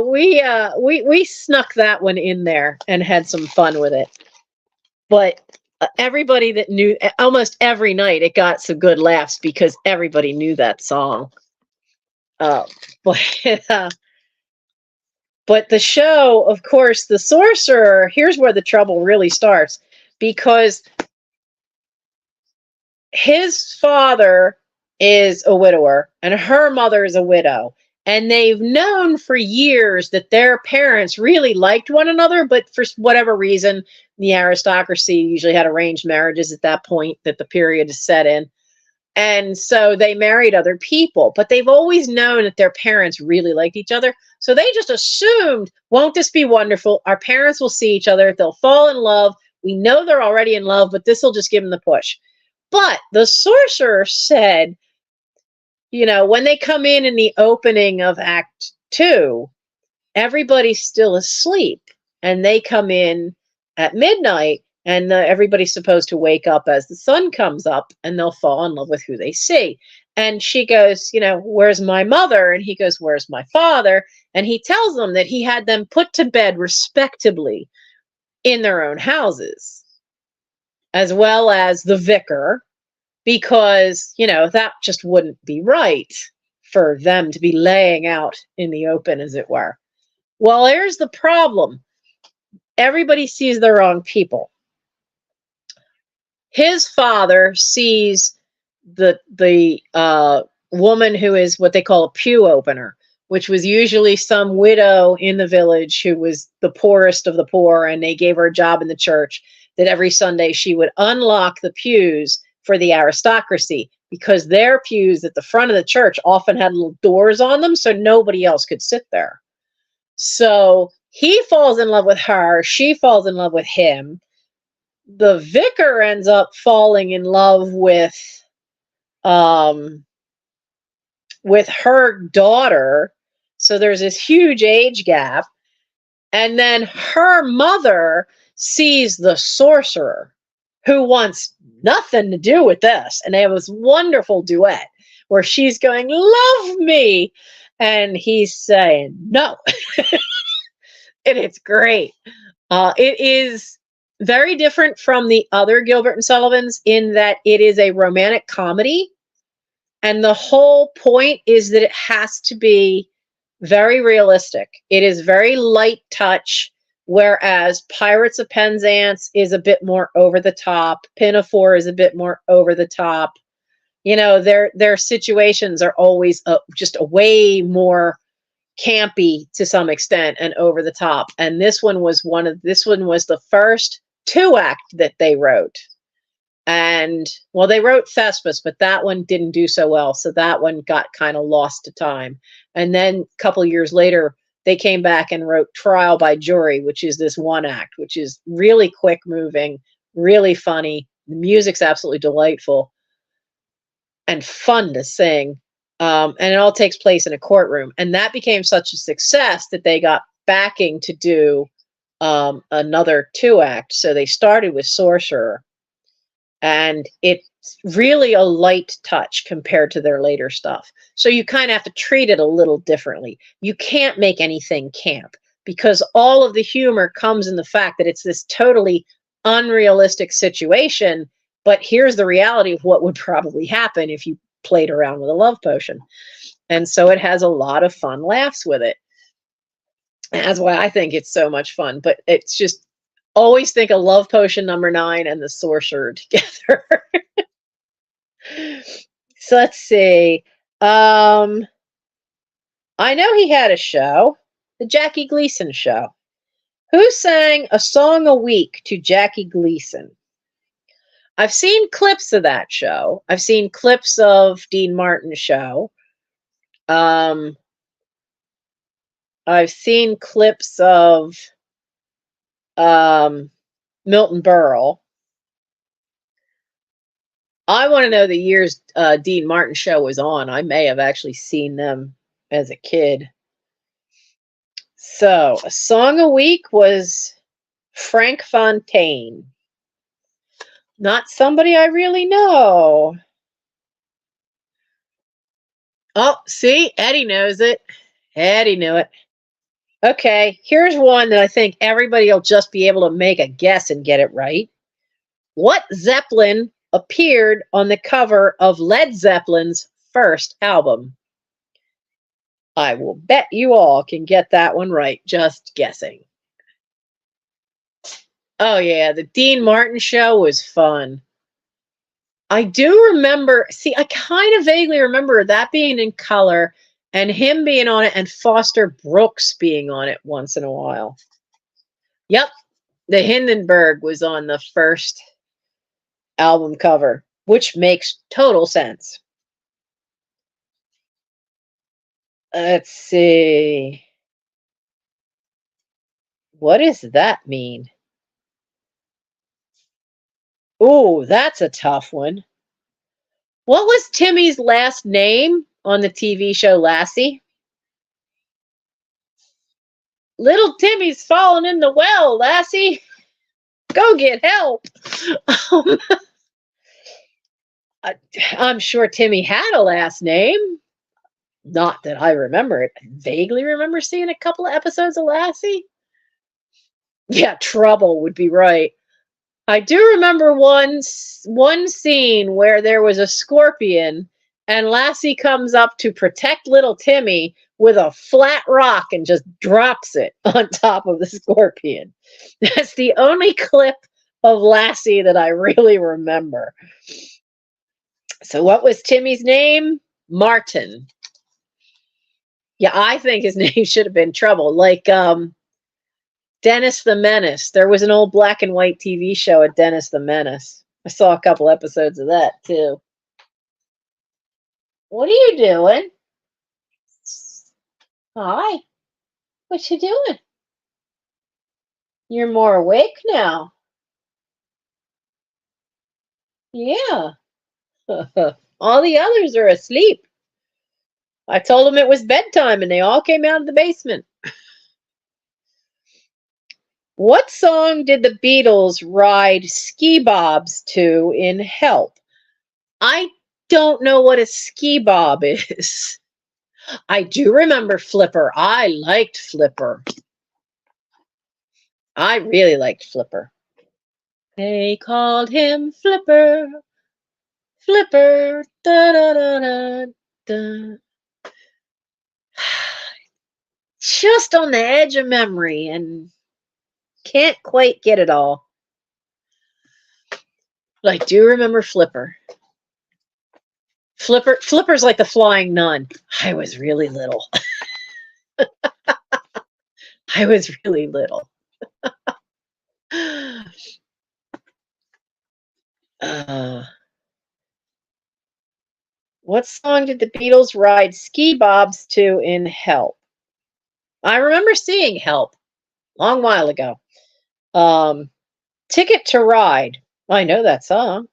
S1: we snuck that one in there and had some fun with it. But everybody that knew, almost every night, it got some good laughs because everybody knew that song. But the show, of course, the sorcerer, here's where the trouble really starts, because his father is a widower and her mother is a widow. And they've known for years that their parents really liked one another, but for whatever reason, the aristocracy usually had arranged marriages at that point that the period is set in. And so they married other people, but they've always known that their parents really liked each other. So they just assumed, won't this be wonderful? Our parents will see each other. They'll fall in love. We know they're already in love, but this will just give them the push. But the sorcerer said, when they come in the opening of Act 2, everybody's still asleep. And they come in at midnight. And everybody's supposed to wake up as the sun comes up, and they'll fall in love with who they see. And she goes, where's my mother? And he goes, where's my father? And he tells them that he had them put to bed respectably in their own houses, as well as the vicar, because, that just wouldn't be right for them to be laying out in the open, as it were. Well, here's the problem. Everybody sees the wrong people. His father sees the woman who is what they call a pew opener, which was usually some widow in the village who was the poorest of the poor, and they gave her a job in the church that every Sunday she would unlock the pews for the aristocracy, because their pews at the front of the church often had little doors on them, so nobody else could sit there. So he falls in love with her. She falls in love with him. The vicar ends up falling in love with her daughter. So there's this huge age gap. And then her mother sees the sorcerer, who wants nothing to do with this. And they have this wonderful duet where she's going, love me. And he's saying, no. And it's great. It is very different from the other Gilbert and Sullivans in that it is a romantic comedy. And the whole point is that it has to be very realistic. It is very light touch, whereas Pirates of Penzance is a bit more over the top. Pinafore is a bit more over the top. Their situations are always just a way more campy to some extent and over the top. And this one was the first 2-act that they wrote. And they wrote Thespis, but that one didn't do so well. So that one got kind of lost to time. And then a couple of years later, they came back and wrote Trial by Jury, which is this 1-act, which is really quick moving, really funny. The music's absolutely delightful and fun to sing. And it all takes place in a courtroom. And that became such a success that they got backing to do another 2-act. So they started with Sorcerer. And it's really a light touch compared to their later stuff. So you kind of have to treat it a little differently. You can't make anything camp because all of the humor comes in the fact that it's this totally unrealistic situation, but here's the reality of what would probably happen if you played around with a love potion. And so it has a lot of fun laughs with it. And that's why I think it's so much fun. But it's just always think of Love Potion #9 and the Sorcerer together. So let's see. I know he had a show, the Jackie Gleason show. Who sang a song a week to Jackie Gleason? I've seen clips of that show. I've seen clips of Dean Martin's show. I've seen clips of Milton Berle. I want to know the years Dean Martin show was on. I may have actually seen them as a kid. So, a song a week was Frank Fontaine. Not somebody I really know. Oh, see? Eddie knows it. Eddie knew it. Okay, here's one that I think everybody will just be able to make a guess and get it right. What Zeppelin appeared on the cover of Led Zeppelin's first album? I will bet you all can get that one right, just guessing. Oh yeah, the Dean Martin show was fun. I do remember, see, I kind of vaguely remember that being in color and him being on it and Foster Brooks being on it once in a while. Yep, the Hindenburg was on the first album cover, which makes total sense. Let's see. What does that mean? Oh, that's a tough one. What was Timmy's last name on the TV show Lassie? Little Timmy's fallen in the well, Lassie. Go get help. I'm sure Timmy had a last name. Not that I remember it. I vaguely remember seeing a couple of episodes of Lassie. Yeah, Trouble would be right. I do remember one scene where there was a scorpion and Lassie comes up to protect little Timmy with a flat rock and just drops it on top of the scorpion. That's the only clip of Lassie that I really remember. So what was Timmy's name? Martin. Yeah, I think his name should have been Trouble. Like Dennis the Menace. There was an old black and white TV show at Dennis the Menace. I saw a couple episodes of that too. What are you doing? Hi. What you doing? You're more awake now. Yeah. All the others are asleep. I told them it was bedtime and they all came out of the basement. What song did the Beatles ride ski bobs to in Help? I don't know what a ski bob is. I do remember Flipper. I liked Flipper. I really liked Flipper. They called him Flipper. Flipper. Da, da, da, da, da. Just on the edge of memory and can't quite get it all. But I do remember Flipper. Flipper's like the flying nun. I was really little. I was really little. What song did the Beatles ride ski bobs to in Help? I remember seeing Help a long while ago. Ticket to Ride. I know that song.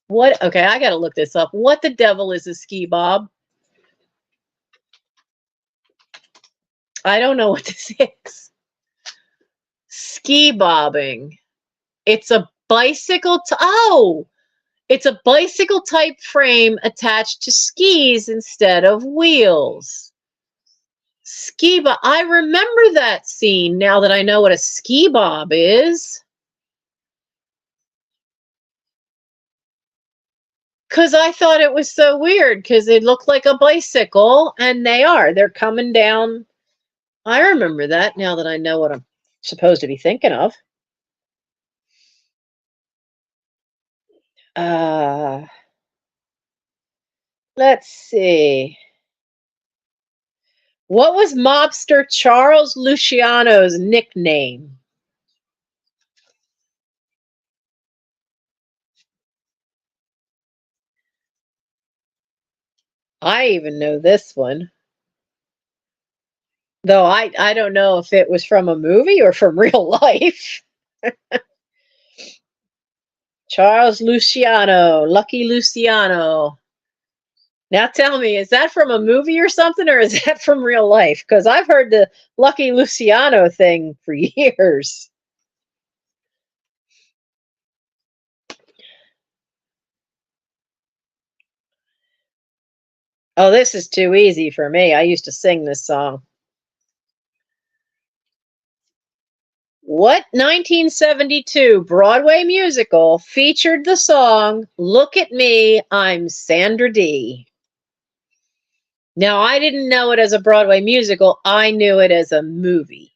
S1: What? Okay, I got to look this up. What the devil is a ski bob? I don't know what this is. Ski bobbing. It's a bicycle. It's a bicycle type frame attached to skis instead of wheels. Ski bob. I remember that scene now that I know what a ski bob is. Because I thought it was so weird because they look like a bicycle, and they are. They're coming down. I remember that now that I know what I'm supposed to be thinking of. Let's see. What was mobster Charles Luciano's nickname? I even know this one. Though I don't know if it was from a movie or from real life. Charles Luciano, Lucky Luciano. Now tell me, is that from a movie or something, or is that from real life? Because I've heard the Lucky Luciano thing for years. Oh, this is too easy for me. I used to sing this song. What 1972 Broadway musical featured the song Look at Me, I'm Sandra Dee? Now, I didn't know it as a Broadway musical. I knew it as a movie.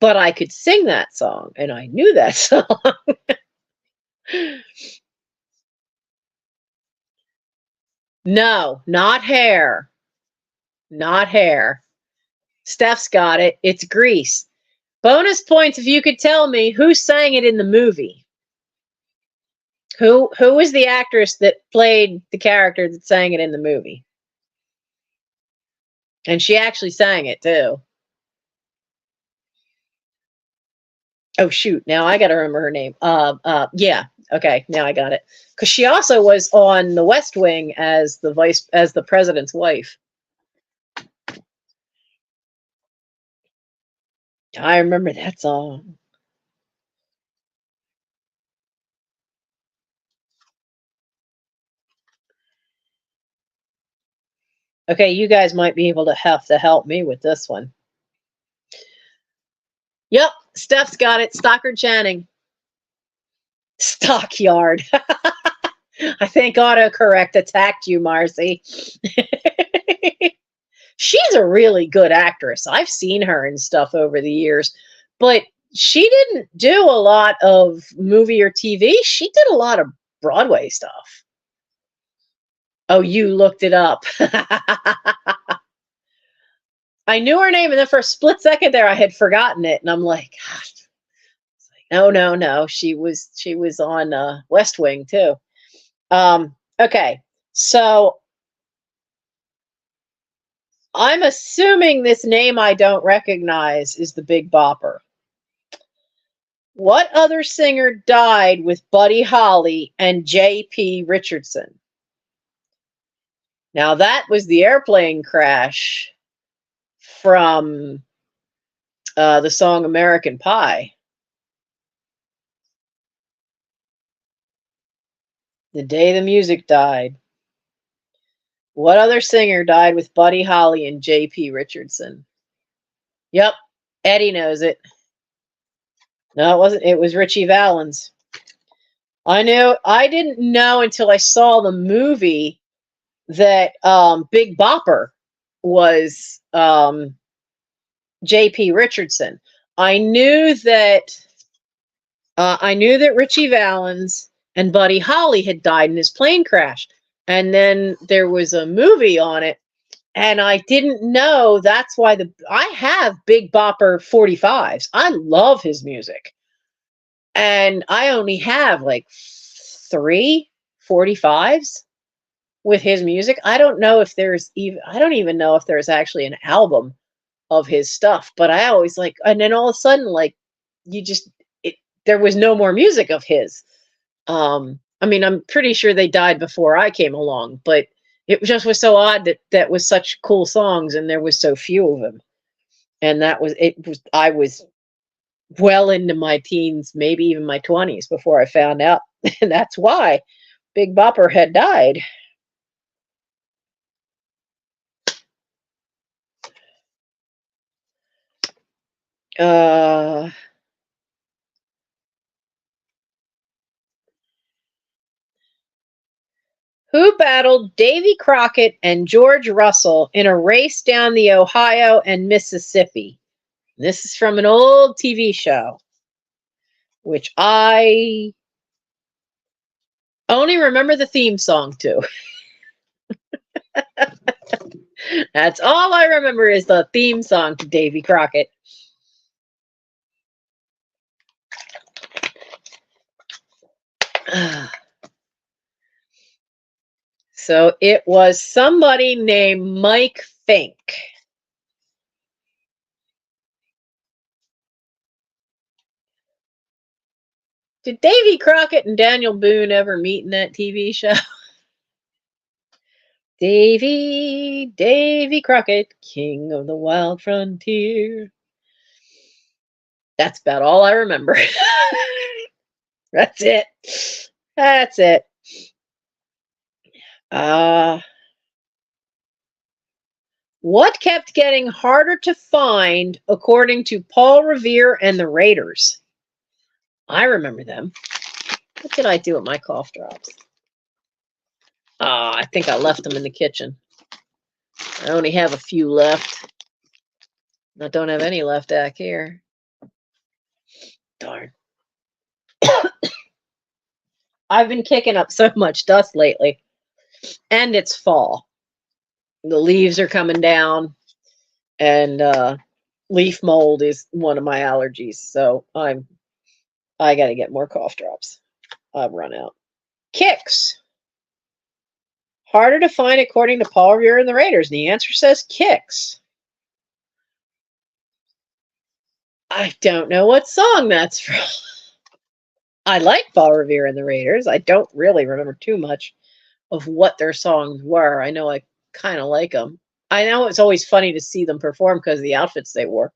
S1: But I could sing that song, and I knew that song. No, not Hair. Not Hair. Steph's got it. It's Grease. Bonus points if you could tell me who sang it in the movie. Who was the actress that played the character that sang it in the movie? And she actually sang it too. Oh shoot! Now I got to remember her name. Yeah. Okay, now I got it. Because she also was on The West Wing as the president's wife. I remember that song. Okay, you guys might be able to have to help me with this one. Yep, Steph's got it. Stockard Channing. Stockyard. I think autocorrect attacked you, Marcy. She's a really good actress. I've seen her and stuff over the years, but she didn't do a lot of movie or TV. She did a lot of Broadway stuff. Oh, you looked it up. I knew her name, and then for a split second there, I had forgotten it, and I'm like, gosh. No. She was on West Wing too. Okay, so I'm assuming this name I don't recognize is the Big Bopper. What other singer died with Buddy Holly and J.P. Richardson? Now that was the airplane crash from the song American Pie. The day the music died. What other singer died with Buddy Holly and J.P. Richardson? Yep, Eddie knows it. No, it wasn't. It was Richie Valens. I didn't know until I saw the movie that Big Bopper was J.P. Richardson. I knew that Richie Valens and Buddy Holly had died in his plane crash, and then there was a movie on it, and I didn't know that's why I have Big Bopper 45s. I love his music, and I only have like 3 45s with his music. I don't even know if there's actually an album of his stuff, but I always like, and then all of a sudden, like, there was no more music of his. I mean, I'm pretty sure they died before I came along, but it just was so odd that was such cool songs and there was so few of them. And I was well into my teens, maybe even my 20s before I found out. And that's why Big Bopper had died. Uh, who battled Davy Crockett and George Russell in a race down the Ohio and Mississippi? This is from an old TV show, which I only remember the theme song to. That's all I remember is the theme song to Davy Crockett. So it was somebody named Mike Fink. Did Davy Crockett and Daniel Boone ever meet in that TV show? Davy Crockett, king of the wild frontier. That's about all I remember. That's it. That's it. What kept getting harder to find according to Paul Revere and the Raiders? I remember them. What did I do with my cough drops? I think I left them in the kitchen. I only have a few left. I don't have any left back here. Darn. I've been kicking up so much dust lately. And it's fall. The leaves are coming down. And leaf mold is one of my allergies. So I got to get more cough drops. I've run out. Kicks. Harder to find according to Paul Revere and the Raiders. The answer says Kicks. I don't know what song that's from. I like Paul Revere and the Raiders. I don't really remember too much of what their songs were. I know I kind of like them. I know it's always funny to see them perform because of the outfits they wore.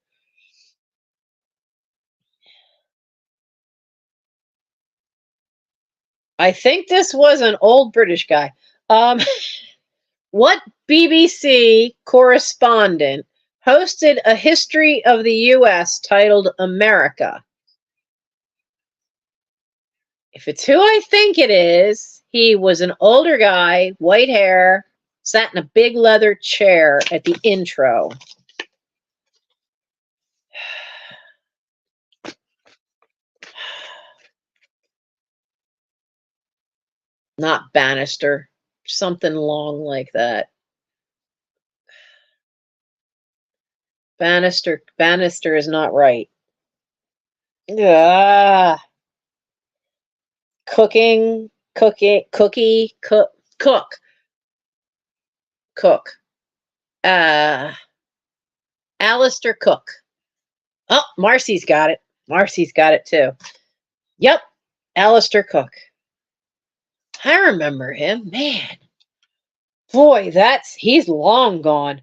S1: I think this was an old British guy. What BBC correspondent hosted a history of the U.S. titled America? If it's who I think it is, he was an older guy, white hair, sat in a big leather chair at the intro. Not Bannister. Something long like that. Bannister is not right. Cooking, cookie, cook. Alistair Cook. Oh, Marcy's got it. Marcy's got it too. Yep, Alistair Cook. I remember him, man. Boy, he's long gone.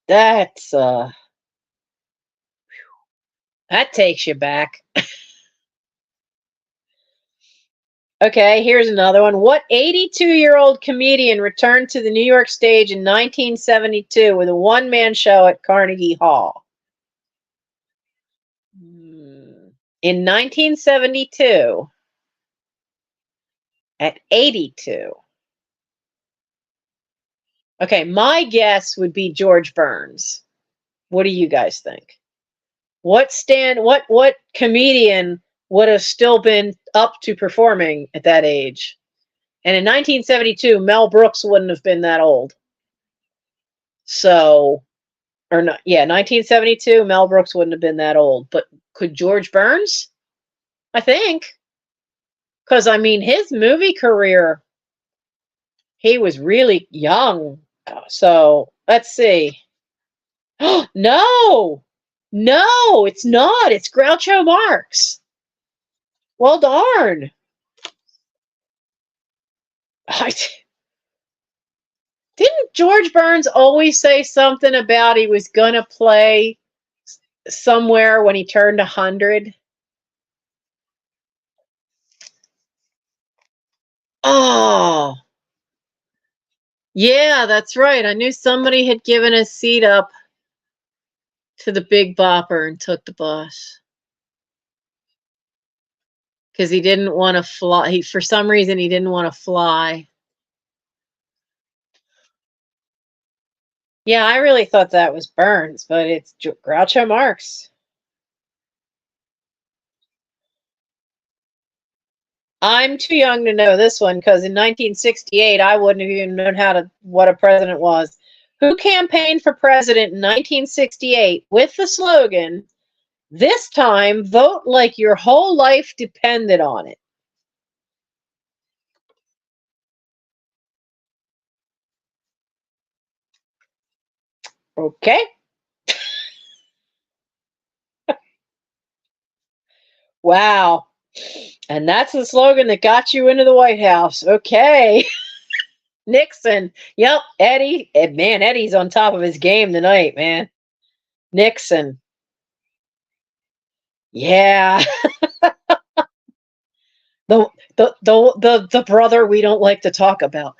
S1: That's that takes you back. Okay, here's another one. What 82-year-old comedian returned to the New York stage in 1972 with a one-man show at Carnegie Hall? In 1972, at 82. Okay, my guess would be George Burns. What do you guys think? What comedian would have still been up to performing at that age? And in 1972, Mel Brooks wouldn't have been that old. So, or not, yeah, 1972, Mel Brooks wouldn't have been that old. But could George Burns? I think. Because, I mean, his movie career, he was really young. So, let's see. No! No, it's not. It's Groucho Marx. Well, darn. Didn't George Burns always say something about he was going to play somewhere when he turned 100? Oh, yeah, that's right. I knew somebody had given a seat up to the Big Bopper and took the bus because he didn't want to fly. For some reason, he didn't want to fly. Yeah, I really thought that was Burns, but it's Groucho Marx. I'm too young to know this one because in 1968, I wouldn't have even known what a president was. Who campaigned for president in 1968 with the slogan, "This time, vote like your whole life depended on it"? Okay. Wow. And that's the slogan that got you into the White House. Okay. Nixon. Yep. Eddie. Man, Eddie's on top of his game tonight, man. Nixon. Yeah. The the brother we don't like to talk about.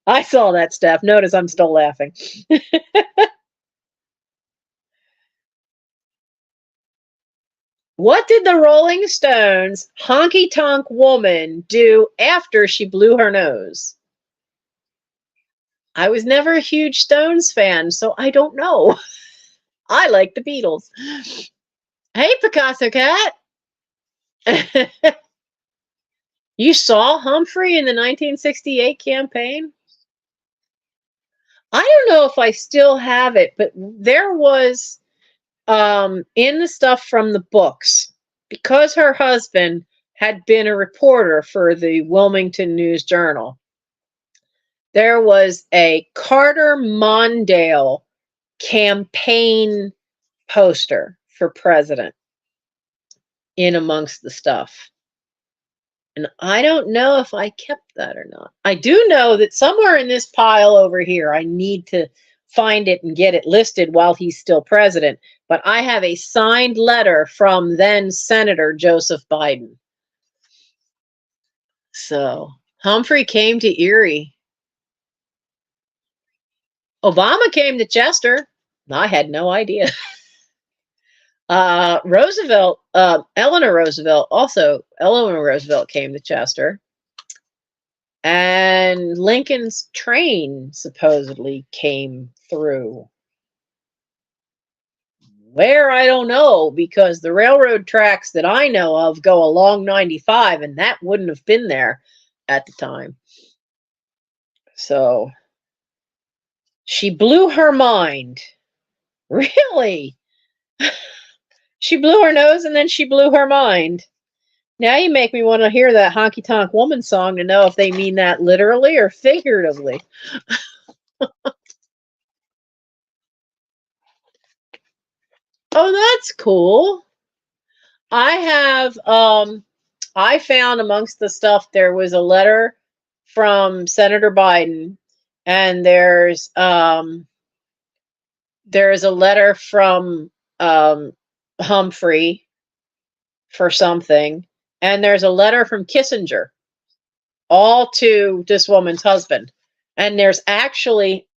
S1: I saw that, Steph. Notice I'm still laughing. What did the Rolling Stones' Honky Tonk Woman do after she blew her nose? I was never a huge Stones fan, so I don't know. I like the Beatles. Hey, Picasso Cat. You saw Humphrey in the 1968 campaign? I don't know if I still have it, but there was in the stuff from the books, because her husband had been a reporter for the Wilmington News Journal, there was a Carter Mondale campaign poster for president in amongst the stuff. And I don't know if I kept that or not. I do know that somewhere in this pile over here, I need to find it and get it listed while he's still president. But I have a signed letter from then Senator Joseph Biden. So Humphrey came to Erie. Obama came to Chester. I had no idea. Roosevelt, Eleanor Roosevelt came to Chester. And Lincoln's train supposedly came through. Where, I don't know, because the railroad tracks that I know of go along 95, and that wouldn't have been there at the time. So she blew her mind. Really? She blew her nose and then she blew her mind. Now you make me want to hear that Honky Tonk Woman song to know if they mean that literally or figuratively. Oh, that's cool. I found amongst the stuff there was a letter from Senator Biden, and there's a letter from Humphrey for something, and there's a letter from Kissinger, all to this woman's husband. And there's actually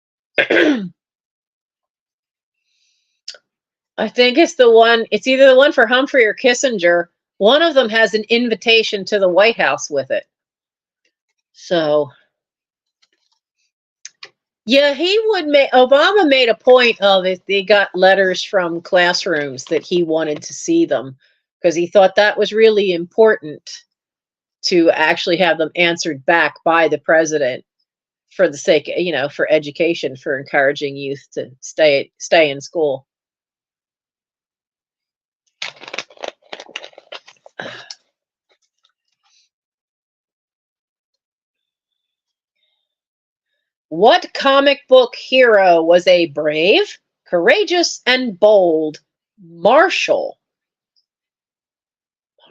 S1: I think it's either the one for Humphrey or Kissinger. One of them has an invitation to the White House with it. So, yeah, Obama made a point of it. They got letters from classrooms that he wanted to see them because he thought that was really important to actually have them answered back by the president for the sake, for education, for encouraging youth to stay in school. What comic book hero was a brave, courageous, and bold Marshall?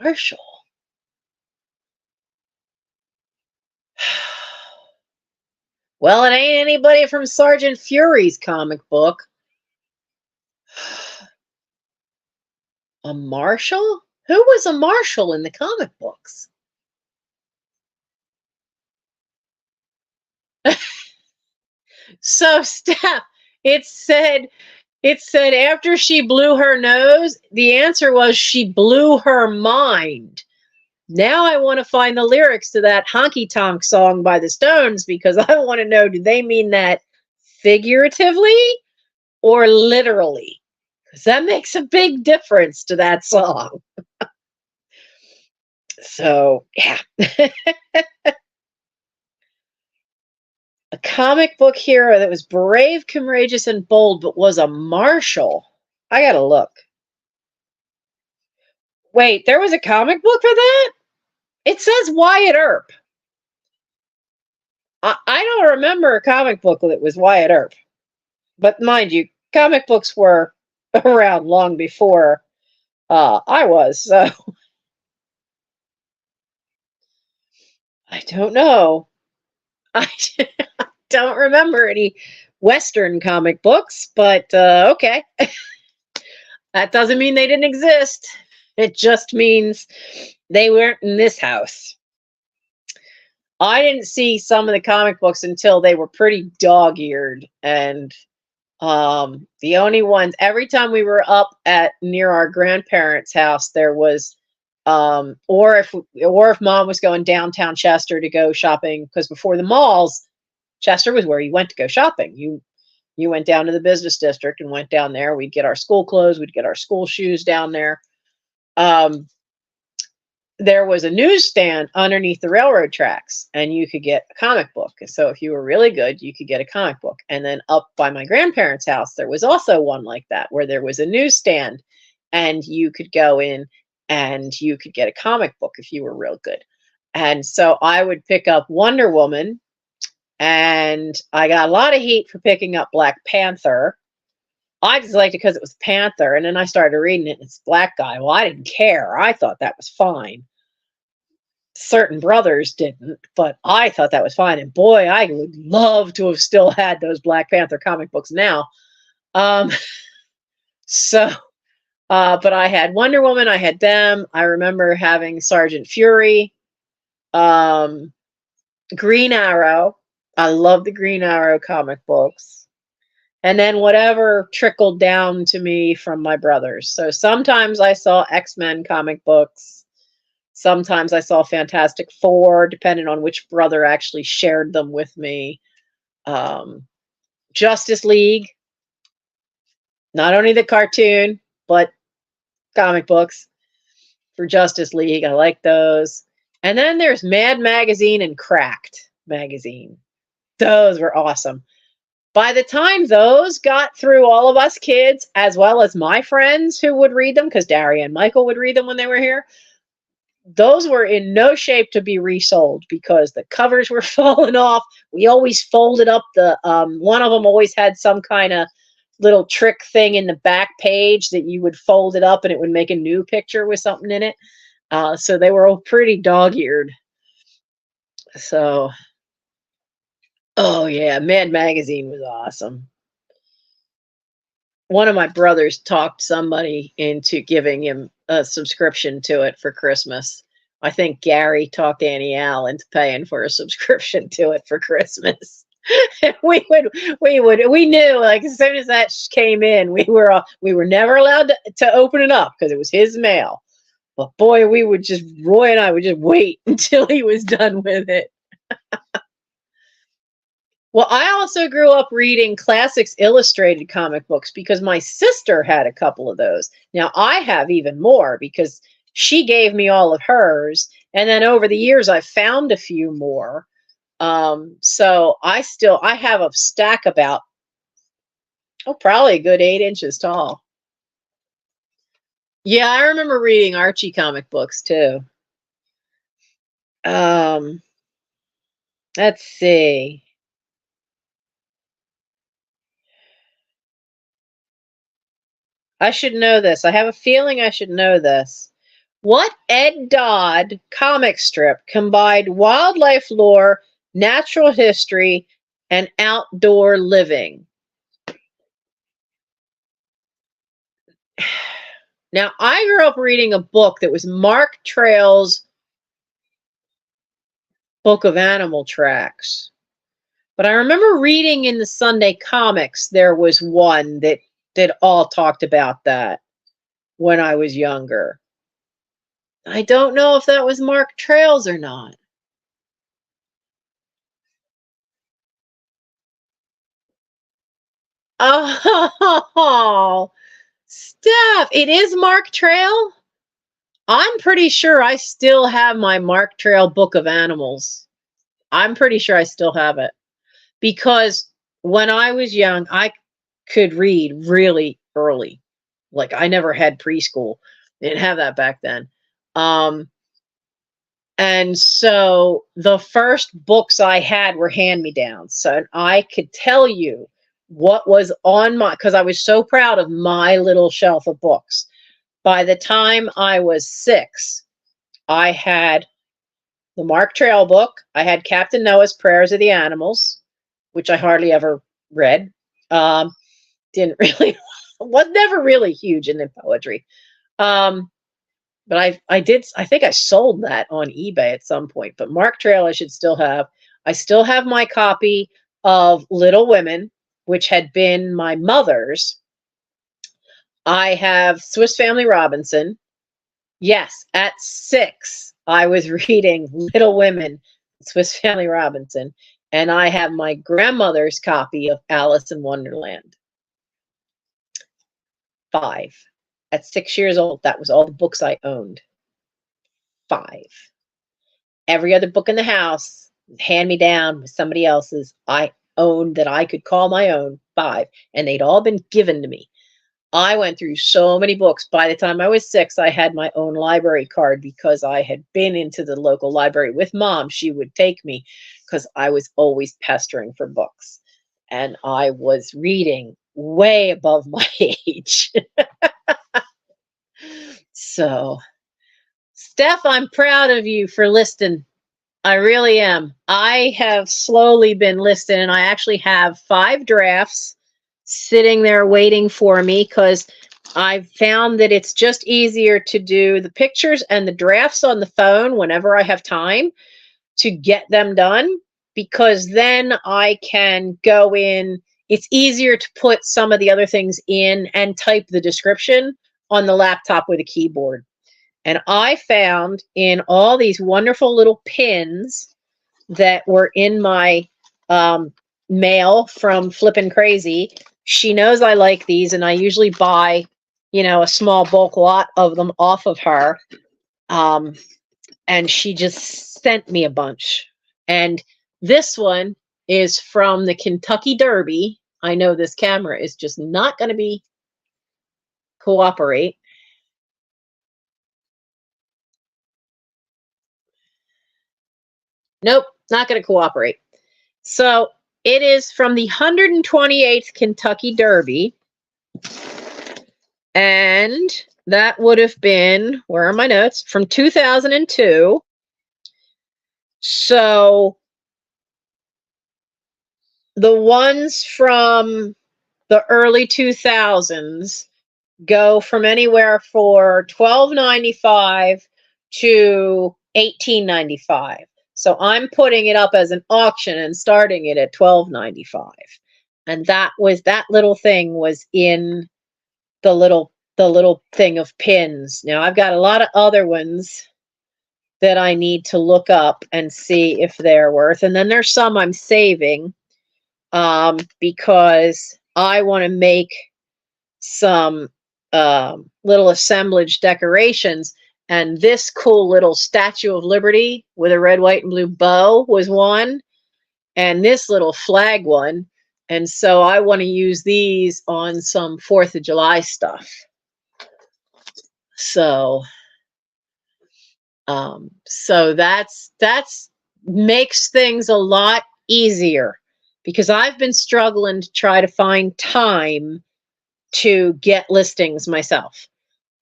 S1: Marshall. Well, it ain't anybody from Sergeant Fury's comic book. A marshal? Who was a marshal in the comic books? So Steph, it said after she blew her nose, the answer was she blew her mind. Now I want to find the lyrics to that honky tonk song by the Stones because I want to know, do they mean that figuratively or literally? Because that makes a big difference to that song. So, yeah. A comic book hero that was brave, courageous, and bold, but was a marshal. I gotta look. Wait, there was a comic book for that? It says Wyatt Earp. I don't remember a comic book that was Wyatt Earp. But mind you, comic books were around long before I was. So I don't know. I don't remember any Western comic books, but okay. That doesn't mean they didn't exist. It just means they weren't in this house. I didn't see some of the comic books until they were pretty dog-eared, and the only ones every time we were up at near our grandparents' house, there was or if mom was going downtown Chester to go shopping, because before the malls, Chester was where you went to go shopping. You went down to the business district and went down there. We'd get our school clothes, we'd get our school shoes down there. There was a newsstand underneath the railroad tracks, and you could get a comic book. So if you were really good, you could get a comic book. And then up by my grandparents' house, there was also one like that, where there was a newsstand, and you could go in and you could get a comic book if you were real good. And so I would pick up Wonder Woman, and I got a lot of heat for picking up Black Panther. I just liked it because it was Panther, and then I started reading it, and it's black guy. Well, I didn't care. I thought that was fine. Certain brothers didn't, but I thought that was fine. And boy, I would love to have still had those Black Panther comic books now. Um, so, but I had Wonder Woman, I had them. I remember having Sergeant Fury, um, Green Arrow. I love the Green Arrow comic books. And then whatever trickled down to me from my brothers. So sometimes I saw X-Men comic books. Sometimes I saw Fantastic Four, depending on which brother actually shared them with me. Justice League, not only the cartoon, but comic books for Justice League. I like those. And then there's Mad Magazine and Cracked Magazine. Those were awesome. By the time those got through all of us kids, as well as my friends who would read them, because Daria and Michael would read them when they were here, those were in no shape to be resold because the covers were falling off. We always folded up the one of them always had some kind of little trick thing in the back page that you would fold it up and it would make a new picture with something in it. So they were all pretty dog-eared. So, oh yeah, Mad Magazine was awesome. One of my brothers talked somebody into giving him a subscription to it for Christmas. I think Gary talked Annie Al into paying for a subscription to it for Christmas. we knew, like, as soon as that came in, we were never allowed to open it up because it was his mail. But boy, Roy and I would just wait until he was done with it. Well, I also grew up reading Classics Illustrated comic books because my sister had a couple of those. Now, I have even more because she gave me all of hers. And then over the years, I found a few more. So I have a stack about, probably a good 8 inches tall. Yeah, I remember reading Archie comic books too. Let's see. I should know this. I have a feeling I should know this. What Ed Dodd comic strip combined wildlife lore, natural history, and outdoor living? Now, I grew up reading a book that was Mark Trail's Book of Animal Tracks. But I remember reading in the Sunday comics, there was one that all talked about that when I was younger. I don't know if that was Mark Trails or not. Oh, Steph, it is Mark Trail? I'm pretty sure I still have my Mark Trail book of animals. I'm pretty sure I still have it because when I was young, I could read really early. Like I never had preschool. They didn't have that back then. Um, and so the first books I had were hand-me-downs. So I could tell you what was on my, because I was so proud of my little shelf of books. By the time I was 6, I had the Mark Trail book. I had Captain Noah's Prayers of the Animals, which I hardly ever read. Didn't really, was never really huge into poetry. But I think I sold that on eBay at some point. But Mark Trail I should still have. I still have my copy of Little Women, which had been my mother's. I have Swiss Family Robinson. Yes, at 6, I was reading Little Women, Swiss Family Robinson, and I have my grandmother's copy of Alice in Wonderland. 5. At 6 years old, that was all the books I owned. 5. Every other book in the house, hand me down with somebody else's, I owned that I could call my own. 5. And they'd all been given to me. I went through so many books. By the time I was 6, I had my own library card because I had been into the local library with Mom. She would take me because I was always pestering for books. And I was reading way above my age. So, Steph, I'm proud of you for listing. I really am. I have slowly been listing, and I actually have 5 drafts sitting there waiting for me because I've found that it's just easier to do the pictures and the drafts on the phone whenever I have time to get them done, because then I can go in. It's easier to put some of the other things in and type the description on the laptop with a keyboard. And I found in all these wonderful little pins that were in my mail from Flippin' Crazy. She knows I like these, and I usually buy, a small bulk lot of them off of her. And she just sent me a bunch. And this one is from the Kentucky Derby. I know this camera is just not going to cooperate. Nope, not going to cooperate. So it is from the 128th Kentucky Derby. And that would have been, where are my notes? From 2002. So the ones from the early 2000s go from anywhere for $12.95 to $18.95. So I'm putting it up as an auction and starting it at $12.95. And that little thing was in the little thing of pins. Now I've got a lot of other ones that I need to look up and see if they're worth. And then there's some I'm saving because I want to make some little assemblage decorations. And this cool little Statue of Liberty with a red, white, and blue bow was one. And this little flag one. And so I want to use these on some 4th of July stuff. So that's makes things a lot easier, because I've been struggling to try to find time to get listings myself.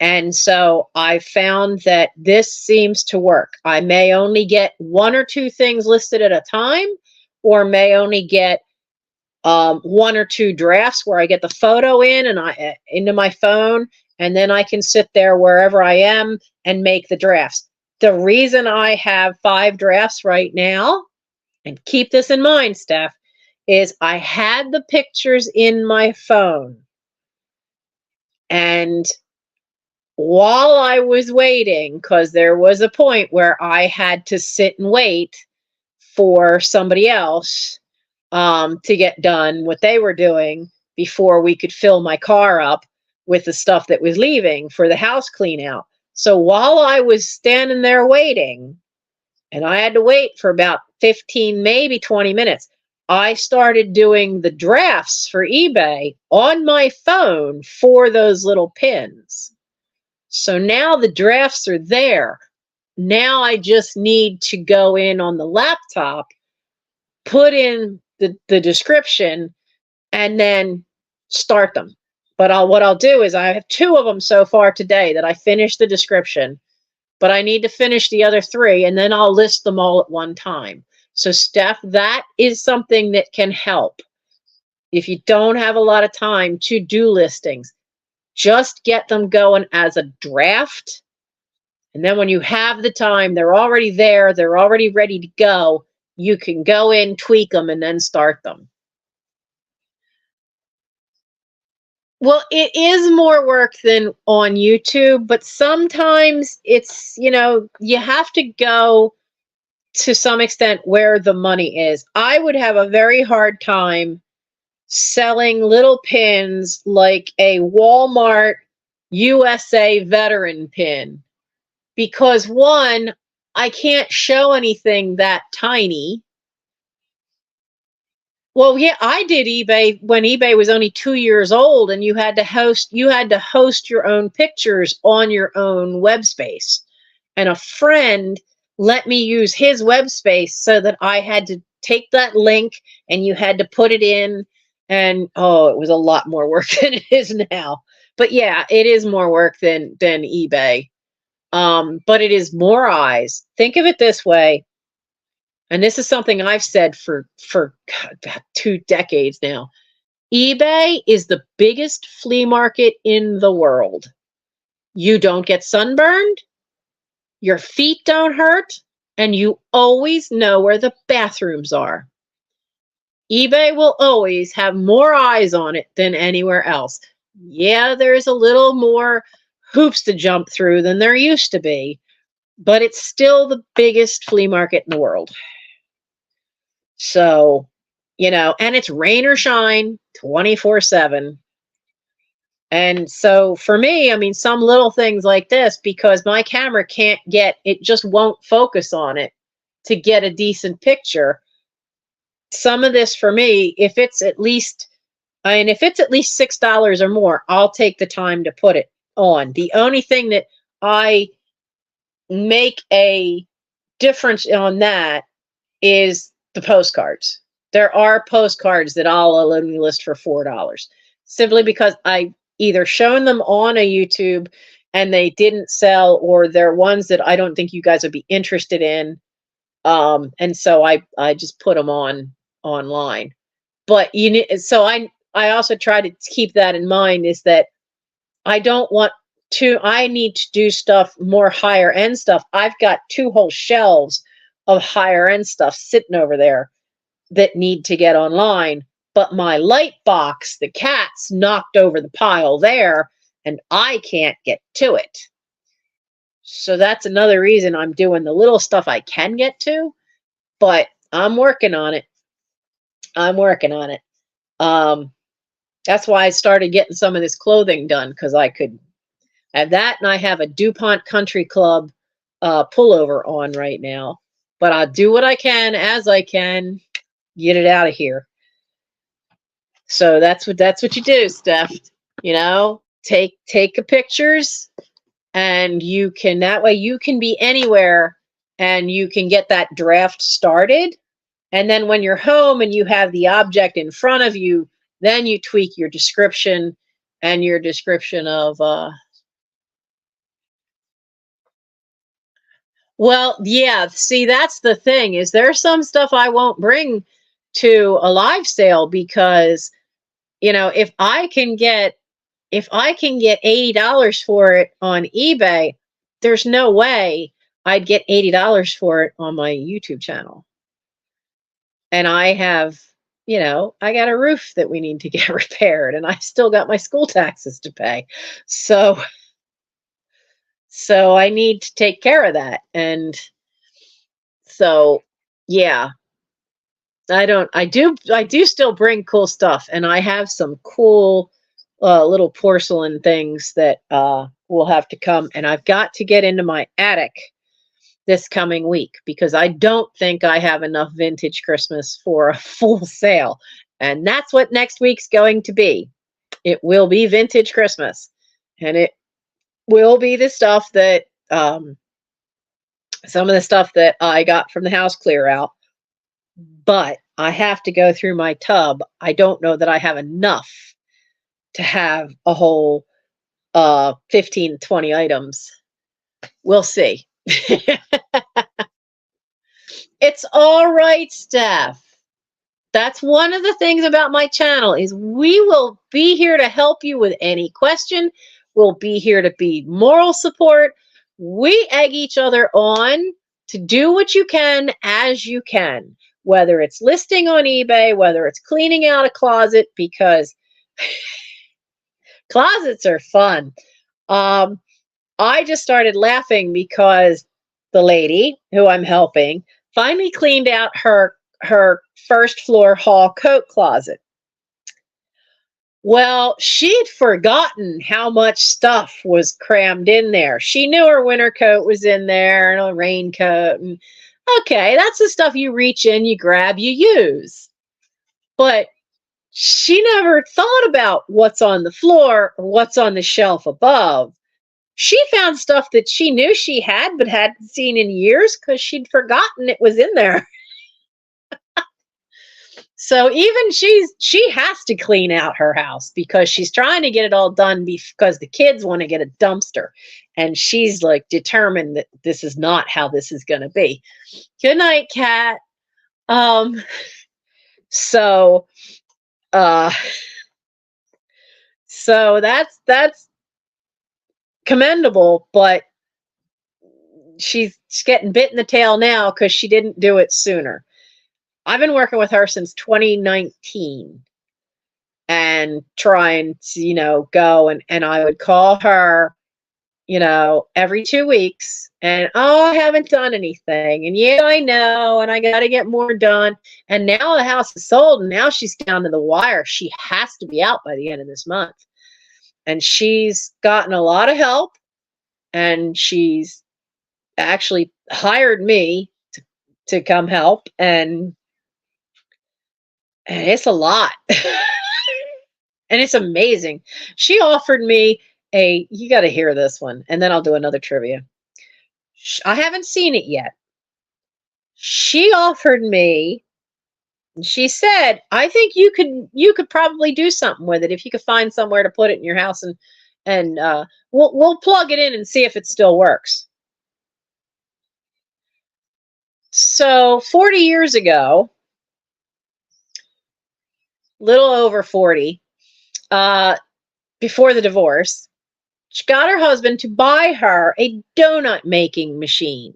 S1: And so I found that this seems to work. I may only get 1 or 2 things listed at a time, or may only get 1 or 2 drafts where I get the photo in and into my phone, and then I can sit there wherever I am and make the drafts. The reason I have 5 drafts right now, and keep this in mind, Steph, is I had the pictures in my phone, and while I was waiting, because there was a point where I had to sit and wait for somebody else to get done what they were doing before we could fill my car up with the stuff that was leaving for the house clean out. So while I was standing there waiting, and I had to wait for about 15, maybe 20 minutes, I started doing the drafts for eBay on my phone for those little pins. So now the drafts are there. Now I just need to go in on the laptop, put in the description, and then start them. But what I'll do is I have 2 of them so far today that I finished the description, but I need to finish the other 3, and then I'll list them all at one time. So Steph, that is something that can help. If you don't have a lot of time to do listings, just get them going as a draft. And then when you have the time, they're already there, they're already ready to go. You can go in, tweak them, and then start them. Well, it is more work than on YouTube, but sometimes it's, you have to go to some extent where the money is. I would have a very hard time selling little pins like a Walmart USA veteran pin, because one, I can't show anything that tiny. Well, yeah, I did eBay when eBay was only 2 years old, and you had to host your own pictures on your own web space. And a friend let me use his web space so that I had to take that link and you had to put it in, and it was a lot more work than it is now. But yeah, it is more work than eBay. But it is more eyes. Think of it this way. And this is something I've said for God, about 2 decades now. eBay is the biggest flea market in the world. You don't get sunburned, your feet don't hurt, and you always know where the bathrooms are. eBay will always have more eyes on it than anywhere else. Yeah, there's a little more hoops to jump through than there used to be, but it's still the biggest flea market in the world. So, and it's rain or shine 24/7. And so for me, I mean, some little things like this, because my camera it just won't focus on it to get a decent picture. Some of this for me, if it's at least $6 or more, I'll take the time to put it on. The only thing that I make a difference on that is the postcards. There are postcards that I'll only list for $4, simply because I either shown them on a YouTube and they didn't sell, or they're ones that I don't think you guys would be interested in. And so I just put them online. But I also try to keep that in mind, is that I need to do stuff, more higher end stuff. I've got 2 whole shelves of higher end stuff sitting over there that need to get online. But my light box, the cat's knocked over the pile there, and I can't get to it. So that's another reason I'm doing the little stuff I can get to, but I'm working on it. That's why I started getting some of this clothing done, because I could have that, and I have a DuPont Country Club pullover on right now. But I'll do what I can as I can, get it out of here. So that's what you do, Steph. Take the pictures, and that way you can be anywhere, and you can get that draft started. And then when you're home and you have the object in front of you, then you tweak your description and your description of well, yeah, see, that's the thing, is there's some stuff I won't bring to a live sale, because if I can get $80 for it on eBay, there's no way I'd get $80 for it on my YouTube channel. And I have, I got a roof that we need to get repaired, and I still got my school taxes to pay. So I need to take care of that. And so, yeah, I do still bring cool stuff, and I have some cool little porcelain things that will have to come, and I've got to get into my attic this coming week because I don't think I have enough vintage Christmas for a full sale. And that's what next week's going to be. It will be vintage Christmas, and it will be the stuff that some of the stuff that I got from the house clear out, but I have to go through my tub. I don't know that I have enough to have a whole 15, 20 items. We'll see. It's all right, Steph. That's one of the things about my channel is we will be here to help you with any question. We'll be here to be moral support. We egg each other on to do what you can as you can, whether it's listing on eBay, whether it's cleaning out a closet, because closets are fun. I just started laughing because the lady who I'm helping finally cleaned out her first floor hall coat closet. Well, she'd forgotten how much stuff was crammed in there. She knew her winter coat was in there and a raincoat. And okay, that's the stuff you reach in, you grab, you use. But she never thought about what's on the floor or what's on the shelf above. She found stuff that she knew she had but hadn't seen in years because she'd forgotten it was in there. So even she has to clean out her house because she's trying to get it all done because the kids want to get a dumpster. And she's like determined that this is not how this is going to be. Good night, Kat. So that's commendable, but she's getting bit in the tail now because she didn't do it sooner. I've been working with her since 2019 and trying to, go and I would call her, every 2 weeks and, oh, I haven't done anything. And yeah, I know. And I got to get more done. And now the house is sold and now she's down to the wire. She has to be out by the end of this month. And she's gotten a lot of help and she's actually hired me to come help. And it's a lot. And it's amazing. She offered me you got to hear this one, and then I'll do another trivia. I haven't seen it yet. She offered me, she said, I think you could probably do something with it if you could find somewhere to put it in your house, and we'll plug it in and see if it still works. So 40 years ago, little over 40, before the divorce, she got her husband to buy her a donut making machine.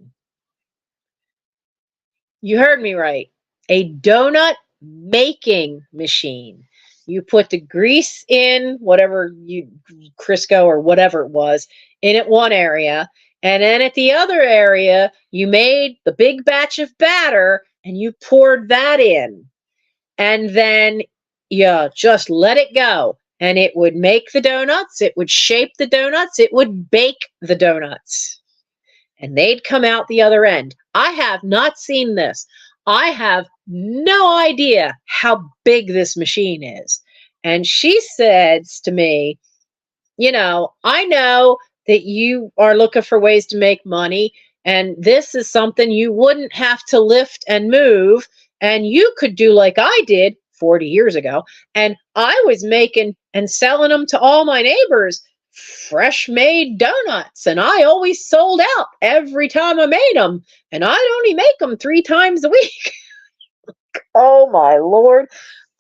S1: You heard me right. A donut making machine. You put the grease in, whatever Crisco or whatever it was, in at one area. And then at the other area, you made the big batch of batter and you poured that in. And then you just let it go. And it would make the donuts, it would shape the donuts, it would bake the donuts. And they'd come out the other end. I have not seen this. I have no idea how big this machine is. And she says to me, I know that you are looking for ways to make money, and this is something you wouldn't have to lift and move, and you could do like I did 40 years ago. And I was making and selling them to all my neighbors, fresh made donuts. And I always sold out every time I made them. And I'd only make them 3 times a week. Oh my Lord.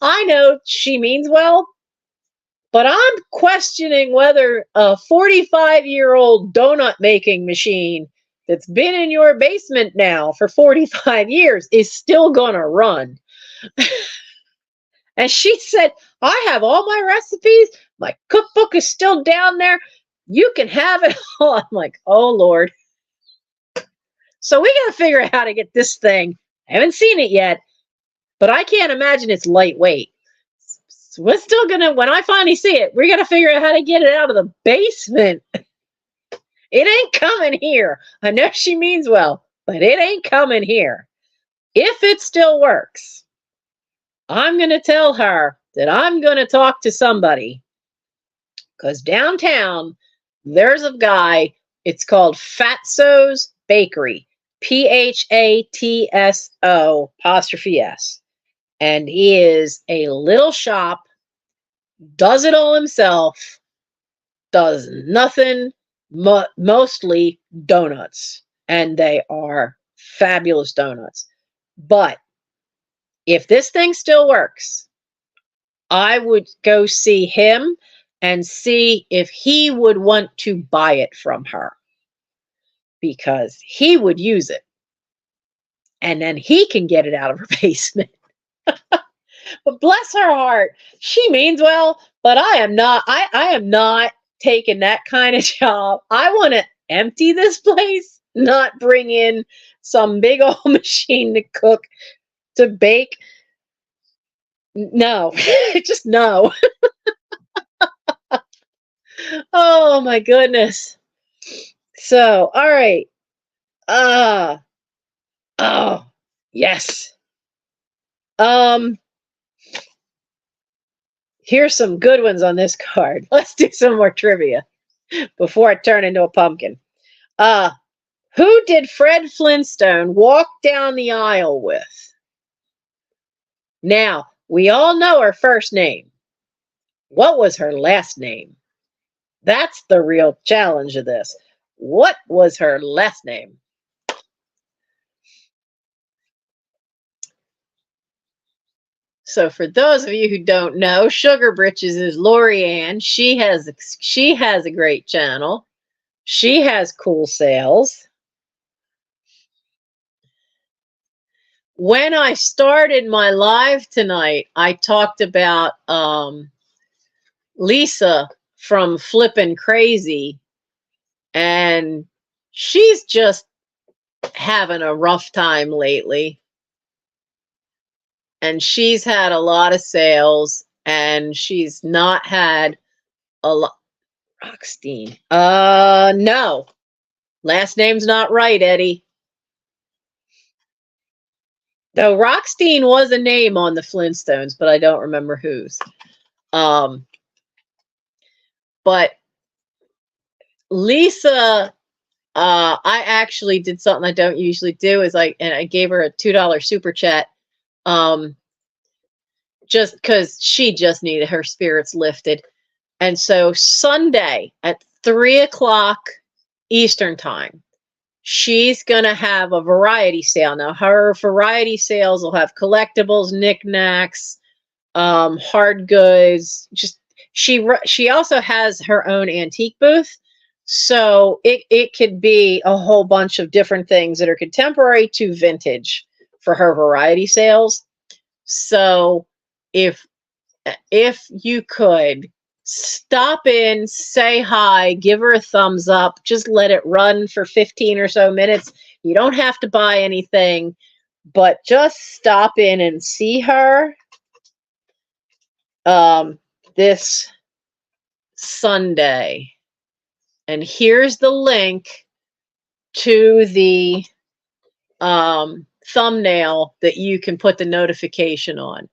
S1: I know she means well, but I'm questioning whether a 45-year-old donut making machine that's been in your basement now for 45 years is still going to run. And she said, I have all my recipes. My cookbook is still down there. You can have it all. I'm like, oh, Lord. So we got to figure out how to get this thing. I haven't seen it yet, but I can't imagine it's lightweight. So we're still going to, when I finally see it, we're going to figure out how to get it out of the basement. It ain't coming here. I know she means well, but it ain't coming here. If it still works, I'm going to tell her that I'm going to talk to somebody, because downtown, there's a guy, it's called Fatso's Bakery, Phatso apostrophe S. And he is a little shop, does it all himself, does nothing, mostly donuts. And they are fabulous donuts. But if this thing still works, I would go see him and see if he would want to buy it from her, because he would use it and then he can get it out of her basement. But bless her heart, she means well, but I am not taking that kind of job. I want to empty this place, not bring in some big old machine to cook, to bake. No, just no. Oh my goodness. So, all right. Oh, yes. Here's some good ones on this card. Let's do some more trivia before I turn into a pumpkin. Who did Fred Flintstone walk down the aisle with? Now, we all know her first name. What was her last name? That's the real challenge of this. What was her last name? So for those of you who don't know, Sugar Britches is Lori Ann. She has a great channel. She has cool sales. When I started my live tonight, I talked about Lisa from Flippin' Crazy, and she's just having a rough time lately. And she's had a lot of sales, and she's not had a lot. Rockstein. No. Last name's not right, Eddie. Though Rockstein was a name on the Flintstones, but I don't remember whose. But Lisa, I actually did something I don't usually do, is and I gave her a $2 super chat, just because she just needed her spirits lifted. And so Sunday at 3:00 Eastern time, she's going to have a variety sale. Now, her variety sales will have collectibles, knickknacks, hard goods. She also has her own antique booth. So it could be a whole bunch of different things that are contemporary to vintage for her variety sales. So if you could stop in, say hi, give her a thumbs up, just let it run for 15 or so minutes. You don't have to buy anything, but just stop in and see her this Sunday. And here's the link to the thumbnail that you can put the notification on.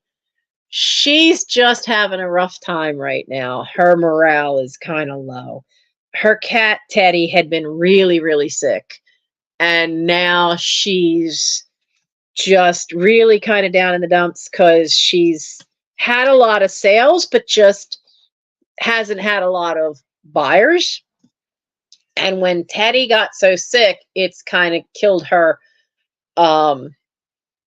S1: She's just having a rough time right now. Her morale is kind of low. Her cat, Teddy, had been really, really sick. And now she's just really kind of down in the dumps because she's had a lot of sales, but just hasn't had a lot of buyers. And when Teddy got so sick, it's kind of killed her.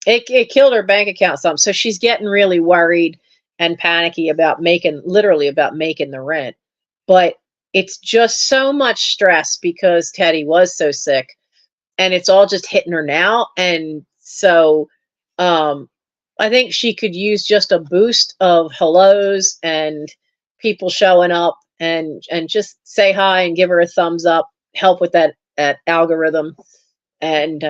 S1: It killed her bank account some. So she's getting really worried and panicky about making the rent. But it's just so much stress because Teddy was so sick, and it's all just hitting her now. And so I think she could use just a boost of hellos and people showing up and just say hi and give her a thumbs up, help with that algorithm, and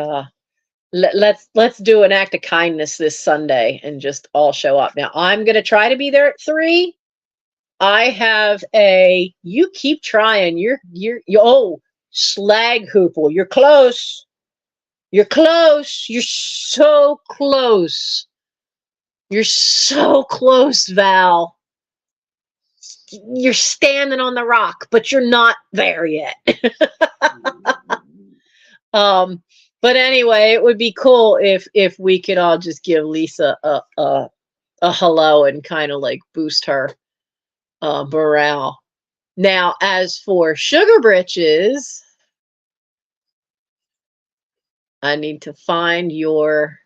S1: let's do an act of kindness this Sunday and just all show up. Now I'm gonna try to be there at 3. I have a you keep trying. You oh slag hoople. You're close. You're close. You're so close. You're so close, Val. You're standing on the rock, but you're not there yet. But anyway, it would be cool if we could all just give Lisa a hello and kind of like boost her morale. Now, as for Sugar Britches, I need to find your.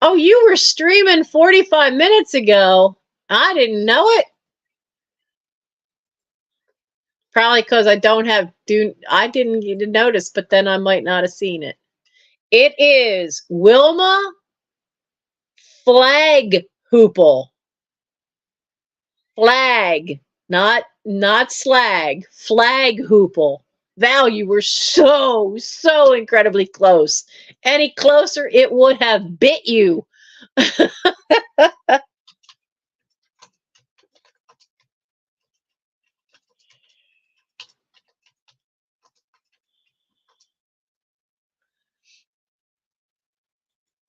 S1: Oh, you were streaming 45 minutes ago. I didn't know it. Probably because I I didn't get to notice, but then I might not have seen it. It is Wilma Flag Hoople. Flag, not slag. Flag Hoople. Val, you were so incredibly close. Any closer, it would have bit you.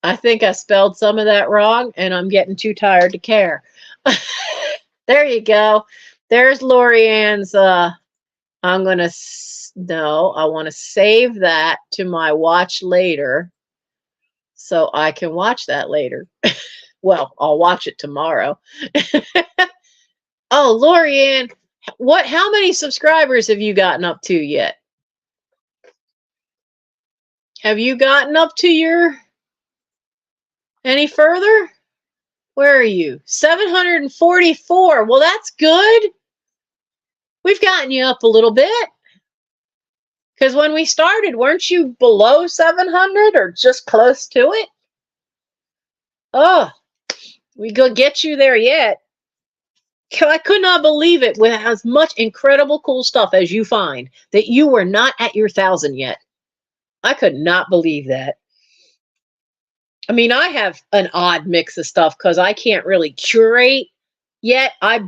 S1: I think I spelled some of that wrong, and I'm getting too tired to care. There you go. There's Lori Ann's. I'm going to, no, I want to save that to my watch later so I can watch that later. Well, I'll watch it tomorrow. Oh, Lori Ann, how many subscribers have you gotten up to yet? Have you gotten up to any further? Where are you? 744. Well, that's good. We've gotten you up a little bit. Because when we started, weren't you below 700 or just close to it? Oh, we go get you there yet. I could not believe it with as much incredible cool stuff as you find that you were not at your 1,000 yet. I could not believe that. I mean, I have an odd mix of stuff because I can't really curate yet. I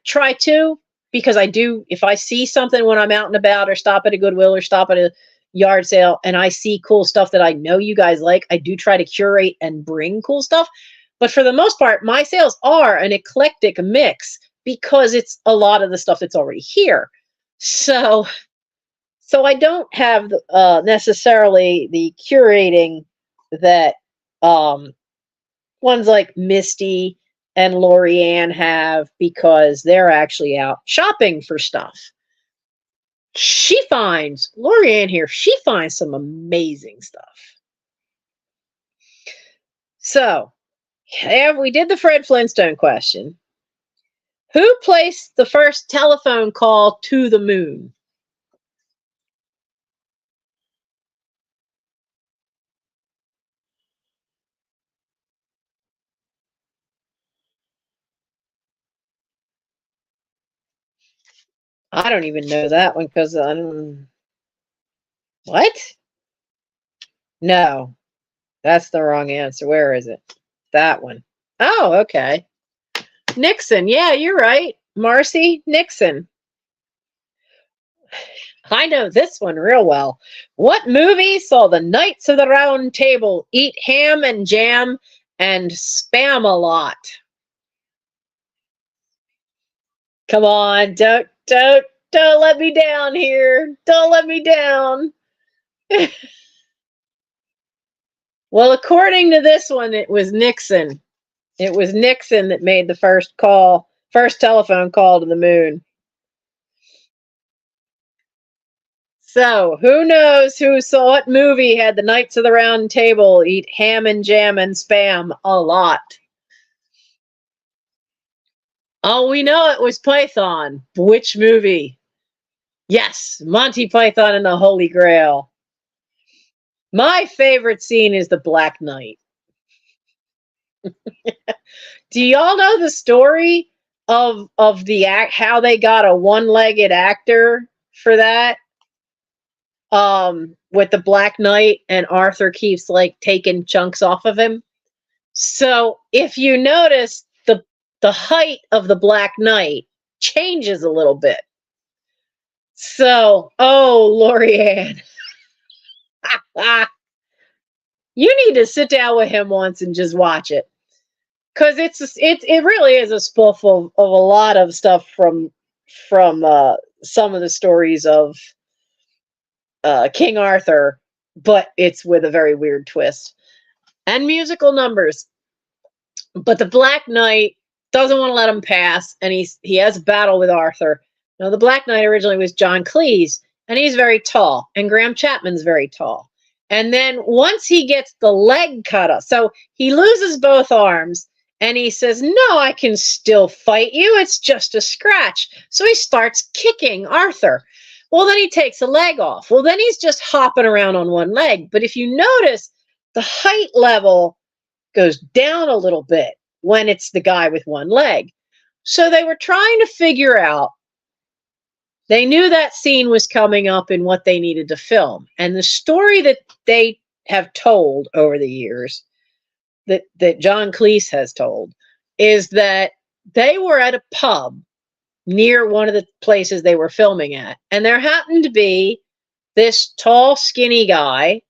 S1: try to, because I do, if I see something when I'm out and about or stop at a Goodwill or stop at a yard sale and I see cool stuff that I know you guys like, I do try to curate and bring cool stuff. But for the most part, my sales are an eclectic mix because it's a lot of the stuff that's already here. So I don't have necessarily the curating that ones like Misty and Lori Ann have, because they're actually out shopping for stuff. Lori Ann here, she finds some amazing stuff. So, we did the Fred Flintstone question. Who placed the first telephone call to the moon? I don't even know that one because I don't. What? No, that's the wrong answer. Where is it? That one. Oh, okay. Nixon. Yeah, you're right. Marcy Nixon. I know this one real well. What movie saw the Knights of the Round Table eat ham and jam and spam a lot? Come on, don't let me down here. Don't let me down. Well, according to this one, it was Nixon. It was Nixon that made the first telephone call to the moon. So, who knows who saw what movie had the Knights of the Round Table eat ham and jam and spam a lot? Oh, we know it was Python. Which movie? Yes, Monty Python and the Holy Grail. My favorite scene is the Black Knight. Do y'all know the story of the act, how they got a one-legged actor for that? With the Black Knight, and Arthur keeps like taking chunks off of him. So if you notice, the height of the Black Knight changes a little bit. So, oh, Lorianne, you need to sit down with him once and just watch it, because it really is a spoof of a lot of stuff from some of the stories of King Arthur, but it's with a very weird twist and musical numbers. But the Black Knight doesn't want to let him pass, and he has a battle with Arthur. Now, the Black Knight originally was John Cleese, and he's very tall, and Graham Chapman's very tall. And then once he gets the leg cut off, so he loses both arms, and he says, "No, I can still fight you. It's just a scratch." So he starts kicking Arthur. Well, then he takes a leg off. Well, then he's just hopping around on one leg. But if you notice, the height level goes down a little bit when it's the guy with one leg. So they were trying to figure out, they knew that scene was coming up in what they needed to film. And the story that they have told over the years, that John Cleese has told, is that they were at a pub near one of the places they were filming at. And there happened to be this tall, skinny guy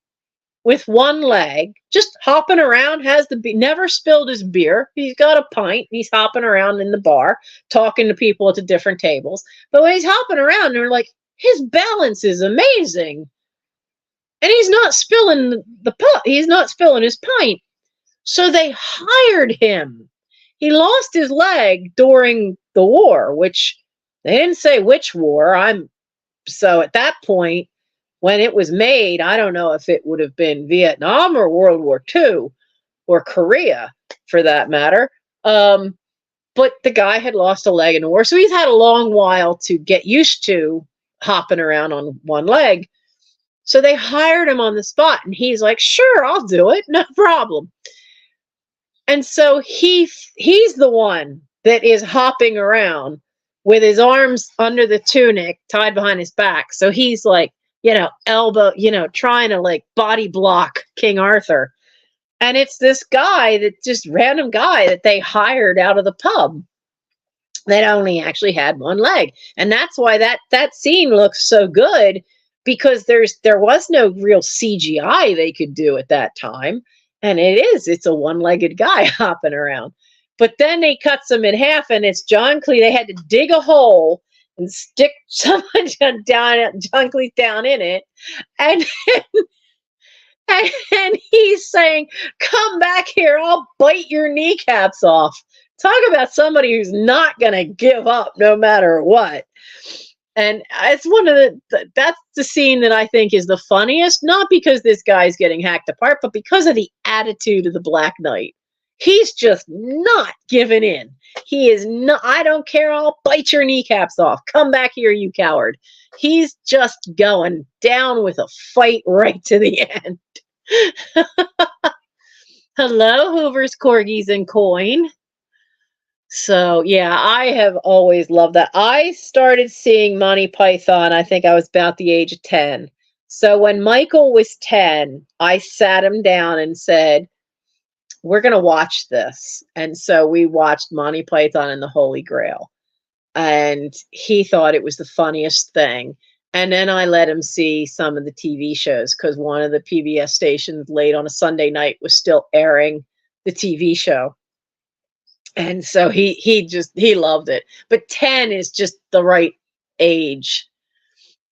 S1: with one leg, just hopping around, never spilled his beer. He's got a pint. He's hopping around in the bar, talking to people at the different tables. But when he's hopping around, they're like, his balance is amazing. And he's not spilling he's not spilling his pint. So they hired him. He lost his leg during the war, which they didn't say which war. So at that point, when it was made, I don't know if it would have been Vietnam or World War II or Korea, for that matter. But the guy had lost a leg in the war, so he's had a long while to get used to hopping around on one leg. So they hired him on the spot, and he's like, "Sure, I'll do it, no problem." And so he's the one that is hopping around with his arms under the tunic tied behind his back. So he's like, elbow, trying to like body block King Arthur. And it's this guy, that just random guy that they hired out of the pub, that only actually had one leg. And that's why that scene looks so good, because there was no real CGI they could do at that time. And it's a one-legged guy hopping around. But then they cuts him in half, and it's John Cleese. They had to dig a hole and stick someone John Cleese down in it. And and he's saying, "Come back here, I'll bite your kneecaps off." Talk about somebody who's not going to give up no matter what. And it's that's the scene that I think is the funniest, not because this guy's getting hacked apart, but because of the attitude of the Black Knight. He's just not giving in. He is not, "I don't care, I'll bite your kneecaps off. Come back here, you coward." He's just going down with a fight right to the end. Hello, Hoovers, Corgis, and Coin. So, yeah, I have always loved that. I started seeing Monty Python, I think I was about the age of 10. So when Michael was 10, I sat him down and said, "We're going to watch this." And so we watched Monty Python and the Holy Grail. And he thought it was the funniest thing. And then I let him see some of the TV shows, because one of the PBS stations late on a Sunday night was still airing the TV show. And so he loved it. But 10 is just the right age.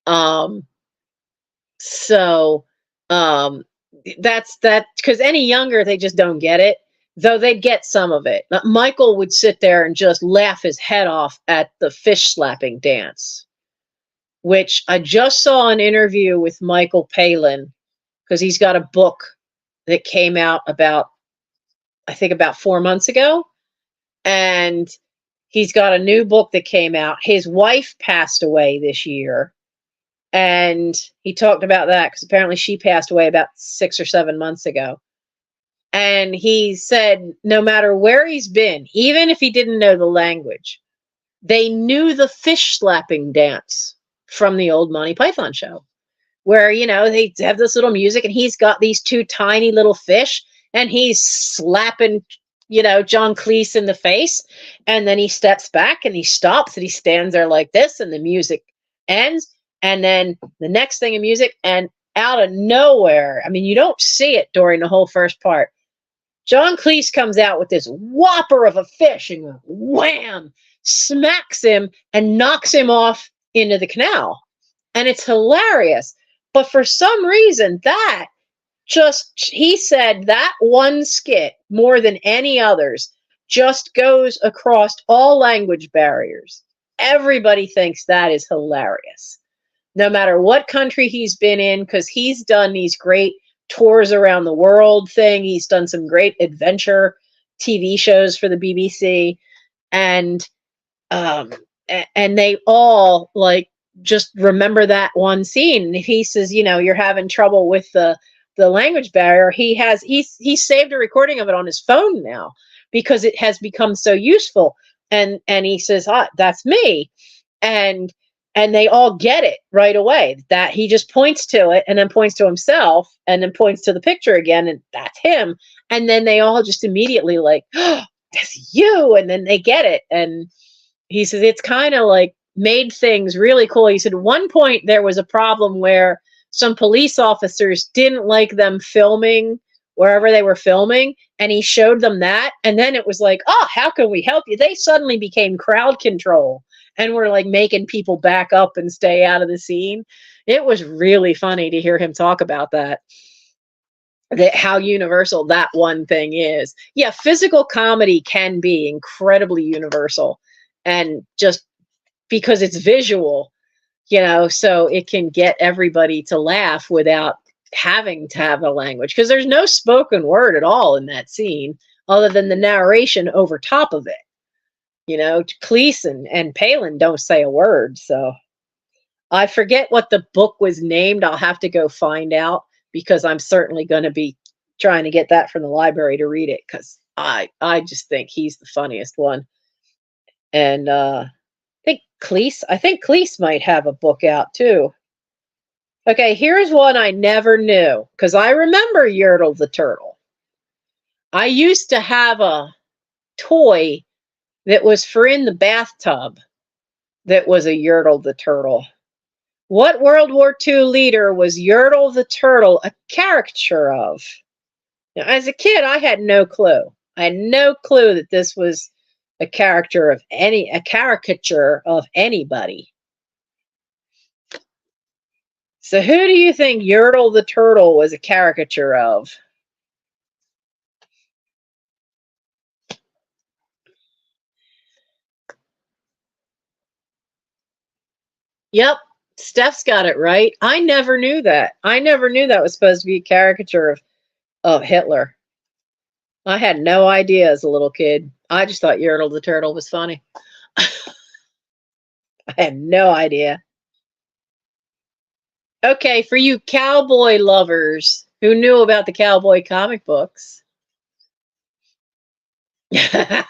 S1: That's that, because any younger, they just don't get it, though they'd get some of it. Michael would sit there and just laugh his head off at the fish slapping dance, which I just saw an interview with Michael Palin, because he's got a book that came out about 4 months ago. And he's got a new book that came out. His wife passed away this year. And he talked about that because apparently she passed away about 6 or 7 months ago. And he said no matter where he's been, even if he didn't know the language, they knew the fish slapping dance from the old Monty Python show, where, they have this little music and he's got these two tiny little fish and he's slapping, John Cleese in the face. And then he steps back and he stops and he stands there like this and the music ends. And then the next thing in music, and out of nowhere, I mean, you don't see it during the whole first part, John Cleese comes out with this whopper of a fish and wham, smacks him and knocks him off into the canal. And it's hilarious. But for some reason, he said that one skit, more than any others, just goes across all language barriers. Everybody thinks that is hilarious. No matter what country he's been in, because he's done these great tours around the world thing. He's done some great adventure TV shows for the BBC. And they all just remember that one scene. And if he says, you're having trouble with the language barrier, he saved a recording of it on his phone now because it has become so useful. And he says, that's me. And they all get it right away, that he just points to it and then points to himself and then points to the picture again. And that's him. And then they all just immediately oh, that's you. And then they get it. And he says, it's kind of made things really cool. He said, at one point there was a problem where some police officers didn't like them filming wherever they were filming. And he showed them that. And then it was oh, how can we help you? They suddenly became crowd control and were making people back up and stay out of the scene. It was really funny to hear him talk about that how universal that one thing is. Yeah, physical comedy can be incredibly universal, and just because it's visual, so it can get everybody to laugh without having to have a language, because there's no spoken word at all in that scene other than the narration over top of it. Cleese and Palin don't say a word. So I forget what the book was named. I'll have to go find out, because I'm certainly going to be trying to get that from the library to read it, because I just think he's the funniest one. And I think Cleese might have a book out too. Okay, here's one I never knew, because I remember Yertle the Turtle. I used to have a toy that was for in the bathtub that was a Yertle the Turtle. What World War II leader was Yertle the Turtle a caricature of? Now, as a kid, I had no clue. I had no clue that this was a caricature of anybody. So who do you think Yertle the Turtle was a caricature of? Yep, Steph's got it right. I never knew that. I never knew that was supposed to be a caricature of Hitler. I had no idea as a little kid. I just thought Yertle the Turtle was funny. I had no idea. Okay, for you cowboy lovers who knew about the cowboy comic books. You're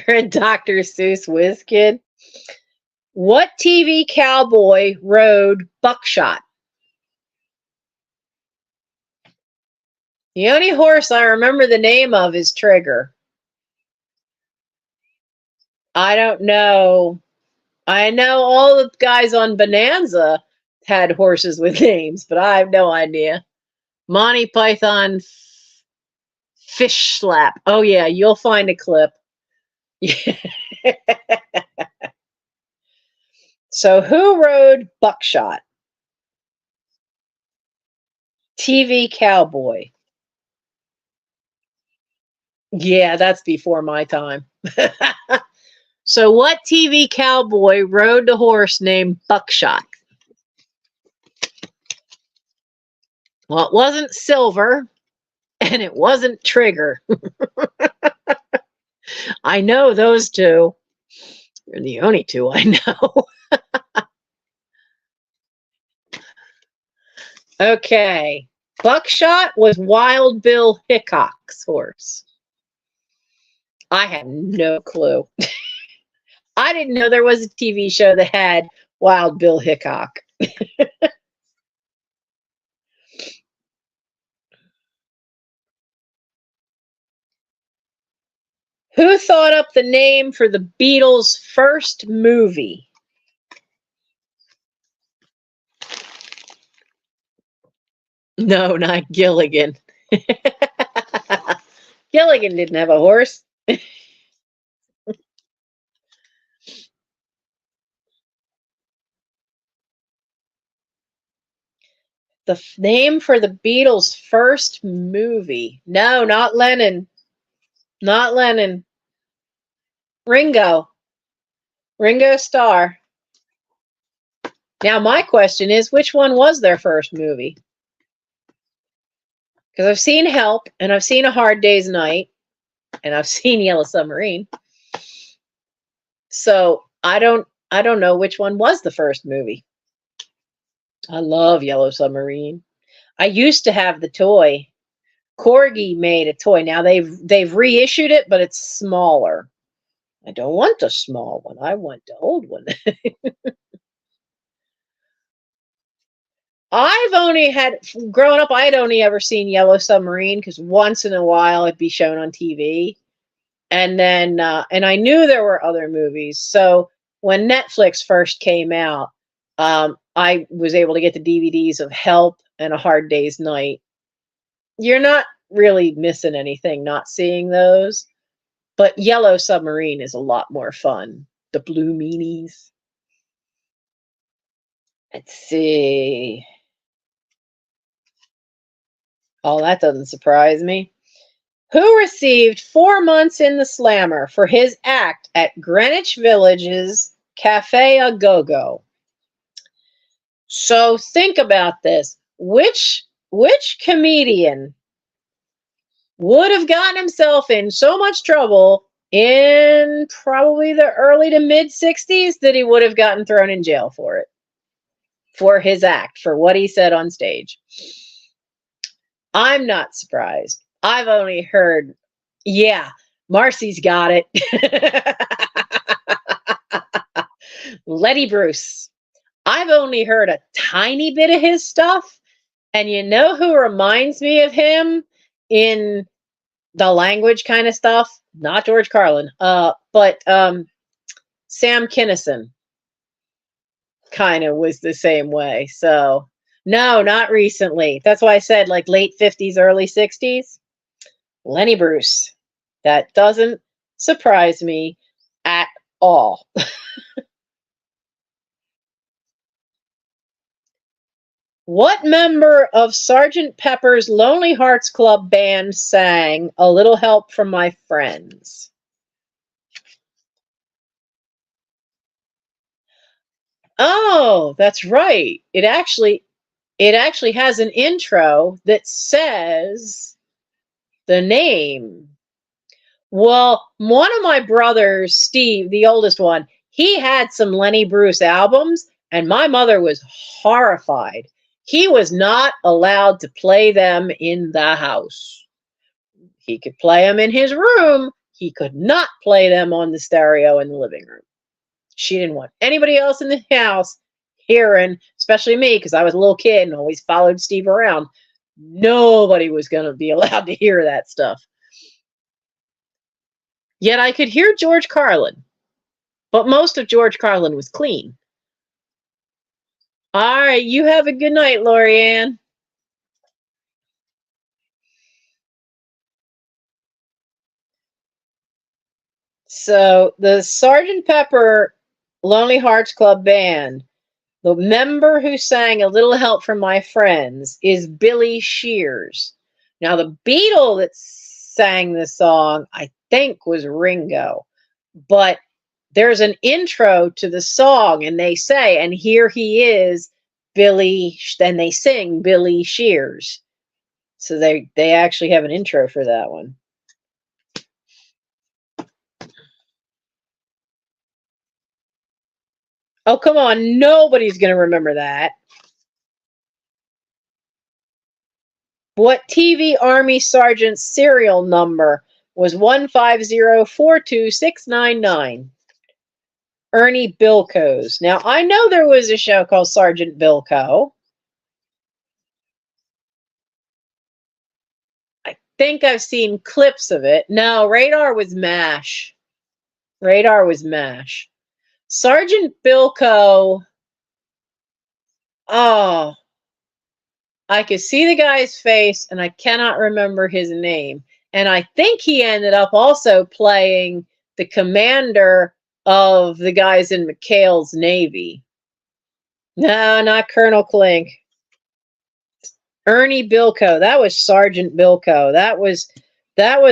S1: a Dr. Seuss whiz kid. What TV cowboy rode Buckshot? The only horse I remember the name of is Trigger. I don't know. I know all the guys on Bonanza had horses with names, but I have no idea. Monty Python Fish Slap. Oh, yeah, you'll find a clip. So who rode Buckshot? TV cowboy. Yeah, that's before my time. So what TV cowboy rode the horse named Buckshot? Well, it wasn't Silver, and it wasn't Trigger. I know those two. They're the only two I know. Okay. Buckshot was Wild Bill Hickok's horse. I have no clue. I didn't know there was a TV show that had Wild Bill Hickok. Who thought up the name for the Beatles' first movie? No, not Gilligan. Gilligan didn't have a horse. The name for the Beatles' first movie. No, not Lennon. Not Lennon. Ringo. Ringo Starr. Now, my question is, which one was their first movie? Because I've seen Help, and I've seen A Hard Day's Night, and I've seen Yellow Submarine. So I don't know which one was the first movie. I love Yellow Submarine. I used to have the toy. Corgi made a toy. Now they've reissued it, but it's smaller. I don't want the small one. I want the old one. I've only had growing up. I had only ever seen Yellow Submarine because once in a while it'd be shown on TV, and then and I knew there were other movies. So when Netflix first came out, I was able to get the DVDs of Help and A Hard Day's Night. You're not really missing anything not seeing those, but Yellow Submarine is a lot more fun. The blue meanies. Let's see. Oh, that doesn't surprise me. Who received 4 months in the slammer for his act at Greenwich Village's Cafe a Go-Go? So think about this. Which comedian would have gotten himself in so much trouble in probably the early to mid 60s that he would have gotten thrown in jail for it? For his act, for what he said on stage. I'm not surprised. I've only heard, yeah, Marcy's got it. Letty Bruce. I've only heard a tiny bit of his stuff. And you know who reminds me of him in the language kind of stuff? Not George Carlin, but Sam Kinison kind of was the same way. So, no, not recently. That's why I said like late 50s, early 60s. Lenny Bruce. That doesn't surprise me at all. What member of Sergeant Pepper's Lonely Hearts Club Band sang A Little Help from My Friends? Oh, that's right. It actually has an intro that says the name. Well, one of my brothers, Steve, the oldest one, he had some Lenny Bruce albums, and my mother was horrified. He was not allowed to play them in the house. He could play them in his room. He could not play them on the stereo in the living room. She didn't want anybody else in the house hearing, especially me, because I was a little kid and always followed Steve around. Nobody was going to be allowed to hear that stuff. Yet I could hear George Carlin, but most of George Carlin was clean. All right, you have a good night, Lorianne. So the Sergeant Pepper Lonely Hearts Club Band, the member who sang A Little Help from My Friends is Billy Shears. Now, the Beatle that sang the song, I think, was Ringo. But there's an intro to the song, and they say, and here he is, Billy, then they sing Billy Shears. So they actually have an intro for that one. Oh, come on. Nobody's going to remember that. What TV Army Sergeant's serial number was 150-42699? Ernie Bilko's. Now, I know there was a show called Sergeant Bilko. I think I've seen clips of it. No, Radar was MASH. Radar was MASH. Sergeant Bilko. Oh, I could see the guy's face, and I cannot remember his name. And I think he ended up also playing the commander of the guys in McHale's Navy. No, not Colonel Klink. Ernie Bilko. That was Sergeant Bilko. That was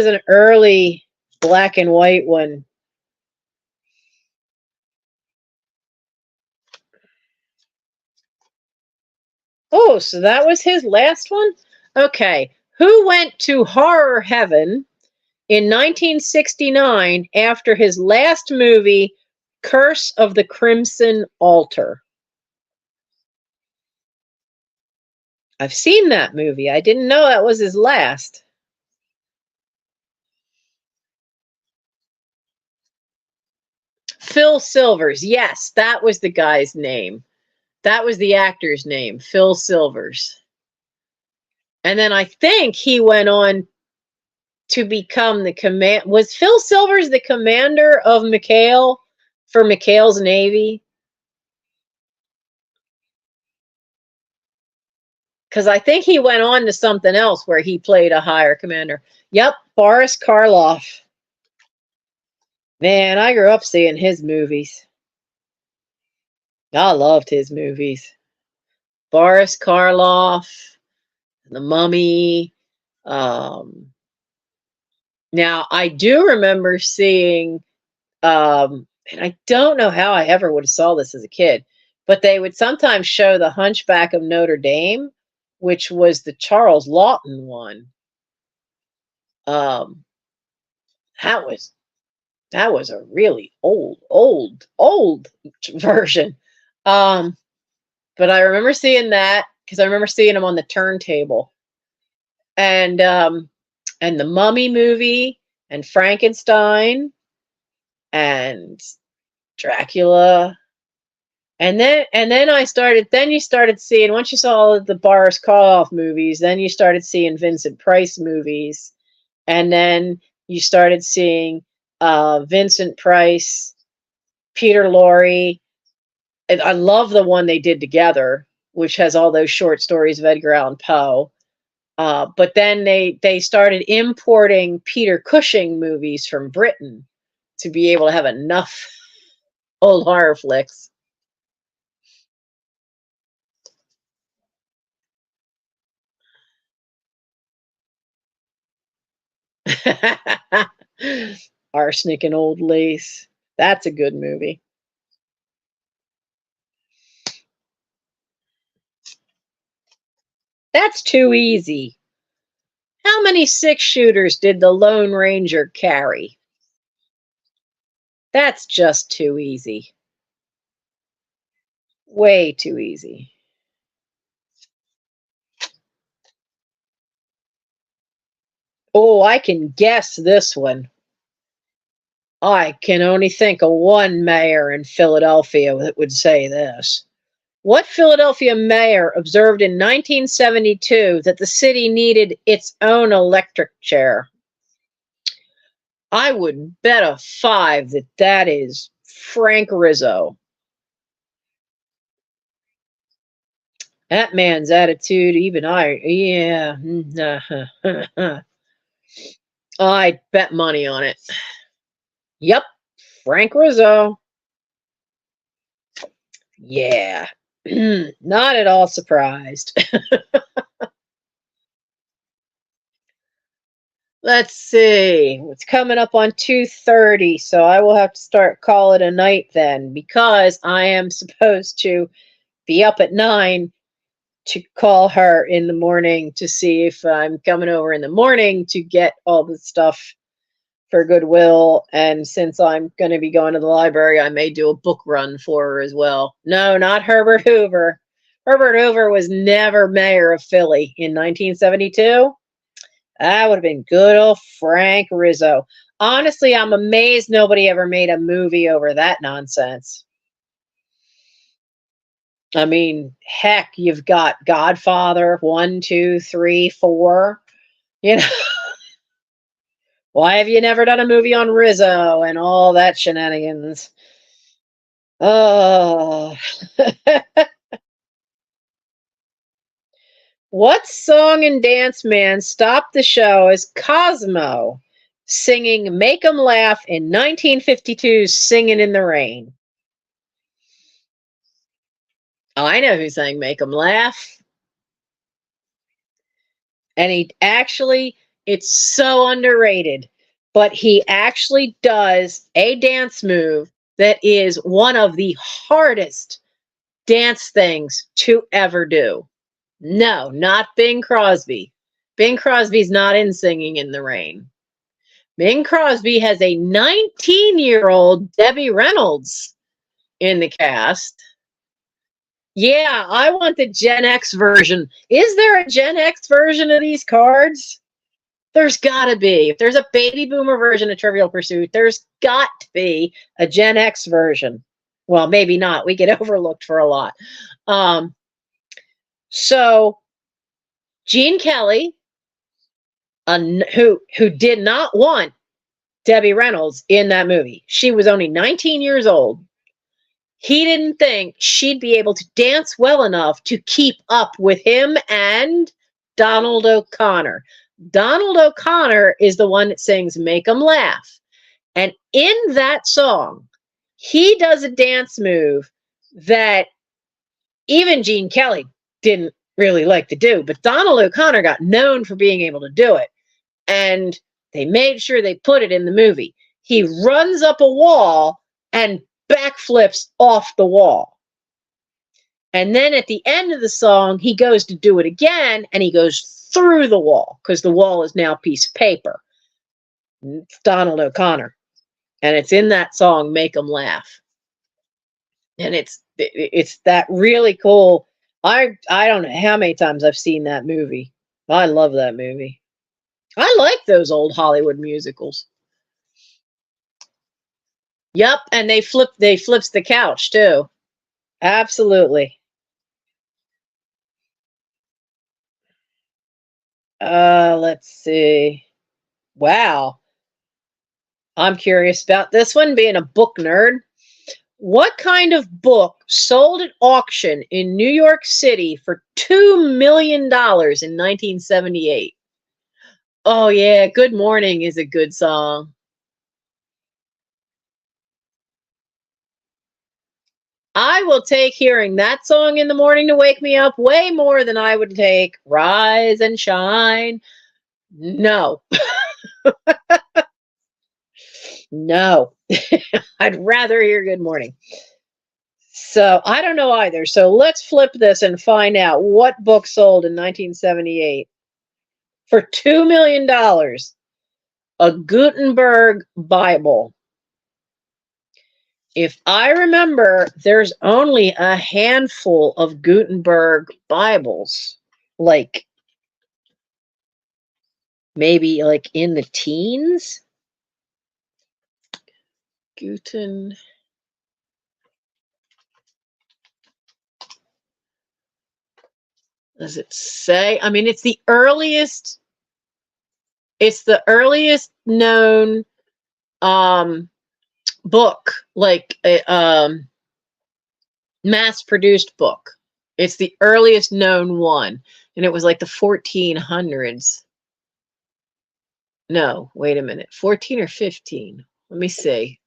S1: an early black and white one. Oh, so that was his last one? Okay. Who went to horror heaven in 1969 after his last movie, Curse of the Crimson Altar? I've seen that movie. I didn't know that was his last. Phil Silvers. Yes, that was the guy's name. That was the actor's name, Phil Silvers. And then I think he went on to become the command. Was Phil Silvers the commander of McHale for McHale's Navy? Because I think he went on to something else where he played a higher commander. Yep, Boris Karloff. Man, I grew up seeing his movies. I loved his movies. Boris Karloff, The Mummy. Now, I do remember seeing, and I don't know how I ever would have saw this as a kid, but they would sometimes show The Hunchback of Notre Dame, which was the Charles Lawton one. Um, that was a really old version. But I remember seeing that because I remember seeing them on the turntable. And the Mummy movie and Frankenstein and Dracula. And then you started seeing, once you saw all of the Boris Karloff movies, then you started seeing Vincent Price movies. And then you started seeing Vincent Price, Peter Lorre. And I love the one they did together, which has all those short stories of Edgar Allan Poe. But then they started importing Peter Cushing movies from Britain to be able to have enough old horror flicks. Arsenic and Old Lace. That's a good movie. That's too easy. How many 6-shooters did the Lone Ranger carry? That's just too easy. Way too easy. Oh, I can guess this one. I can only think of one mayor in Philadelphia that would say this. What Philadelphia mayor observed in 1972 that the city needed its own electric chair? I would bet a 5 that that is Frank Rizzo. That man's attitude, even yeah. I'd bet money on it. Yep, Frank Rizzo. Yeah, not at all surprised. Let's see. It's coming up on 2:30, so I will have to start call it a night then, because I am supposed to be up at 9 to call her in the morning to see if I'm coming over in the morning to get all the stuff for Goodwill. And since I'm going to be going to the library, I may do a book run for her as well. No, not Herbert Hoover. Herbert Hoover was never mayor of Philly in 1972. That would have been good old Frank Rizzo. Honestly, I'm amazed nobody ever made a movie over that nonsense. I mean, heck, you've got Godfather 1, 2, 3, 4. You know, why have you never done a movie on Rizzo and all that shenanigans? Oh. What song and dance man stopped the show as Cosmo singing Make 'em Laugh in 1952's Singing in the Rain? Oh, I know who sang Make 'em Laugh. And he actually, it's so underrated, but he actually does a dance move that is one of the hardest dance things to ever do. No, not Bing Crosby. Bing Crosby's not in Singing in the Rain. Bing Crosby has a 19-year-old Debbie Reynolds in the cast. Yeah, I want the Gen X version. Is there a Gen X version of these cards? There's got to be. If there's a baby boomer version of Trivial Pursuit, there's got to be a Gen X version. Well, maybe not. We get overlooked for a lot. So Gene Kelly, who did not want Debbie Reynolds in that movie. She was only 19 years old. He didn't think she'd be able to dance well enough to keep up with him and Donald O'Connor. Donald O'Connor is the one that sings Make 'em Laugh. And in that song, he does a dance move that even Gene Kelly didn't really like to do, but Donald O'Connor got known for being able to do it. And they made sure they put it in the movie. He runs up a wall and backflips off the wall. And then at the end of the song, he goes to do it again, and he goes through the wall because the wall is now a piece of paper. It's Donald O'Connor. And it's in that song, Make 'em Laugh. And it's that really cool. I don't know how many times I've seen that movie. I love that movie. I like those old Hollywood musicals. Yep, and they flips the couch too. Absolutely. Let's see. Wow. I'm curious about this one, being a book nerd. What kind of book sold at auction in New York City for $2 million in 1978? Oh, yeah. Good Morning is a good song. I will take hearing that song in the morning to wake me up way more than I would take Rise and Shine. No. No. I'd rather hear Good Morning. So I don't know either. So let's flip this and find out what book sold in 1978 for $2 million. A Gutenberg Bible. If I remember, there's only a handful of Gutenberg Bibles, like maybe like in the teens. Guten. Does it say? I mean, it's the earliest. It's the earliest known book, like a mass-produced book. It's the earliest known one, and it was like the 1400s. No, wait a minute. 14 or 15? Let me see.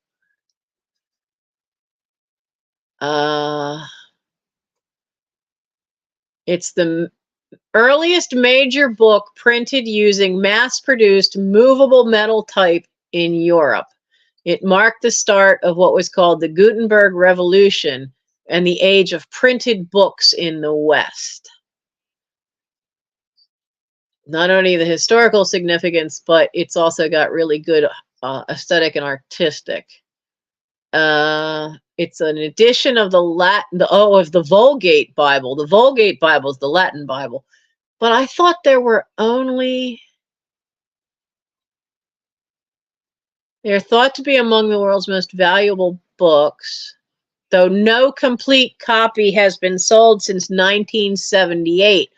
S1: It's the earliest major book printed using mass-produced movable metal type in Europe. It marked the start of what was called the Gutenberg Revolution and the age of printed books in the West. Not only the historical significance, but it's also got really good aesthetic and artistic. It's an edition of the Latin, of the Vulgate Bible. The Vulgate Bible is the Latin Bible. But I thought there were only, they're thought to be among the world's most valuable books, though no complete copy has been sold since 1978.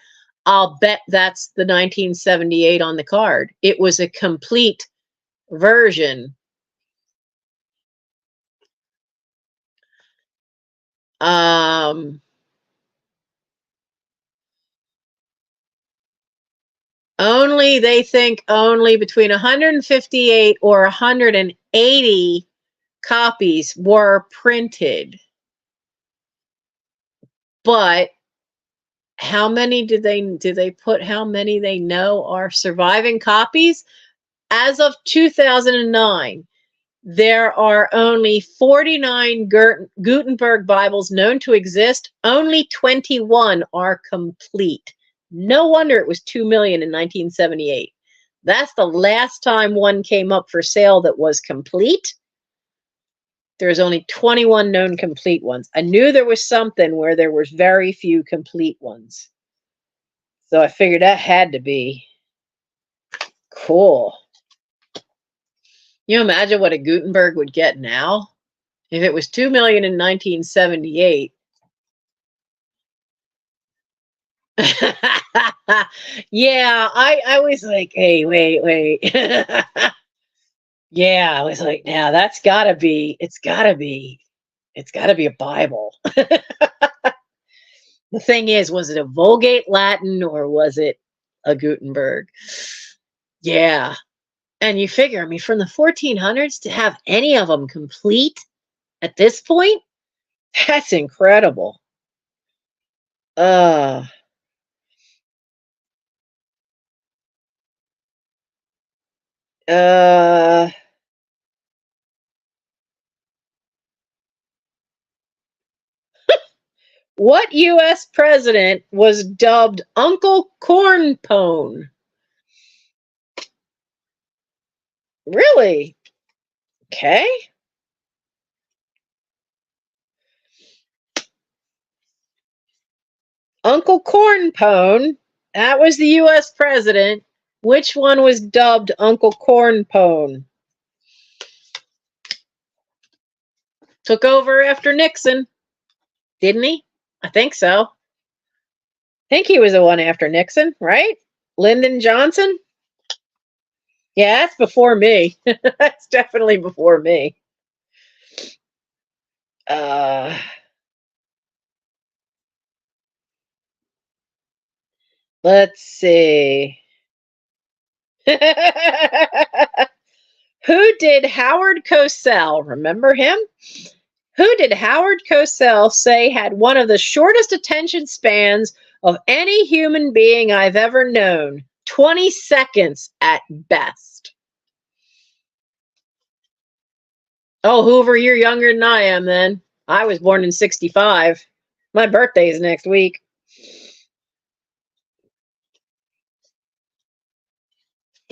S1: I'll bet that's the 1978 on the card. It was a complete version. Only, they think only between 158 or 180 copies were printed. But how many do they put how many they know are surviving copies? As of 2009, there are only 49 Gutenberg Bibles known to exist. Only 21 are complete. No wonder it was 2 million in 1978. That's the last time one came up for sale that was complete. There's only 21 known complete ones. I knew there was something where there was very few complete ones. So I figured that had to be cool. You imagine what a Gutenberg would get now? If it was 2 million in 1978. Yeah, I was like, hey, wait. Yeah, I was like, now that's gotta be, it's gotta be a Bible. The thing is, was it a Vulgate Latin or was it a Gutenberg? Yeah. And you figure, I mean, from the 1400s to have any of them complete at this point, that's incredible. Uh, uh, what U.S. president was dubbed Uncle Cornpone? Really? Okay. Uncle Cornpone, that was the U.S. president. Which one was dubbed Uncle Cornpone? Took over after Nixon, didn't he? I think so. I think he was the one after Nixon, right? Lyndon Johnson? Yeah, that's before me. That's definitely before me. Uh, let's see. Who did Howard Cosell? Remember him? Who did Howard Cosell say had one of the shortest attention spans of any human being I've ever known? 20 seconds at best. Oh, Hoover, you're younger than I am then. I was born in 65. My birthday is next week.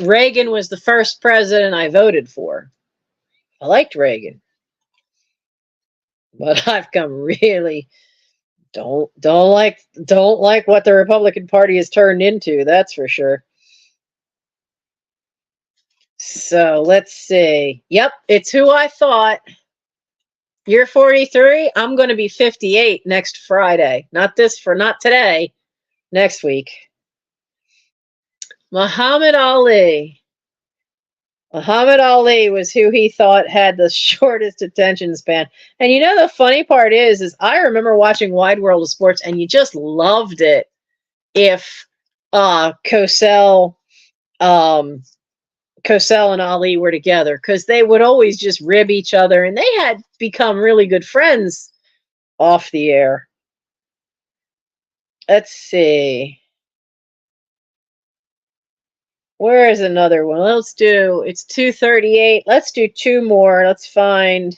S1: Reagan was the first president I voted for. I liked Reagan. But I've come really don't like what the Republican Party has turned into, that's for sure. So let's see. Yep, it's who I thought. You're 43. I'm going to be 58 next Friday. Not today. Next week. Muhammad Ali. Muhammad Ali was who he thought had the shortest attention span. And you know the funny part is I remember watching Wide World of Sports, and you just loved it if Cosell and Ali were together, because they would always just rib each other, and they had become really good friends off the air. Let's see. Where is another one? It's 2:38. Let's do two more. Let's find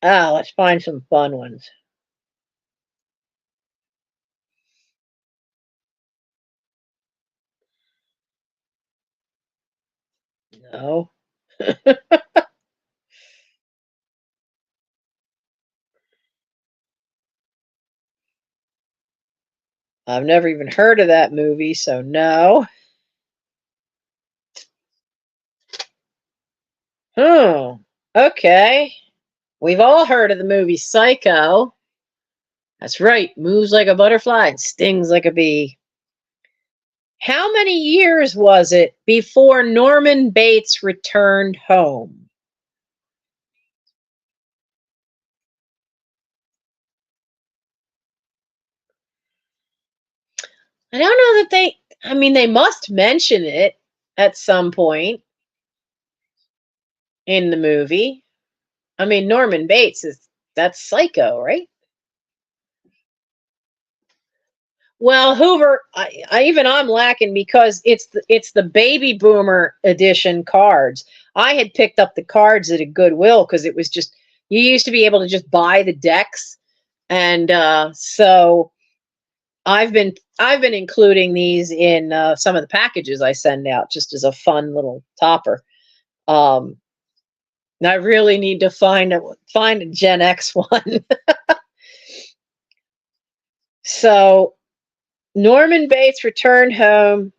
S1: some fun ones. No. I've never even heard of that movie, so no. Oh, okay. We've all heard of the movie Psycho. That's right. Moves like a butterfly and stings like a bee. How many years was it before Norman Bates returned home? I don't know that they must mention it at some point in the movie. I mean, Norman Bates that's Psycho, right? Well, Hoover, I'm lacking because it's the baby boomer edition cards. I had picked up the cards at a Goodwill because it was just you used to be able to just buy the decks, and so I've been including these in some of the packages I send out just as a fun little topper. Um, and I really need to find a Gen X one. So Norman Bates returned home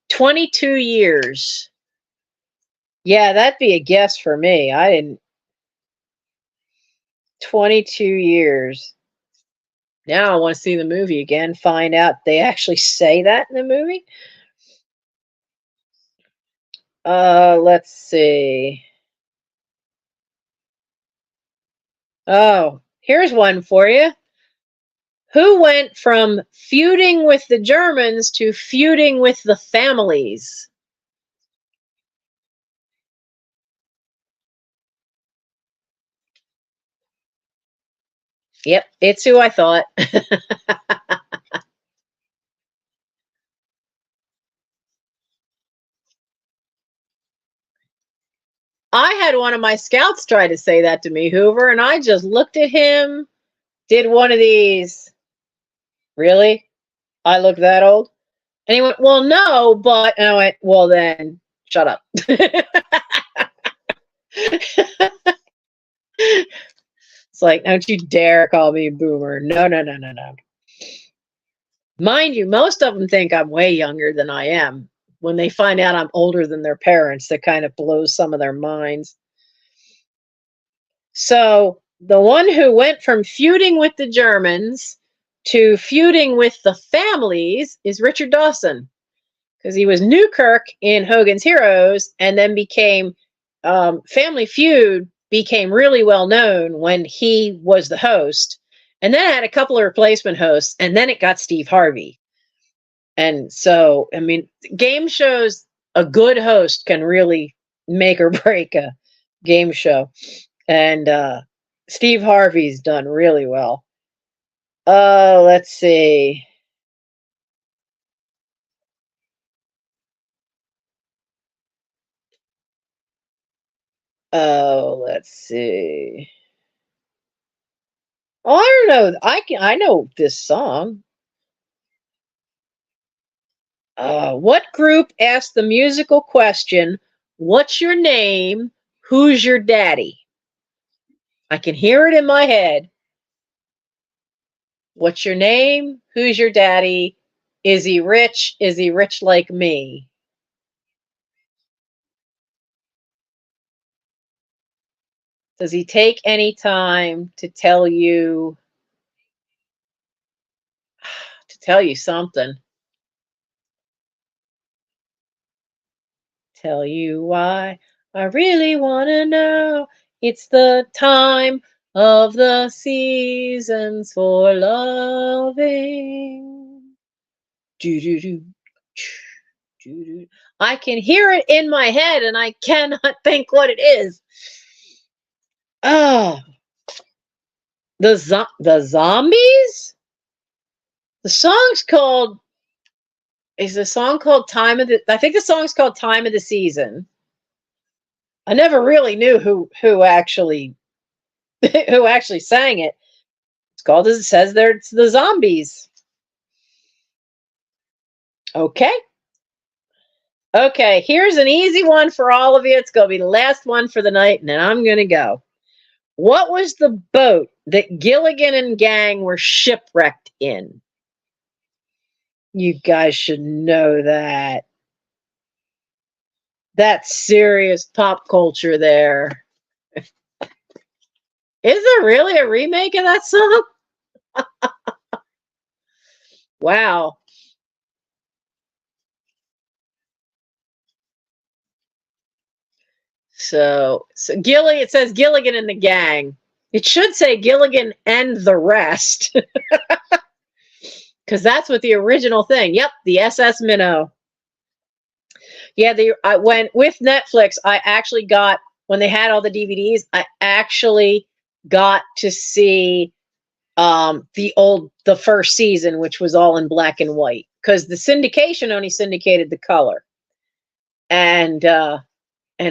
S1: 22 years. Yeah, that'd be a guess for me. I didn't 22 years. Now I want to see the movie again, find out they actually say that in the movie. Let's see. Oh, here's one for you. Who went from feuding with the Germans to feuding with the families? Yep, it's who I thought. I had one of my scouts try to say that to me, Hoover, and I just looked at him, did one of these. Really? I look that old? And he went, well, no, but, and I went, well, then shut up. It's like, don't you dare call me a boomer. No, no, no, no, no. Mind you, most of them think I'm way younger than I am. When they find out I'm older than their parents, that kind of blows some of their minds. So the one who went from feuding with the Germans to feuding with the families is Richard Dawson, because he was Newkirk in Hogan's Heroes and then became Family Feud became really well known when he was the host. And then it had a couple of replacement hosts, and then it got Steve Harvey. And so, I mean, game shows, a good host can really make or break a game show. And Steve Harvey's done really well. Let's see. Oh, let's see. Oh, I don't know. I know this song. What group asked the musical question, "What's your name? Who's your daddy?" I can hear it in my head. What's your name? Who's your daddy? Is he rich? Is he rich like me? Does he take any time to tell you something? Tell you why I really want to know. It's the time of the seasons for loving. Do do do. Do, do. I can hear it in my head and I cannot think what it is. Oh, the zombies? The song's called is the song called Time of the I think the song's called Time of the Season. I never really knew who actually who actually sang it. It's called as it says there, it's the zombies. Okay. Okay, here's an easy one for all of you. It's going to be the last one for the night, and then I'm going to go. What was the boat that Gilligan and gang were shipwrecked in? You guys should know that. That's serious pop culture there. Is there really a remake of that song? Wow. So it says Gilligan and the Gang. It should say Gilligan and the Rest, because that's what the original thing. Yep, the SS Minnow. Yeah, I went with Netflix. I actually got, when they had all the DVDs, I actually got to see the first season, which was all in black and white, because the syndication only syndicated the color. And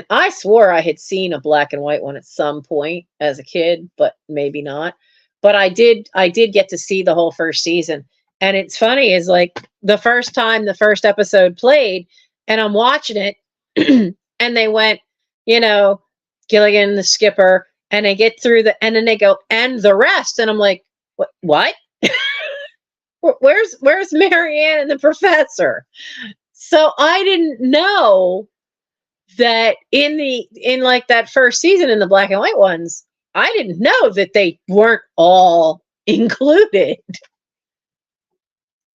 S1: I swore I had seen a black and white one at some point as a kid, but maybe not. But I did get to see the whole first season. And it's funny, is like the first time the first episode played and I'm watching it and they went, Gilligan, the skipper, and they get through and then they go, and the rest. And I'm like, what? Where's Marianne and the professor? So I didn't know that in like that first season in the black and white ones, I didn't know that they weren't all included.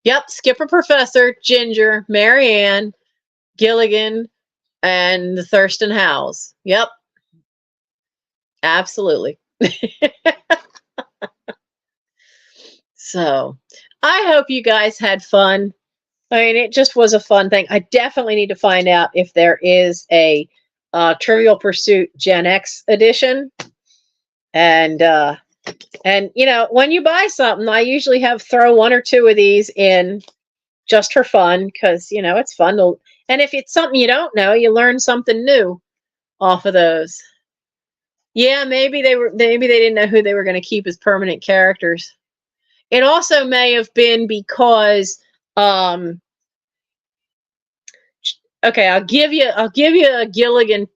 S1: Yep, Skipper, Professor, Ginger, Marianne, Gilligan, and the Thurston Howes. Yep. Absolutely. So, I hope you guys had fun. I mean, it just was a fun thing. I definitely need to find out if there is a Trivial Pursuit Gen X edition. And when you buy something, I usually throw one or two of these in just for fun, because it's fun to. And if it's something you don't know, you learn something new off of those. Yeah, maybe they didn't know who they were going to keep as permanent characters. It also may have been because. Okay, I'll give you a Gilligan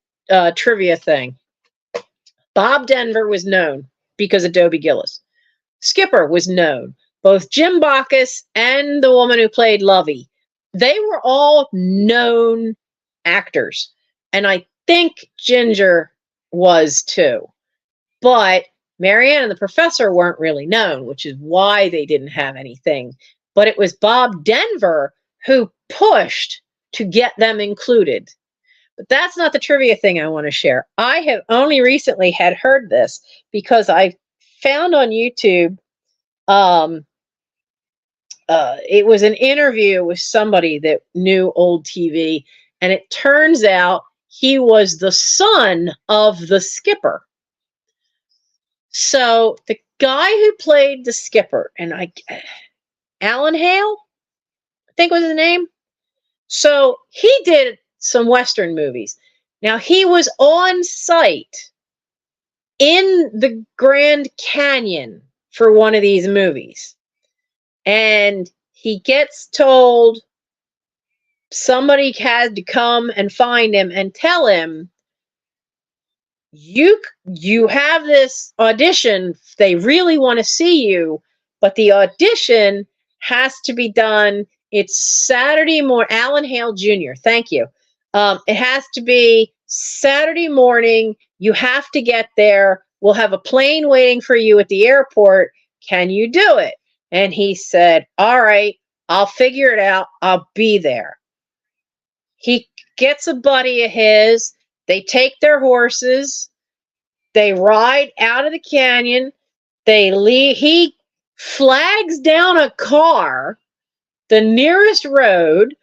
S1: trivia thing. Bob Denver was known because of Dobie Gillis. Skipper was known. Both Jim Backus and the woman who played Lovey, they were all known actors. And I think Ginger was too. But Marianne and the professor weren't really known, which is why they didn't have anything. But it was Bob Denver who pushed to get them included. But that's not the trivia thing I want to share. I have only recently had heard this because I found on YouTube, it was an interview with somebody that knew old TV, and it turns out he was the son of the skipper. So the guy who played the skipper, and Alan Hale, I think was his name. So he did some Western movies. Now he was on site in the Grand Canyon for one of these movies. And he gets told somebody had to come and find him and tell him, you have this audition, they really want to see you, but the audition has to be done. It's Saturday morning. Alan Hale Jr., thank you. It has to be Saturday morning. You have to get there. We'll have a plane waiting for you at the airport. Can you do it? And he said, all right, I'll figure it out. I'll be there. He gets a buddy of his. They take their horses. They ride out of the canyon. They leave. He flags down a car, the nearest road,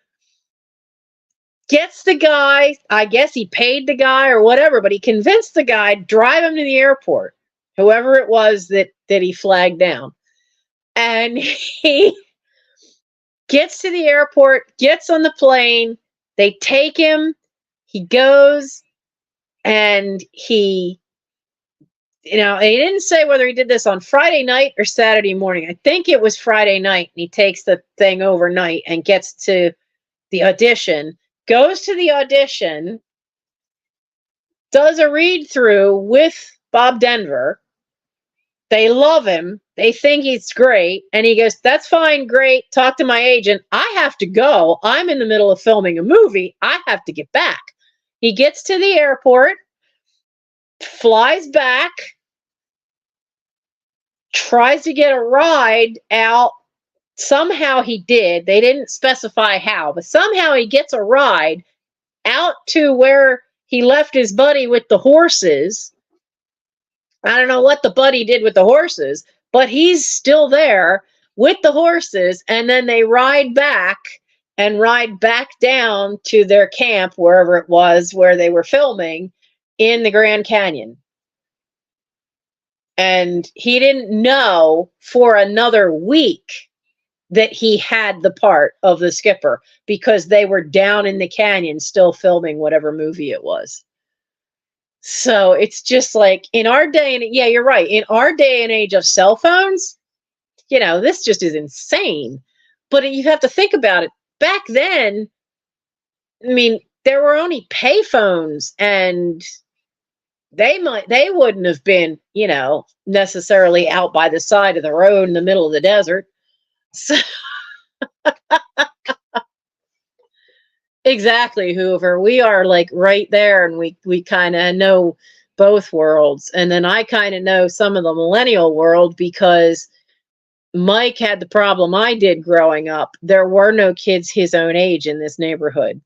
S1: gets the guy. I guess he paid the guy or whatever, but he convinced the guy to drive him to the airport, whoever it was that he flagged down. And he gets to the airport, gets on the plane. They take him. He goes, and he didn't say whether he did this on Friday night or Saturday morning. I think it was Friday night. And he takes the thing overnight and gets to the audition, goes to the audition, does a read through with Bob Denver, They love him. They think he's great. And he goes, that's fine, great. Talk to my agent. I have to go. I'm in the middle of filming a movie. I have to get back. He gets to the airport, flies back, tries to get a ride out. Somehow he did. They didn't specify how, but somehow he gets a ride out to where he left his buddy with the horses. I don't know what the buddy did with the horses, but he's still there with the horses. And then they ride back down to their camp, wherever it was, where they were filming in the Grand Canyon. And he didn't know for another week that he had the part of the skipper because they were down in the canyon still filming whatever movie it was. So it's just like in our day, and yeah, you're right. In our day and age of cell phones, this just is insane. But you have to think about it. Back then, I mean, there were only pay phones, and they wouldn't have been, necessarily out by the side of the road in the middle of the desert. So exactly, Hoover. We are like right there, and we kind of know both worlds. And then I kind of know some of the millennial world because Mike had the problem I did growing up. There were no kids his own age in this neighborhood.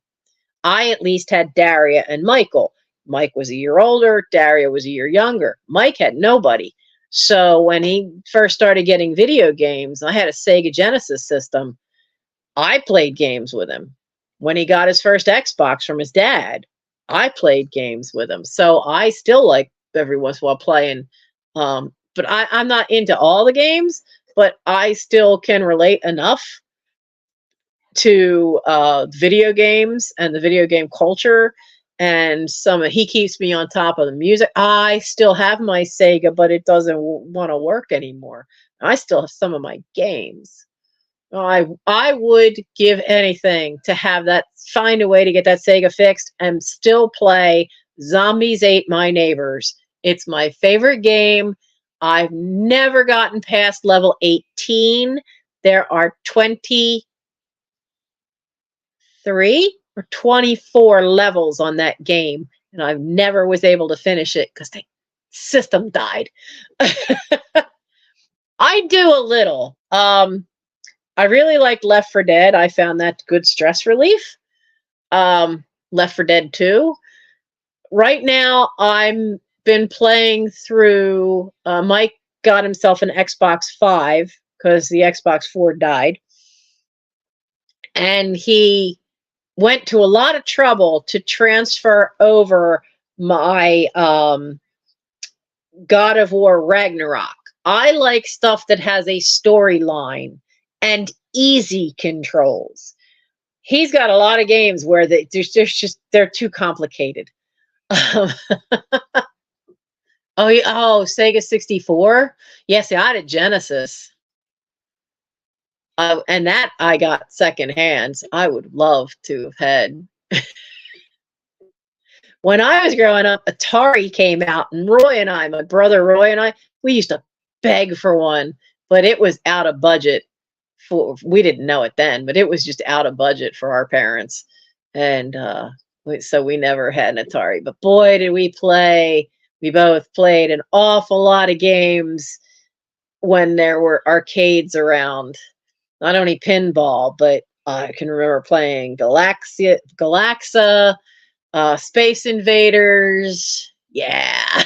S1: I at least had Daria and Michael. Mike was a year older, Daria was a year younger. Mike had nobody. So when he first started getting video games, I had a Sega Genesis system. I played games with him. When he got his first Xbox from his dad, I played games with him. So I still like every once in a while playing. But I'm not into all the games, but I still can relate enough to video games and the video game culture. And he keeps me on top of the music. I still have my Sega, but it doesn't want to work anymore. I still have some of my games. I would give anything to find a way to get that Sega fixed and still play Zombies Ate My Neighbors. It's my favorite game. I've never gotten past level 18. There are 23 or 24 levels on that game, and I never was able to finish it because the system died. I do a little. I really liked Left 4 Dead. I found that good stress relief. Left 4 Dead 2. Right now, I'm been playing through. Mike got himself an Xbox 5 because the Xbox 4 died. And he went to a lot of trouble to transfer over my God of War Ragnarok. I like stuff that has a storyline and easy controls. He's got a lot of games where they're too complicated. Sega 64. Yes, I had a Genesis. And that I got secondhand. I would love to have had. When I was growing up, Atari came out, and my brother Roy and I, we used to beg for one, but it was out of budget. We didn't know it then, but it was just out of budget for our parents. And so we never had an Atari. But boy, did we play. We both played an awful lot of games when there were arcades around. Not only pinball, but I can remember playing Galaxa, Space Invaders. Yeah.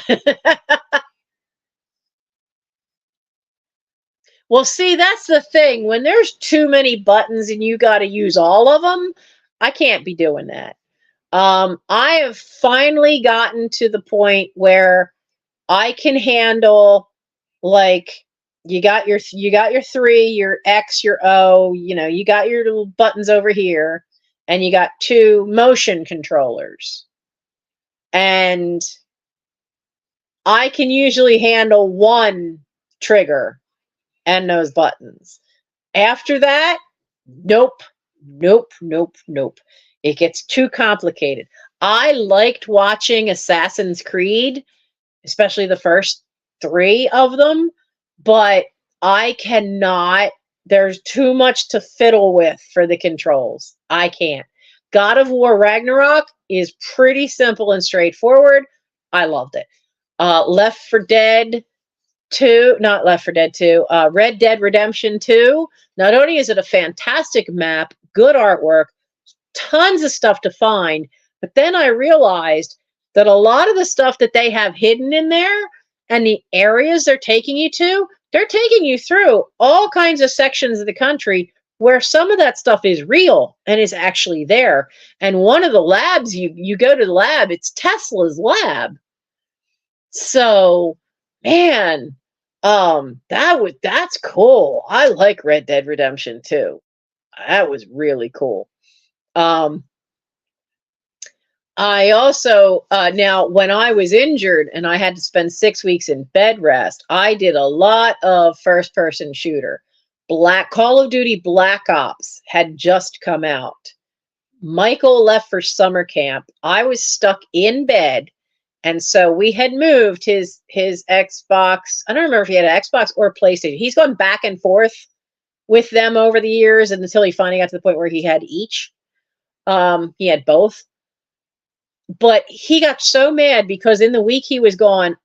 S1: Well, see, that's the thing. When there's too many buttons and you got to use all of them, I can't be doing that. I have finally gotten to the point where I can handle, like, you got your 3, your X, your O, you got your little buttons over here, and you got 2 motion controllers. And I can usually handle 1 trigger and those buttons. After that, nope. It gets too complicated. I liked watching Assassin's Creed, especially the first 3 of them, but I cannot, there's too much to fiddle with for the controls. I can't. God of War Ragnarok is pretty simple and straightforward. I loved it. Left 4 Dead 2, not Left 4 Dead 2, Red Dead Redemption 2. Not only is it a fantastic map, good artwork, tons of stuff to find, but then I realized that a lot of the stuff that they have hidden in there and the areas they're taking you to, they're taking you through all kinds of sections of the country where some of that stuff is real and is actually there. And one of the labs, you go to the lab, it's Tesla's lab. So, man, that's cool. I like Red Dead Redemption 2. That was really cool. I also, now when I was injured and I had to spend 6 weeks in bed rest, I did a lot of first person shooter. Call of Duty Black Ops had just come out. Michael left for summer camp. I was stuck in bed. And so we had moved his Xbox. I don't remember if he had an Xbox or a PlayStation. He's gone back and forth with them over the years until he finally got to the point where he had each. He had both. But he got so mad because in the week he was gone,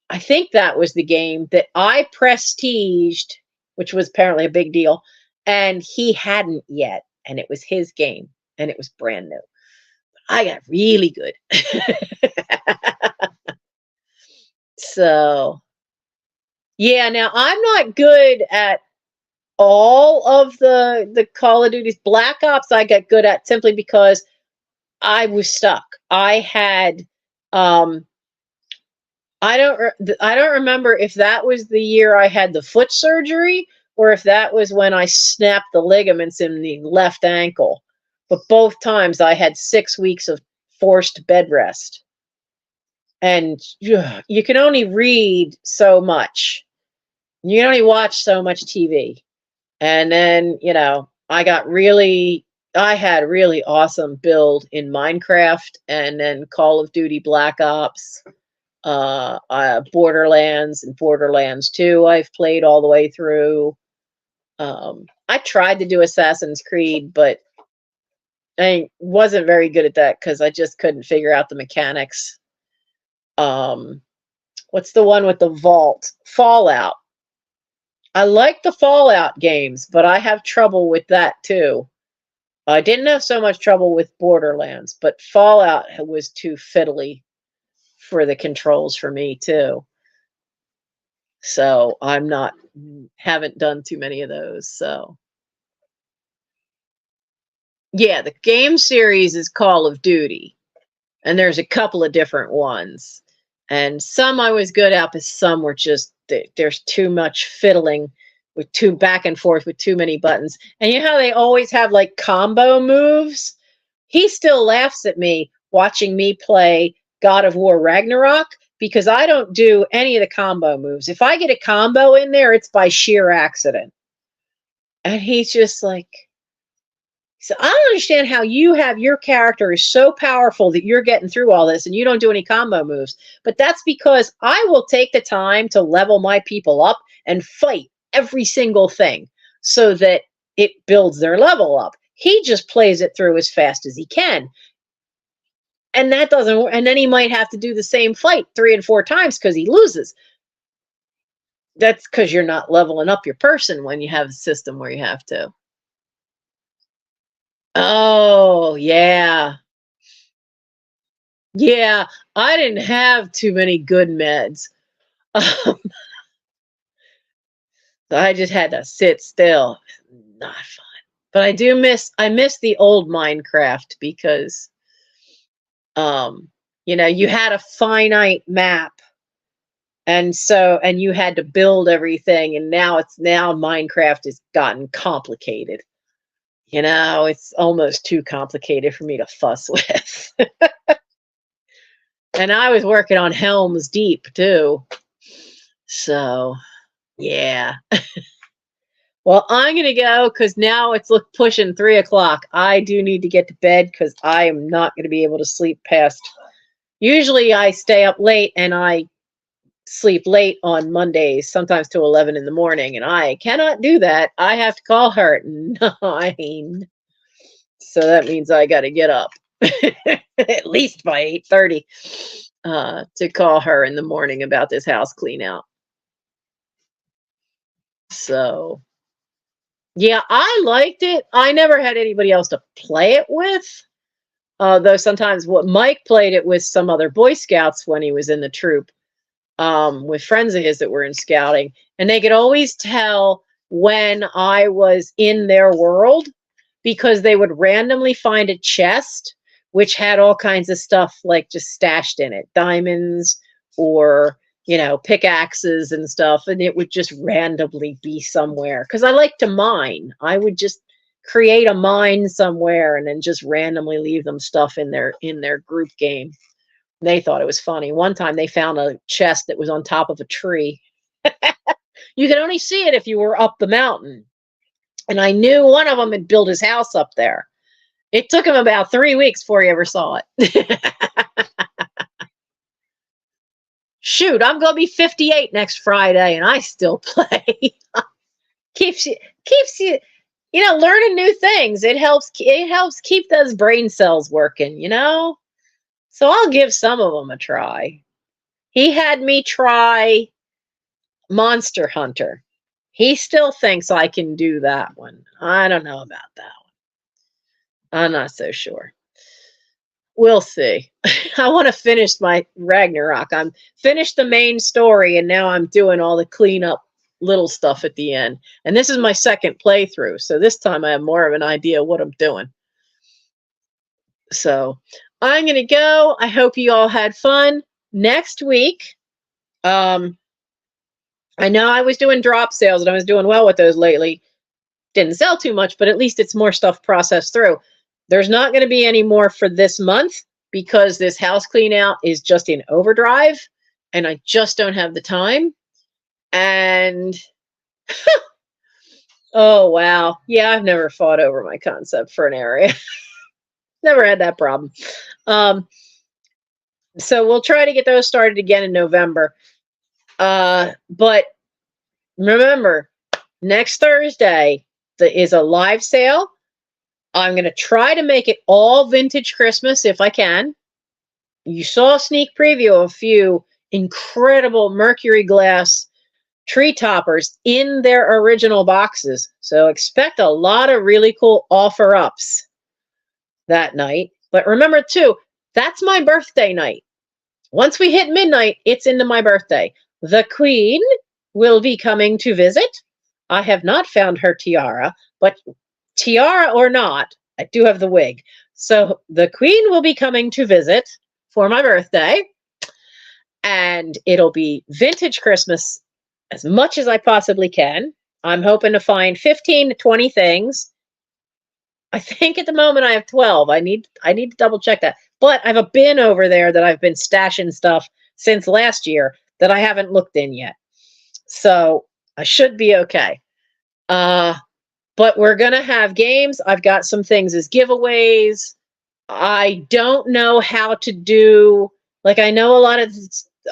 S1: I think that was the game that I prestiged, which was apparently a big deal, and he hadn't yet. And it was his game, and it was brand new. I got really good. So, yeah, now I'm not good at all of the Call of Duty's. Black Ops I got good at simply because I was stuck. I had I don't remember if that was the year I had the foot surgery or if that was when I snapped the ligaments in the left ankle. But both times I had 6 weeks of forced bed rest. And you can only read so much. You can only watch so much TV. And then, I had a really awesome build in Minecraft and then Call of Duty Black Ops, Borderlands and Borderlands 2 I've played all the way through. I tried to do Assassin's Creed, but I wasn't very good at that because I just couldn't figure out the mechanics. What's the one with the vault? Fallout. I like the Fallout games, but I have trouble with that too. I didn't have so much trouble with Borderlands, but Fallout was too fiddly for the controls for me too. So haven't done too many of those. So yeah, the game series is Call of Duty, and there's a couple of different ones. And some I was good at, but some were just, there's too much fiddling with too back and forth with too many buttons. And you know how they always have like combo moves? He still laughs at me watching me play God of War Ragnarok because I don't do any of the combo moves. If I get a combo in there, it's by sheer accident. And he's just like, so I don't understand how you have your character is so powerful that you're getting through all this and you don't do any combo moves. But that's because I will take the time to level my people up and fight every single thing so that it builds their level up. He just plays it through as fast as he can. And that doesn't work. And then he might have to do the same fight 3 and 4 times because he loses. That's because you're not leveling up your person when you have a system where you have to. Oh, yeah. Yeah, I didn't have too many good meds. I just had to sit still. Not fun. But I miss the old Minecraft because you had a finite map. And you had to build everything, and now Minecraft has gotten complicated. It's almost too complicated for me to fuss with. And I was working on Helm's Deep too. So, yeah. Well, I'm going to go because now it's pushing 3 o'clock. I do need to get to bed because I am not going to be able to sleep past. Usually I stay up late and I sleep late on Mondays, sometimes to 11 in the morning, and I cannot do that. I have to call her at 9. So that means I got to get up at least by 8:30 to call her in the morning about this house clean out. So, yeah, I liked it. I never had anybody else to play it with. Though sometimes what Mike played it with some other Boy Scouts when he was in the troop, with friends of his that were in scouting, and they could always tell when I was in their world because they would randomly find a chest which had all kinds of stuff like just stashed in it, diamonds or, you know, pickaxes and stuff, and it would just randomly be somewhere. Because I like to mine. I would just create a mine somewhere and then just randomly leave them stuff in their group game. They thought it was funny. One time they found a chest that was on top of a tree. You could only see it if you were up the mountain. And I knew one of them had built his house up there. It took him about 3 weeks before he ever saw it. Shoot, I'm going to be 58 next Friday and I still play. keeps you, you know, learning new things. It helps keep those brain cells working, you know? So I'll give some of them a try. He had me try Monster Hunter. He still thinks I can do that one. I don't know about that one. I'm not so sure. We'll see. I want to finish my Ragnarok. I'm finished the main story, and now I'm doing all the cleanup little stuff at the end. And this is my second playthrough, so this time I have more of an idea what I'm doing. So I'm going to go. I hope you all had fun. Next week, I know I was doing drop sales, and I was doing well with those lately. Didn't sell too much, but at least it's more stuff processed through. There's not going to be any more for this month because this house clean out is just in overdrive and I just don't have the time. And oh, wow. Yeah, I've never fought over my concept for an area. Never had that problem. So we'll try to get those started again in November. But remember, next Thursday is a live sale. I'm going to try to make it all vintage Christmas if I can. You saw a sneak preview of a few incredible Mercury Glass tree toppers in their original boxes. So expect a lot of really cool offer ups that night. But remember too, that's my birthday night. Once we hit midnight, it's into my birthday. The Queen will be coming to visit. I have not found her tiara, but tiara or not, I do have the wig. So the Queen will be coming to visit for my birthday, and it'll be vintage Christmas as much as I possibly can. I'm hoping to find 15 to 20 things. I think at the moment I have 12. I need to double check that. But I have a bin over there that I've been stashing stuff since last year that I haven't looked in yet. So I should be okay. But we're going to have games. I've got some things as giveaways. I don't know how to do, like I know a lot of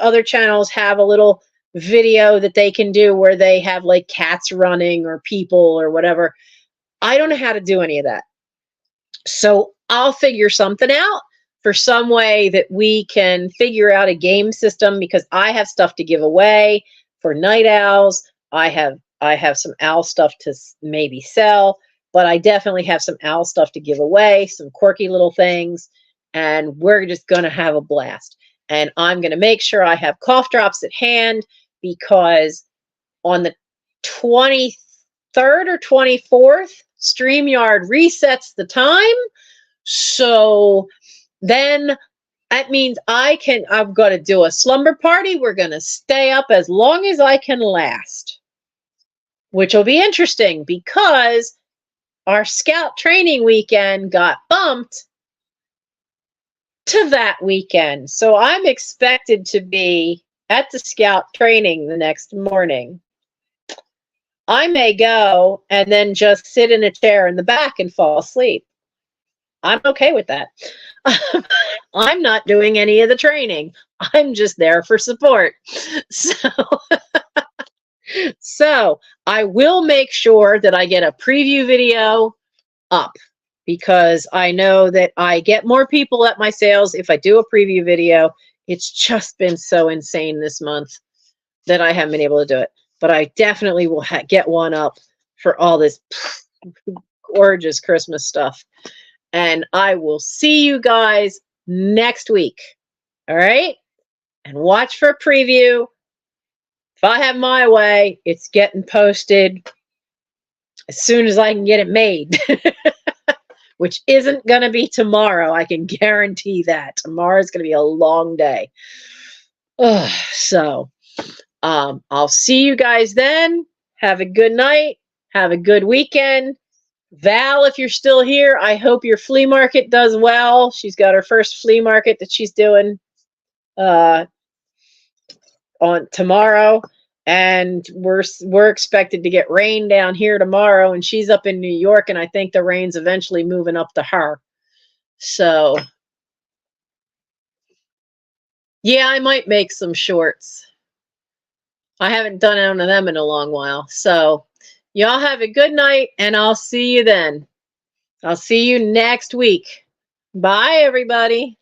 S1: other channels have a little video that they can do where they have like cats running or people or whatever. I don't know how to do any of that. So I'll figure something out for some way that we can figure out a game system because I have stuff to give away for night owls. I have some owl stuff to maybe sell, but I definitely have some owl stuff to give away, some quirky little things, and we're just going to have a blast. And I'm going to make sure I have cough drops at hand because on the 23rd or 24th, StreamYard resets the time. So then that means I've got to do a slumber party. We're going to stay up as long as I can last, which will be interesting because our scout training weekend got bumped to that weekend. So I'm expected to be at the scout training the next morning. I may go and then just sit in a chair in the back and fall asleep. I'm okay with that. I'm not doing any of the training. I'm just there for support. So, so I will make sure that I get a preview video up, because I know that I get more people at my sales if I do a preview video. It's just been so insane this month that I haven't been able to do it. But I definitely will get one up for all this gorgeous Christmas stuff. And I will see you guys next week. All right? And watch for a preview. If I have my way, it's getting posted as soon as I can get it made. Which isn't going to be tomorrow. I can guarantee that. Tomorrow's going to be a long day. So, I'll see you guys then. Have a good night. Have a good weekend. Val, if you're still here, I hope your flea market does well. She's got her first flea market that she's doing on tomorrow. And we're expected to get rain down here tomorrow, and she's up in New York, and I think the rain's eventually moving up to her. So, yeah, I might make some shorts. I haven't done one of them in a long while. So, y'all have a good night, and I'll see you then. I'll see you next week. Bye, everybody.